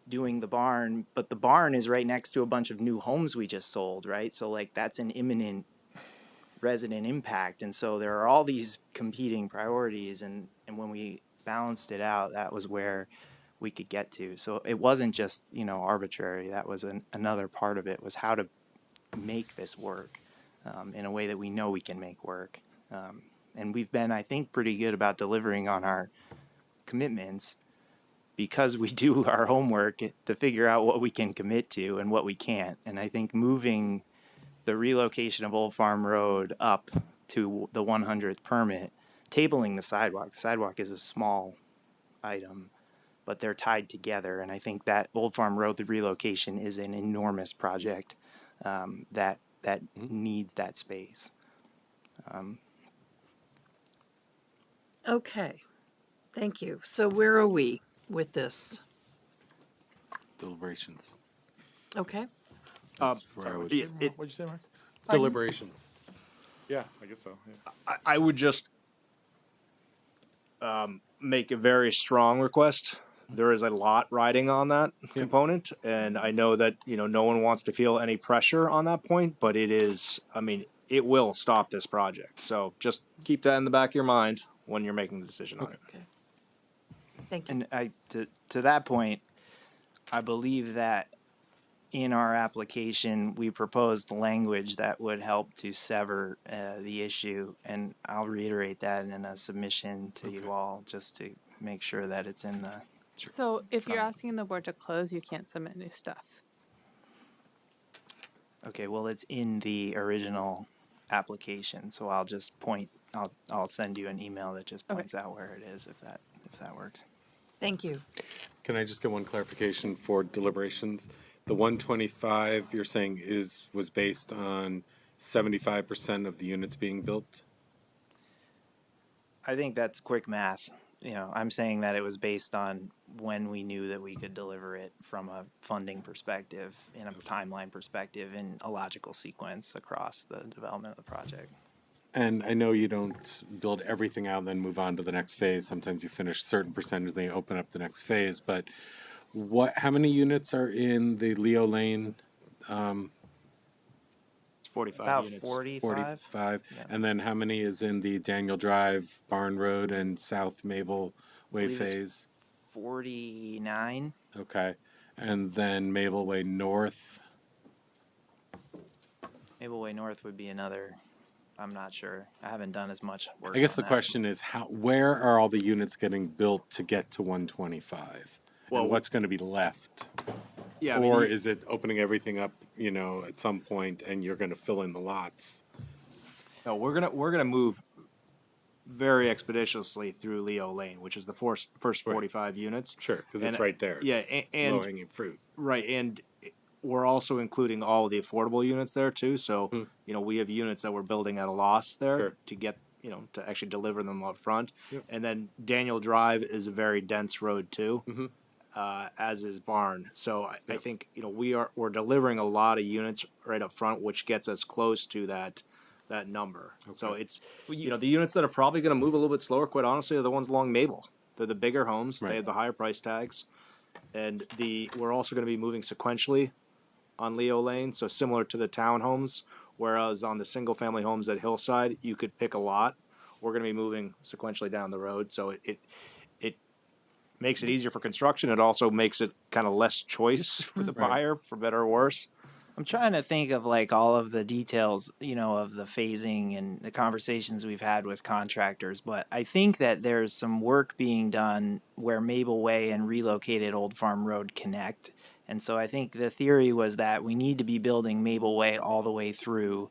doing the barn, but the barn is right next to a bunch of new homes we just sold, right? So like that's an imminent resident impact. And so there are all these competing priorities, and when we balanced it out, that was where we could get to. So it wasn't just, arbitrary. That was another part of it, was how to make this work in a way that we know we can make work. And we've been, I think, pretty good about delivering on our commitments because we do our homework to figure out what we can commit to and what we can't. And I think moving the relocation of Old Farm Road up to the 100th permit, tabling the sidewalk is a small item, but they're tied together. And I think that Old Farm Road, the relocation, is an enormous project that needs that space. Okay, thank you. So where are we with this? Deliberations. Okay. That's where I was. What'd you say, Mark? Deliberations. Yeah, I guess so. Yeah. I would just make a very strong request. There is a lot riding on that component, and I know that no one wants to feel any pressure on that point, but it is. I mean, it will stop this project. So just keep that in the back of your mind when you're making the decision on it. Okay. Thank you. And to that point, I believe that in our application, we proposed language that would help to sever the issue, and I'll reiterate that in a submission to you all, just to make sure that it's in the. So if you're asking the board to close, you can't submit new stuff. Okay, well, it's in the original application, so I'll just point. I'll send you an email that just points out where it is, if that works. Thank you. Can I just get one clarification for deliberations? The 125 you're saying was based on 75% of the units being built? I think that's quick math. I'm saying that it was based on when we knew that we could deliver it from a funding perspective, in a timeline perspective, in a logical sequence across the development of the project. And I know you don't build everything out and then move on to the next phase. Sometimes you finish a certain percentage, then you open up the next phase. But how many units are in the Leo Lane? It's 45 About units. 45. Yeah. And then how many is in the Daniel Drive, Barn Road, and South Maple Way phase? 49. Okay. And then Maple Way North? Maple Way North would be another. I'm not sure. I haven't done as much work. I guess on the that. question is, where are all the units getting built to get to 125? Well, and what's going to be left? Yeah, or is it opening everything up, at some point, and you're going to fill in the lots? No, we're gonna move very expeditiously through Leo Lane, which is the first 45 units. Sure, because it's right there. Yeah, It's and low-hanging fruit. Right, and we're also including all the affordable units there too. So we have units that we're building at a loss there to get to actually deliver them up front. Yep. And then Daniel Drive is a very dense road too, as is Barn. So I think we're delivering a lot of units right up front, which gets us close to that number. Okay. So it's the units that are probably going to move a little bit slower, quite honestly, are the ones along Maple. They're the bigger homes. Right. They have the higher price tags, and we're also going to be moving sequentially on Leo Lane, so similar to the townhomes, whereas on the single-family homes at Hillside, you could pick a lot. We're going to be moving sequentially down the road, so it makes it easier for construction. It also makes it kind of less choice for the buyer, for better or worse. I'm trying to think of all of the details, of the phasing and the conversations we've had with contractors, but I think that there's some work being done where Maple Way and relocated Old Farm Road connect. And so I think the theory was that we need to be building Maple Way all the way through,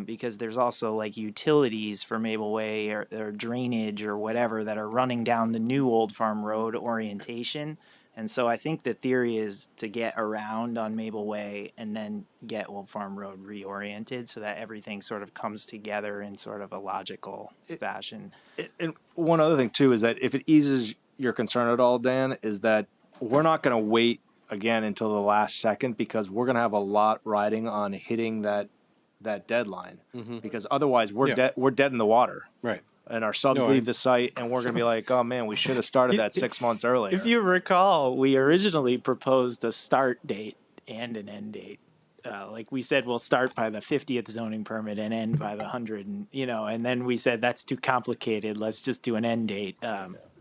because there's also utilities for Maple Way or drainage or whatever that are running down the new Old Farm Road orientation. And so I think the theory is to get around on Maple Way and then get Old Farm Road reoriented so that everything sort of comes together in sort of a logical fashion. And one other thing too is that if it eases your concern at all, Dan, is that we're not going to wait again until the last second, because we're going to have a lot riding on hitting that deadline, because otherwise we're dead in the water. Right. And our subs leave the site, and we're going to be like, oh man, we should have started that 6 months earlier. If you recall, we originally proposed a start date and an end date. We said, we'll start by the 50th zoning permit and end by the 100, and then we said that's too complicated. Let's just do an end date,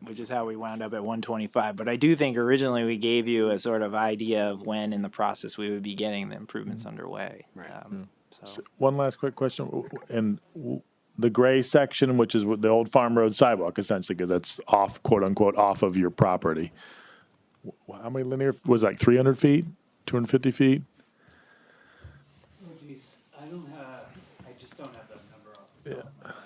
which is how we wound up at 125. But I do think originally we gave you a sort of idea of when in the process we would be getting the improvements underway. Right. So one last quick question. And the gray section, which is the Old Farm Road sidewalk, essentially, because that's off, quote unquote, off of your property. How many linear, was it 300 feet, 250 feet? Oh, geez. I just don't have that number off the top of my head.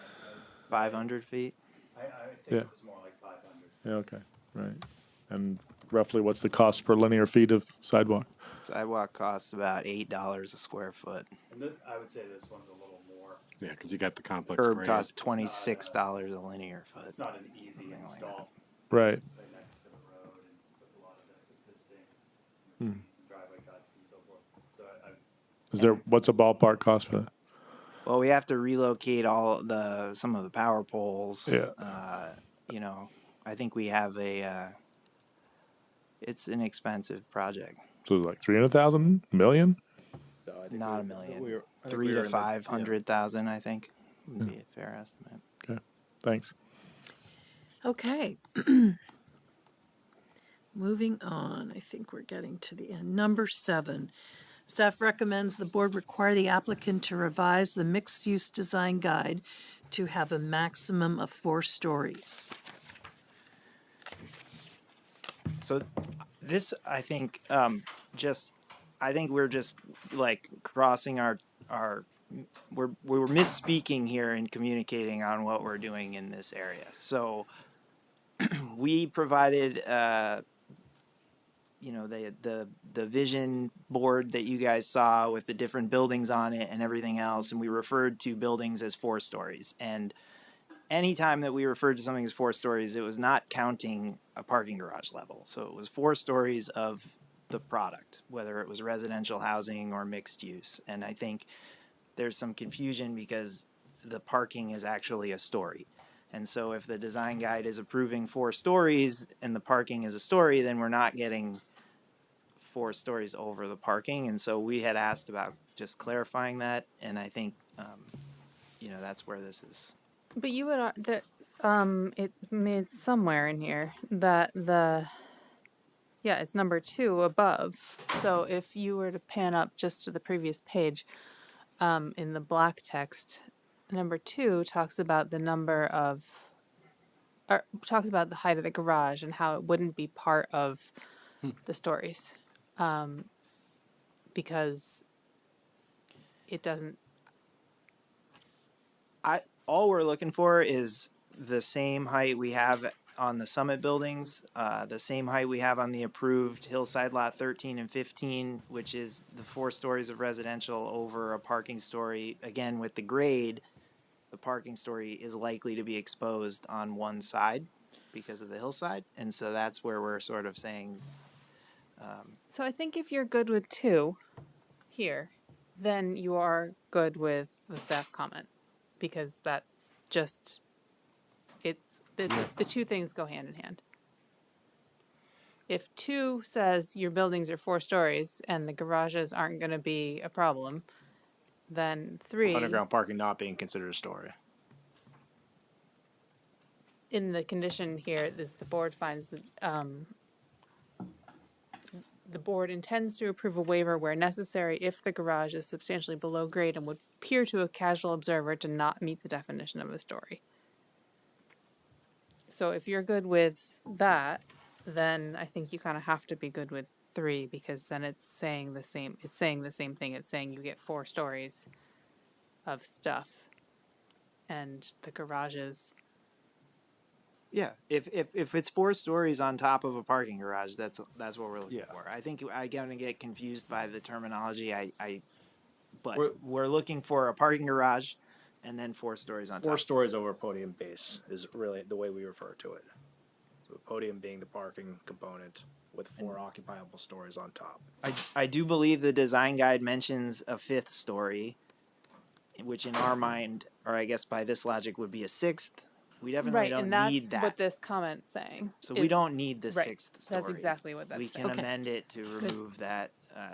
500 feet? I think it was more like 500. Yeah, okay, right. And roughly what's the cost per linear feet of sidewalk? Sidewalk costs about $8 a square foot. And I would say this one's a little more. Yeah, because you got the complex Curb grade. costs $26 a linear foot. It's not an easy install. Right. Right next to the road and with a lot of the existing some driveway cuts and so forth. So What's a ballpark cost for that? Well, we have to relocate some of the power poles. Yeah. I think we have it's an expensive project. So like 300,000, million? Not a million. 300,000 to 500,000, I think, would be a fair estimate. Okay, thanks. Okay. Moving on, I think we're getting to the end. Number 7, staff recommends the board require the applicant to revise the mixed-use design guide to have a maximum of 4 stories. So this, I think, I think we're just like crossing we were misspeaking here in communicating on what we're doing in this area. So we provided, the vision board that you guys saw with the different buildings on it and everything else, and we referred to buildings as 4 stories. And anytime that we referred to something as 4 stories, it was not counting a parking garage level. So it was 4 stories of the product, whether it was residential housing or mixed use. And I think there's some confusion because the parking is actually a story. And so if the design guide is approving 4 stories and the parking is a story, then we're not getting 4 stories over the parking. And so we had asked about just clarifying that. And I think, that's where this is. But you would, it made somewhere in here that it's number 2 above. So if you were to pan up just to the previous page, in the black text, number 2 talks about the talks about the height of the garage and how it wouldn't be part of the stories, because it doesn't. All we're looking for is the same height we have on the summit buildings, the same height we have on the approved hillside lot 13 and 15, which is the 4 stories of residential over a parking story. Again, with the grade, the parking story is likely to be exposed on one side because of the hillside. And so that's where we're sort of saying. So I think if you're good with 2 here, then you are good with the staff comment, because that's just, it's the 2 things go hand in hand. If 2 says your buildings are 4 stories and the garages aren't going to be a problem, then 3. Underground parking not being considered a story. In the condition here, the board finds that the board intends to approve a waiver where necessary if the garage is substantially below grade and would appear to a casual observer to not meet the definition of a story. So if you're good with that, then I think you kind of have to be good with 3, because then it's saying the same thing. It's saying you get 4 stories of stuff, and the garages. Yeah, if it's 4 stories on top of a parking garage, that's what we're looking for. I think I'm gonna get confused by the terminology. But we're looking for a parking garage, and then 4 stories on top. 4 stories over podium base is really the way we refer to it. So the podium being the parking component with 4 occupiable stories on top. I do believe the design guide mentions a 5th story, which in our mind, or I guess by this logic, would be a 6th. We definitely don't need that. And that's what this comment's saying. So we don't need the 6th story. That's exactly what that's saying. We can amend it to remove that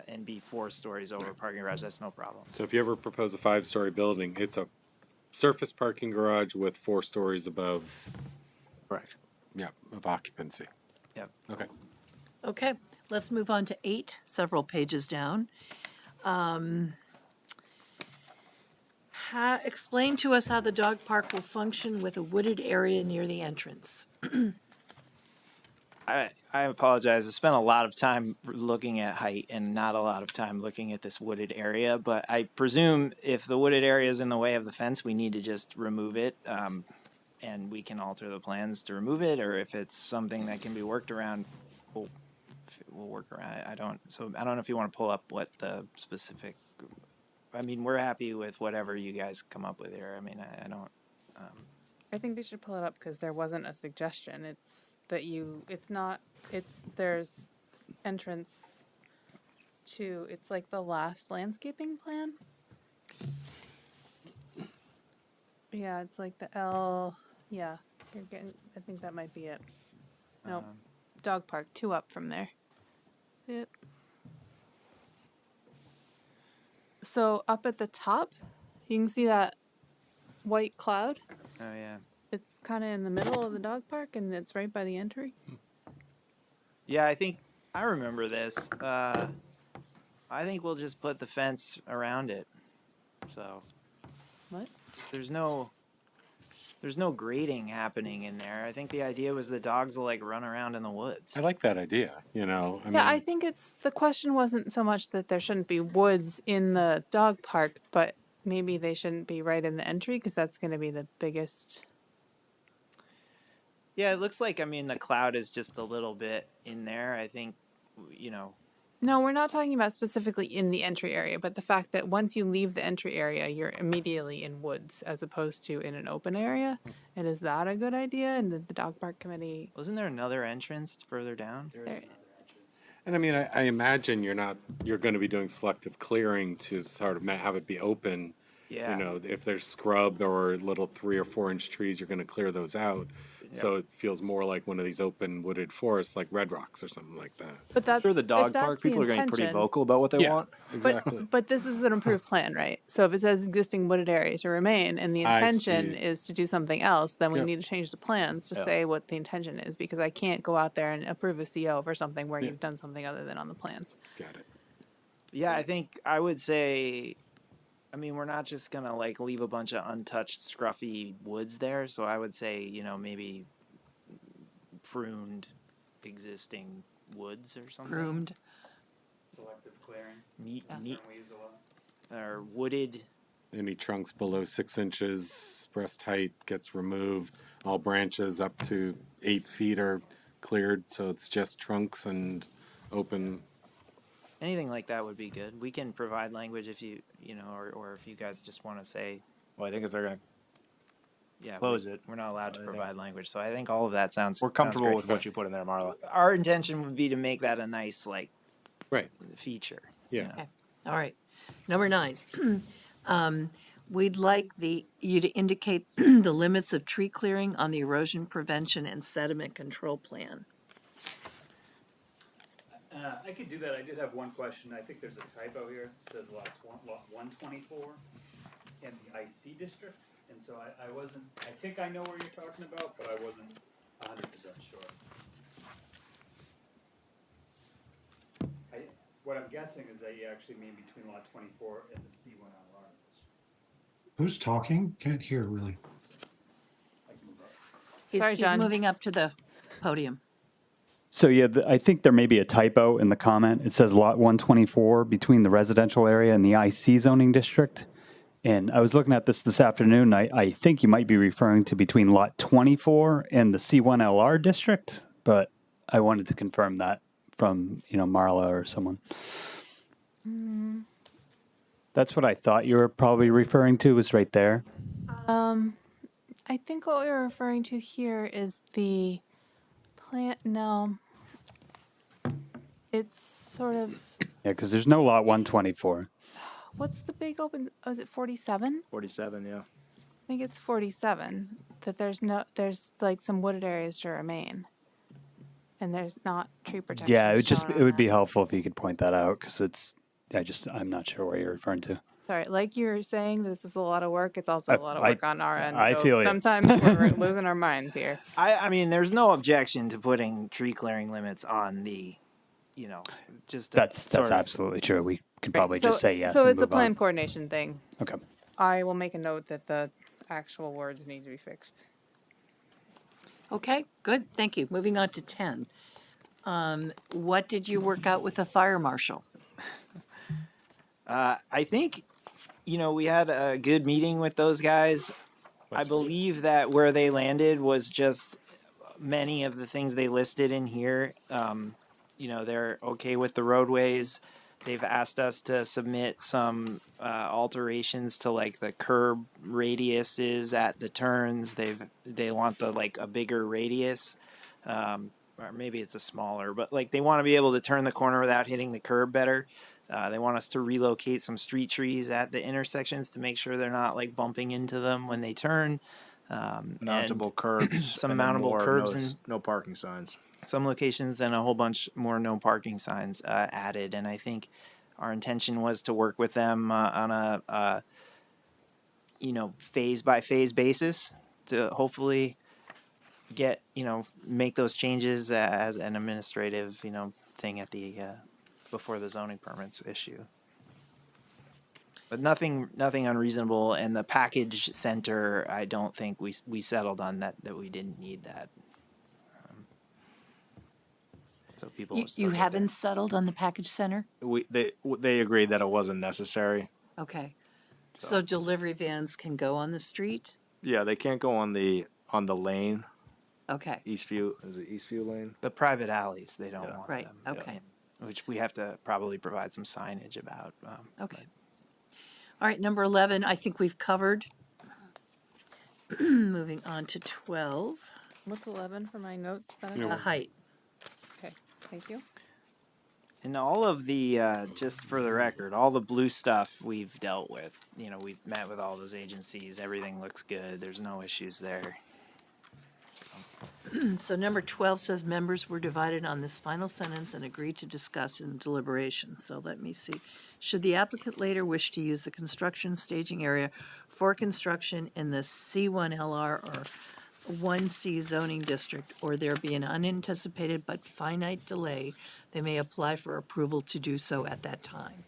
and be 4 stories over a parking garage. That's no problem. So if you ever propose a 5-story building, it's a surface parking garage with 4 stories above. Correct. Yeah, of occupancy. Yep. Okay. Okay, let's move on to 8, several pages down. Explain to us how the dog park will function with a wooded area near the entrance. I apologize. I spent a lot of time looking at height and not a lot of time looking at this wooded area, but I presume if the wooded area is in the way of the fence, we need to just remove it, and we can alter the plans to remove it, or if it's something that can be worked around, we'll work around it. I don't know if you want to pull up what the specific. I mean, we're happy with whatever you guys come up with here. I mean, I don't. I think they should pull it up because there wasn't a suggestion. It's that there's entrance to, it's like the last landscaping plan. Yeah, it's like the L, yeah, I think that might be it. Nope, dog park, 2 up from there. Yep. So up at the top, you can see that white cloud. Oh, yeah. It's kind of in the middle of the dog park, and it's right by the entry. Yeah, I remember this. I think we'll just put the fence around it. So What? there's no grading happening in there. I think the idea was the dogs will like run around in the woods. I like that idea. You know, I Yeah, I mean, think the question wasn't so much that there shouldn't be woods in the dog park, but maybe they shouldn't be right in the entry because that's going to be the biggest. Yeah, it looks like, the cloud is just a little bit in there. I think, No, we're not talking about specifically in the entry area, but the fact that once you leave the entry area, you're immediately in woods as opposed to in an open area. And is that a good idea? And did the dog park committee? wasn't there another entrance further down? and I mean, I imagine you're going to be doing selective clearing to sort of have it be open. Yeah. You know, if there's scrub or little 3 or 4 inch trees, you're going to clear those out. So it feels more like one of these open wooded forests, like Red Rocks or something like that. But that's Sure, the dog if that's park the people are getting pretty intention- vocal about what they want. Exactly. But this is an improved plan, right? So if it says existing wooded area to remain, and the I intention see. is to do something else, then we Yep. need to change the plans to Yeah. say what the intention is, because I can't go out there and approve a CO for something where Yeah. you've done something other than on the plans. Got it. Yeah, I think I would say, we're not just going to like leave a bunch of untouched, scruffy woods there. So I would say, maybe pruned existing woods or something. Groomed. Selective clearing. Neat, Term we use a lot. or wooded. Any trunks below 6 inches breast height gets removed. All branches up to 8 feet are cleared, so it's just trunks and open. Anything like that would be good. We can provide language if or if you guys just want to say, Well, I think if they're going yeah, Close it. We're not allowed to I think- provide language. So I think all of that sounds. we're sounds comfortable great. with what you put in there, Marla. Our intention would be to make that a nice Right. feature. Yeah. Okay. All right. Number 9. We'd like you to indicate the limits of tree clearing on the erosion prevention and sediment control plan. I could do that. I did have one question. I think there's a typo here. It says lot 124 in the IC district. And so I think I know where you're talking about, but I wasn't 100% sure. What I'm guessing is that you actually mean between lot 24 and the C1LR. Who's talking? Can't hear really. He's, Sorry, he's John. moving up to the podium. So yeah, I think there may be a typo in the comment. It says lot 124 between the residential area and the IC zoning district. And I was looking at this afternoon. I think you might be referring to between lot 24 and the C1LR district, but I wanted to confirm that from, Marla or someone. That's what I thought you were probably referring to, was right there. I think what we were referring to here is the plant. No, it's sort of. Yeah, because there's no lot 124. What's the big open? Oh, is it 47? 47, yeah. I think it's 47. That there's like some wooded areas to remain, and there's not tree protection. Yeah, it shown on would be that. helpful if you could point that out, because I'm not sure what you're referring to. Sorry, like you were saying, this is a lot of work. It's also a lot of work on our end. I so feel you. sometimes we're losing our minds here. I mean, there's no objection to putting tree clearing limits on the, just. That's absolutely true. We can probably just say yes. So and it's a move on. plan coordination thing. Okay. I will make a note that the actual words need to be fixed. Okay, good. Thank you. Moving on to 10. What did you work out with the fire marshal? I think, we had a good meeting with those guys. I believe that where they landed was just many of the things they listed in here. They're okay with the roadways. They've asked us to submit some alterations to like the curb radiuses at the turns. They want a bigger radius, or maybe it's a smaller, but they want to be able to turn the corner without hitting the curb better. They want us to relocate some street trees at the intersections to make sure they're not bumping into them when they turn. Mountable curbs. Some and then mountable more curbs no, and no parking signs. some locations, and a whole bunch more no parking signs added. And I think our intention was to work with them on a phase by phase basis to hopefully get, make those changes as an administrative, thing at the, before the zoning permits issue. But nothing unreasonable, and the package center, I don't think we settled on that we didn't need that. So people will still You get haven't settled on the package center? They agreed that it wasn't necessary. Okay. So delivery vans can go on the street? Yeah, they can't go on the lane. Okay. Eastview, is it Eastview Lane? the private alleys. They don't want Right, them. okay. Which we have to probably provide some signage about. Okay. All right, number 11, I think we've covered. Moving on to 12, What's 11 for my notes? the height. Okay, thank you. And all of the, just for the record, all the blue stuff we've dealt with. We've met with all those agencies. Everything looks good. There's no issues there. So number 12 says members were divided on this final sentence and agreed to discuss in deliberation. So let me see. Should the applicant later wish to use the construction staging area for construction in the C1LR or 1C zoning district, or there be an unanticipated but finite delay, they may apply for approval to do so at that time.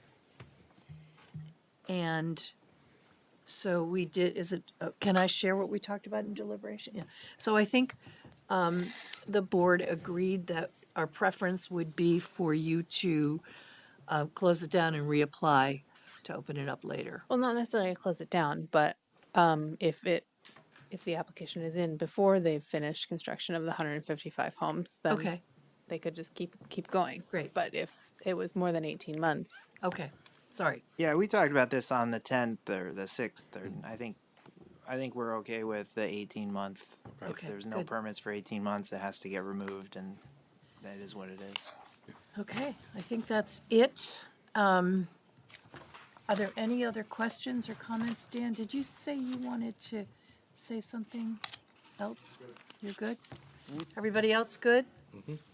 And so we did, can I share what we talked about in deliberation? Yeah. So I think the board agreed that our preference would be for you to close it down and reapply to open it up later. Well, not necessarily close it down, but if the application is in before they've finished construction of the 155 homes, then Okay. they could just keep going. Great. But if it was more than 18 months, Okay, sorry. Yeah, we talked about this on the 10th or the 6th, or I think we're okay with the 18-month. If Okay, there's no good. permits for 18 months, it has to get removed, and that is what it is. Okay, I think that's it. Are there any other questions or comments? Dan, did you say you wanted to say something else? You're good? Everybody else good?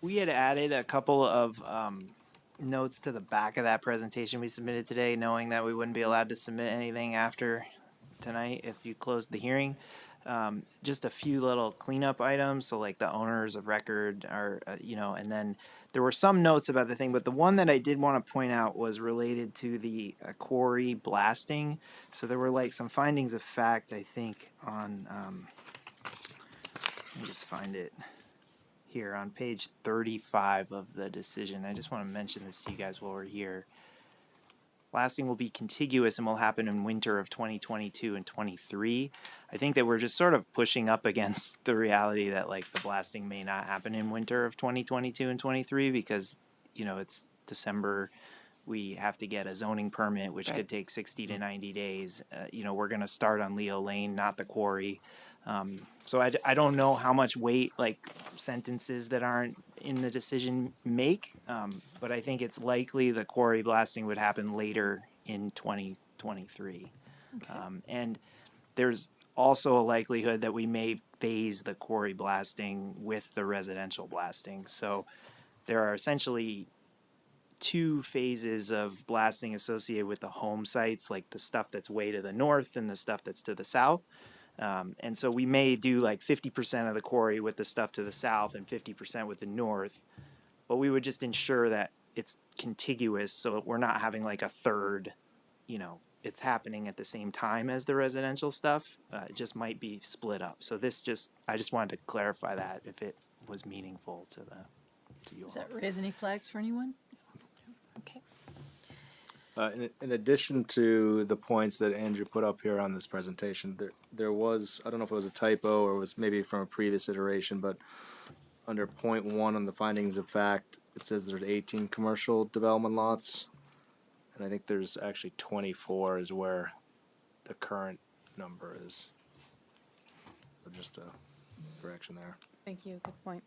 We had added a couple of notes to the back of that presentation we submitted today, knowing that we wouldn't be allowed to submit anything after tonight if you closed the hearing. Just a few little cleanup items, so like the owners of record are, and then there were some notes about the thing, but the one that I did want to point out was related to the quarry blasting. So there were like some findings of fact, I think, on, let me just find it here on page 35 of the decision. I just want to mention this to you guys while we're here. Blasting will be contiguous and will happen in winter of 2022 and 23. I think that we're just sort of pushing up against the reality that like the blasting may not happen in winter of 2022 and 23 because, it's December. We have to get a zoning permit, which could take 60 to 90 days. We're going to start on Leo Lane, not the quarry. So I don't know how much weight like sentences that aren't in the decision make, but I think it's likely the quarry blasting would happen later in 2023. Okay. And there's also a likelihood that we may phase the quarry blasting with the residential blasting. So there are essentially two phases of blasting associated with the home sites, like the stuff that's way to the north and the stuff that's to the south. And so we may do like 50% of the quarry with the stuff to the south and 50% with the north, but we would just ensure that it's contiguous so that we're not having like a third, it's happening at the same time as the residential stuff. It just might be split up. So I just wanted to clarify that if it was meaningful to you all. Does that raise any flags for anyone? Okay. In addition to the points that Andrew put up here on this presentation, there was, I don't know if it was a typo or was maybe from a previous iteration, but under point 1 on the findings of fact, it says there's 18 commercial development lots. And I think there's actually 24 is where the current number is. So just a correction there. thank you. Good point.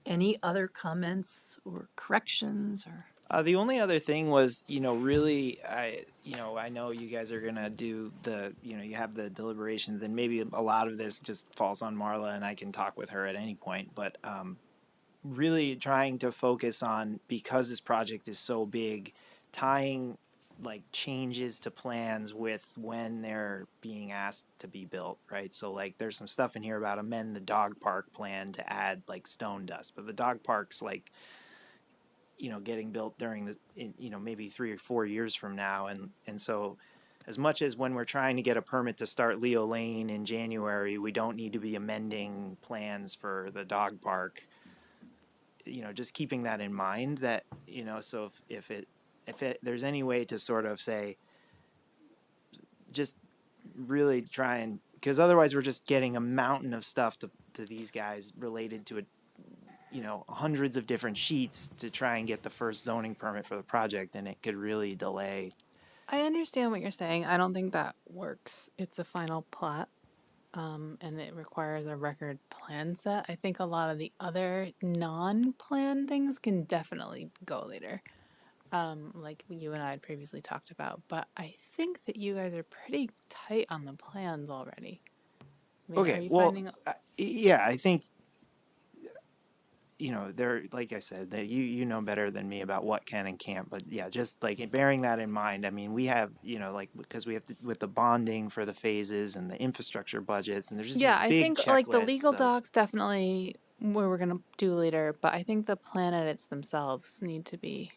Any other comments or corrections or? The only other thing was, really, I know you guys are gonna do you have the deliberations, and maybe a lot of this just falls on Marla, and I can talk with her at any point. But really trying to focus on, because this project is so big, tying like changes to plans with when they're being asked to be built, right? So like there's some stuff in here about amend the dog park plan to add like stone dust, but the dog park's like, getting built during the, maybe 3 or 4 years from now. And so as much as when we're trying to get a permit to start Leo Lane in January, we don't need to be amending plans for the dog park, just keeping that in mind that, so if there's any way to sort of say, just really try and, because otherwise we're just getting a mountain of stuff to these guys related to hundreds of different sheets to try and get the first zoning permit for the project, and it could really delay. I understand what you're saying. I don't think that works. It's a final plat, and it requires a record plan set. I think a lot of the other non-plan things can definitely go later, like you and I had previously talked about. But I think that you guys are pretty tight on the plans already. I mean, are Okay, you well, finding... yeah, I think, they're, like I said, that you know better than me about what can and can't, but yeah, just like bearing that in mind, I mean, we have, because we have to, with the bonding for the phases and the infrastructure budgets, and there's just Yeah, these big I think like the legal checklists of- docs definitely where we're gonna do later, but I think the plan edits themselves need to be.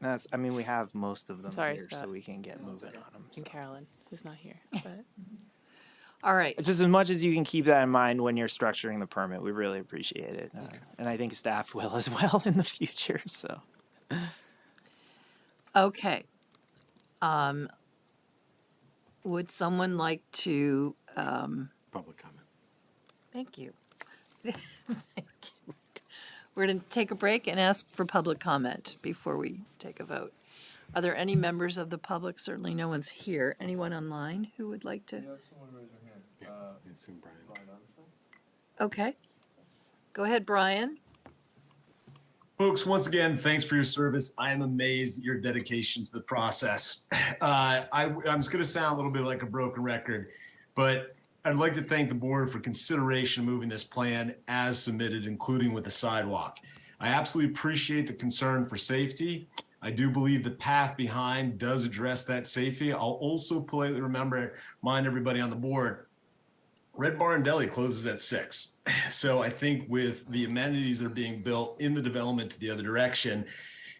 we have most of them Sorry, here, Scott. so we can get moving on them. And Carolyn, who's not here, but All right. Just as much as you can keep that in mind when you're structuring the permit, we really appreciate it. And I think staff will as well in the future, so. Okay. Would someone like to, Public comment. thank you. Thank you. We're going to take a break and ask for public comment before we take a vote. Are there any members of the public? Certainly no one's here. Anyone online who would like to? I assume Brian. Okay. Go ahead, Brian. Folks, once again, thanks for your service. I am amazed at your dedication to the process. I'm just going to sound a little bit like a broken record, but I'd like to thank the board for consideration of moving this plan as submitted, including with the sidewalk. I absolutely appreciate the concern for safety. I do believe the path behind does address that safety. I'll also politely remind everybody on the board, Red Barn Deli closes at 6. So I think with the amenities that are being built in the development to the other direction,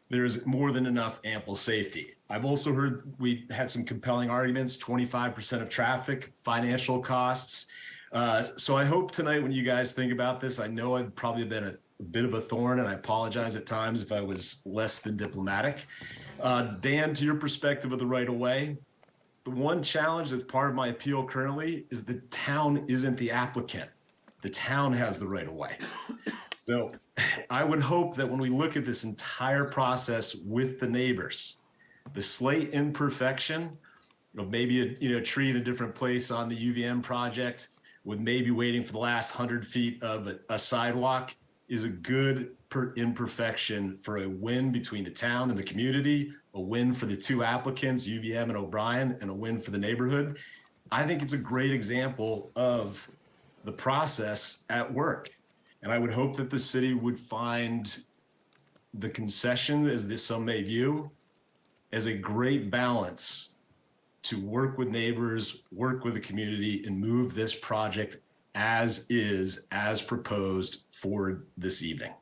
there's more than enough ample safety. I've also heard we had some compelling arguments, 25% of traffic, financial costs. So I hope tonight when you guys think about this, I know I've probably been a bit of a thorn, and I apologize at times if I was less than diplomatic. Dan, to your perspective of the right of way, the one challenge that's part of my appeal currently is the town isn't the applicant. The town has the right of way. So I would hope that when we look at this entire process with the neighbors, the slight imperfection of maybe a tree in a different place on the UVM project with maybe waiting for the last 100 feet of a sidewalk is a good imperfection for a win between the town and the community, a win for the two applicants, UVM and O'Brien, and a win for the neighborhood. I think it's a great example of the process at work. And I would hope that the city would find the concession, as this some may view, as a great balance to work with neighbors, work with the community, and move this project as is, as proposed for this evening.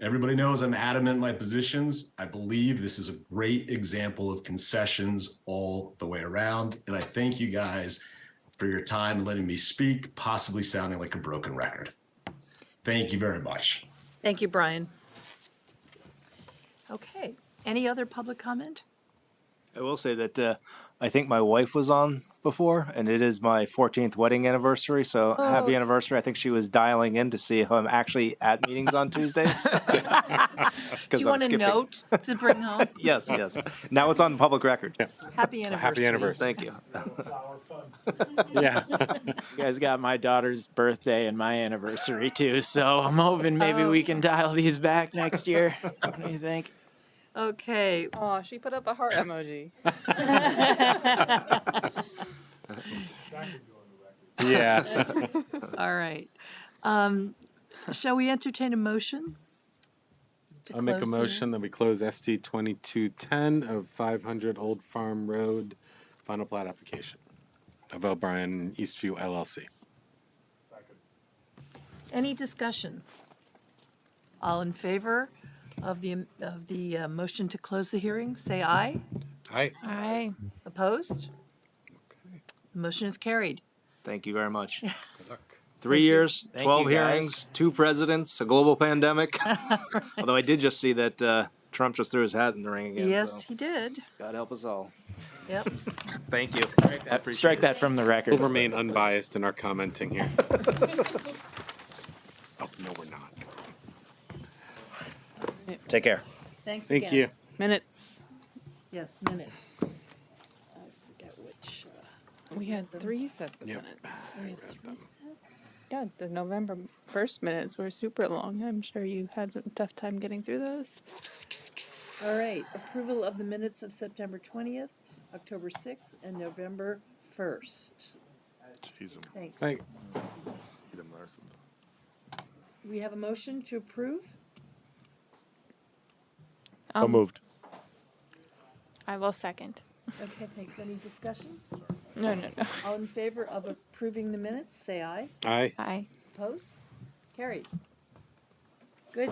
Everybody knows I'm adamant in my positions. I believe this is a great example of concessions all the way around. And I thank you guys for your time and letting me speak, possibly sounding like a broken record. Thank you very much. Thank you, Brian. Okay. Any other public comment? I will say that I think my wife was on before, and it is my 14th wedding anniversary. So happy anniversary! I think she was dialing in to see if I'm actually at meetings on Tuesdays. Do you want a note to bring home? Yes. Now it's on public record. Yeah. Happy anniversary. Happy anniversary. Thank you. Yeah. You guys got my daughter's birthday and my anniversary too, so I'm hoping maybe we can dial these back next year. What do you think? Okay. Oh, she put up a heart emoji. Yeah. All right. Shall we entertain a motion? to I'll make a close the motion that we close ST 2210 of 500 Old Farm Road, final plat application of O'Brien Eastview LLC. Any discussion? All in favor of the motion to close the hearing, say aye. Aye. Aye. Opposed? The motion is carried. Thank you very much. Good luck. 3 years, Thank 12 you, guys. hearings, 2 presidents, a global pandemic. Although I did just see that Trump just threw his hat in the ring again. Yes, so he did. God help us all. Yep. Thank you. Strike that from the record. We'll remain unbiased in our commenting here. Oh, no, we're not. Take care. Thanks Thank again. you. Minutes. Yes, minutes. I forget which. We had 3 sets of Yep. minutes. We have 3 sets. Yeah, the November 1st minutes were super long. I'm sure you had a tough time getting through those. All right, approval of the minutes of September 20th, October 6th, and November 1st. Jeez. Thanks. Hey. We have a motion to approve? So moved. I will second. Okay, thanks. Any discussion? No. All in favor of approving the minutes, say aye. Aye. Aye. Opposed? Carried. Good.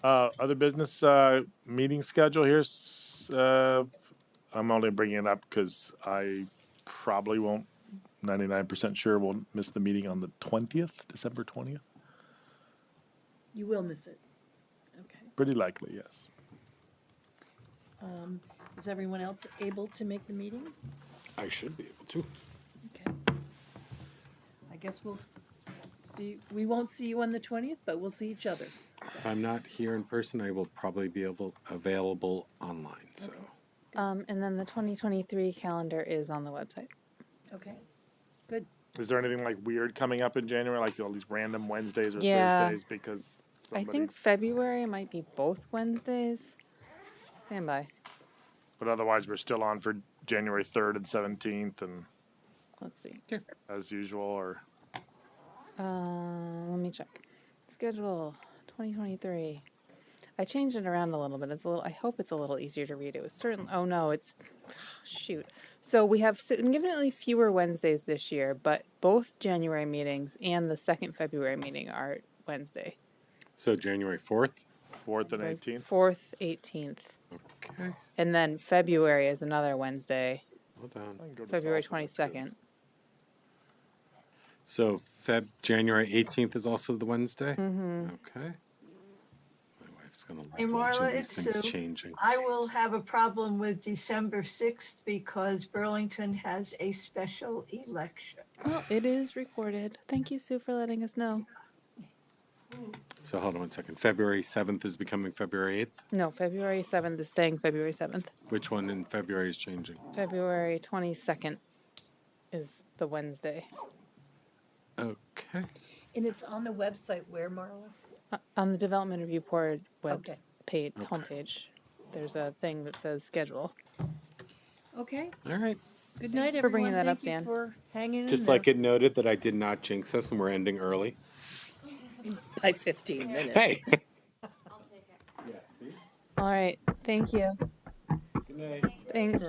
Other business meeting schedule here. I'm only bringing it up because I probably won't. 99% sure we'll miss the meeting on the 20th, December 20th. You will miss it. Okay. Pretty likely, yes. Is everyone else able to make the meeting? I should be able to. Okay. I guess we'll see. We won't see you on the 20th, but we'll see each other. If I'm not here in person, I will probably be available online. So. And then the 2023 calendar is on the website. Okay. Good. Is there anything like weird coming up in January, like all these random Wednesdays or Yeah. Thursdays? Because I think February might be both Wednesdays. Stand by. But otherwise, we're still on for January 3rd and 17th, and Let's see. as usual, or Let me check. Schedule 2023. I changed it around a little bit. It's a little. I hope it's a little easier to read. It was certain. Oh no, it's shoot. So we have significantly fewer Wednesdays this year, but both January meetings and the second February meeting are Wednesday. So January 4th? 4th and 18th? 4th, 18th. Okay. And then February is another Wednesday. Hold on. February 22nd. So January 18th is also the Wednesday? Mm-hmm. Okay. My wife's going to Hey, like watching Marla, these it's things Sue. changing. I will have a problem with December 6th because Burlington has a special election. Well, it is recorded. Thank you, Sue, for letting us know. So hold on 1 second. February 7th is becoming February 8th? No, February 7th is staying February 7th. Which one in February is changing? February 22nd is the Wednesday. Okay. And it's on the website where, Marla? On the Development Review Board Okay. page, homepage, there's a thing that says schedule. Okay. All right. Good night, for everyone. bringing that Thank up, you Dan. for hanging Just in like there it noted that I did not jinx us and we're ending early. by 15 minutes. Hey. All right, thank you. Good night. Thanks.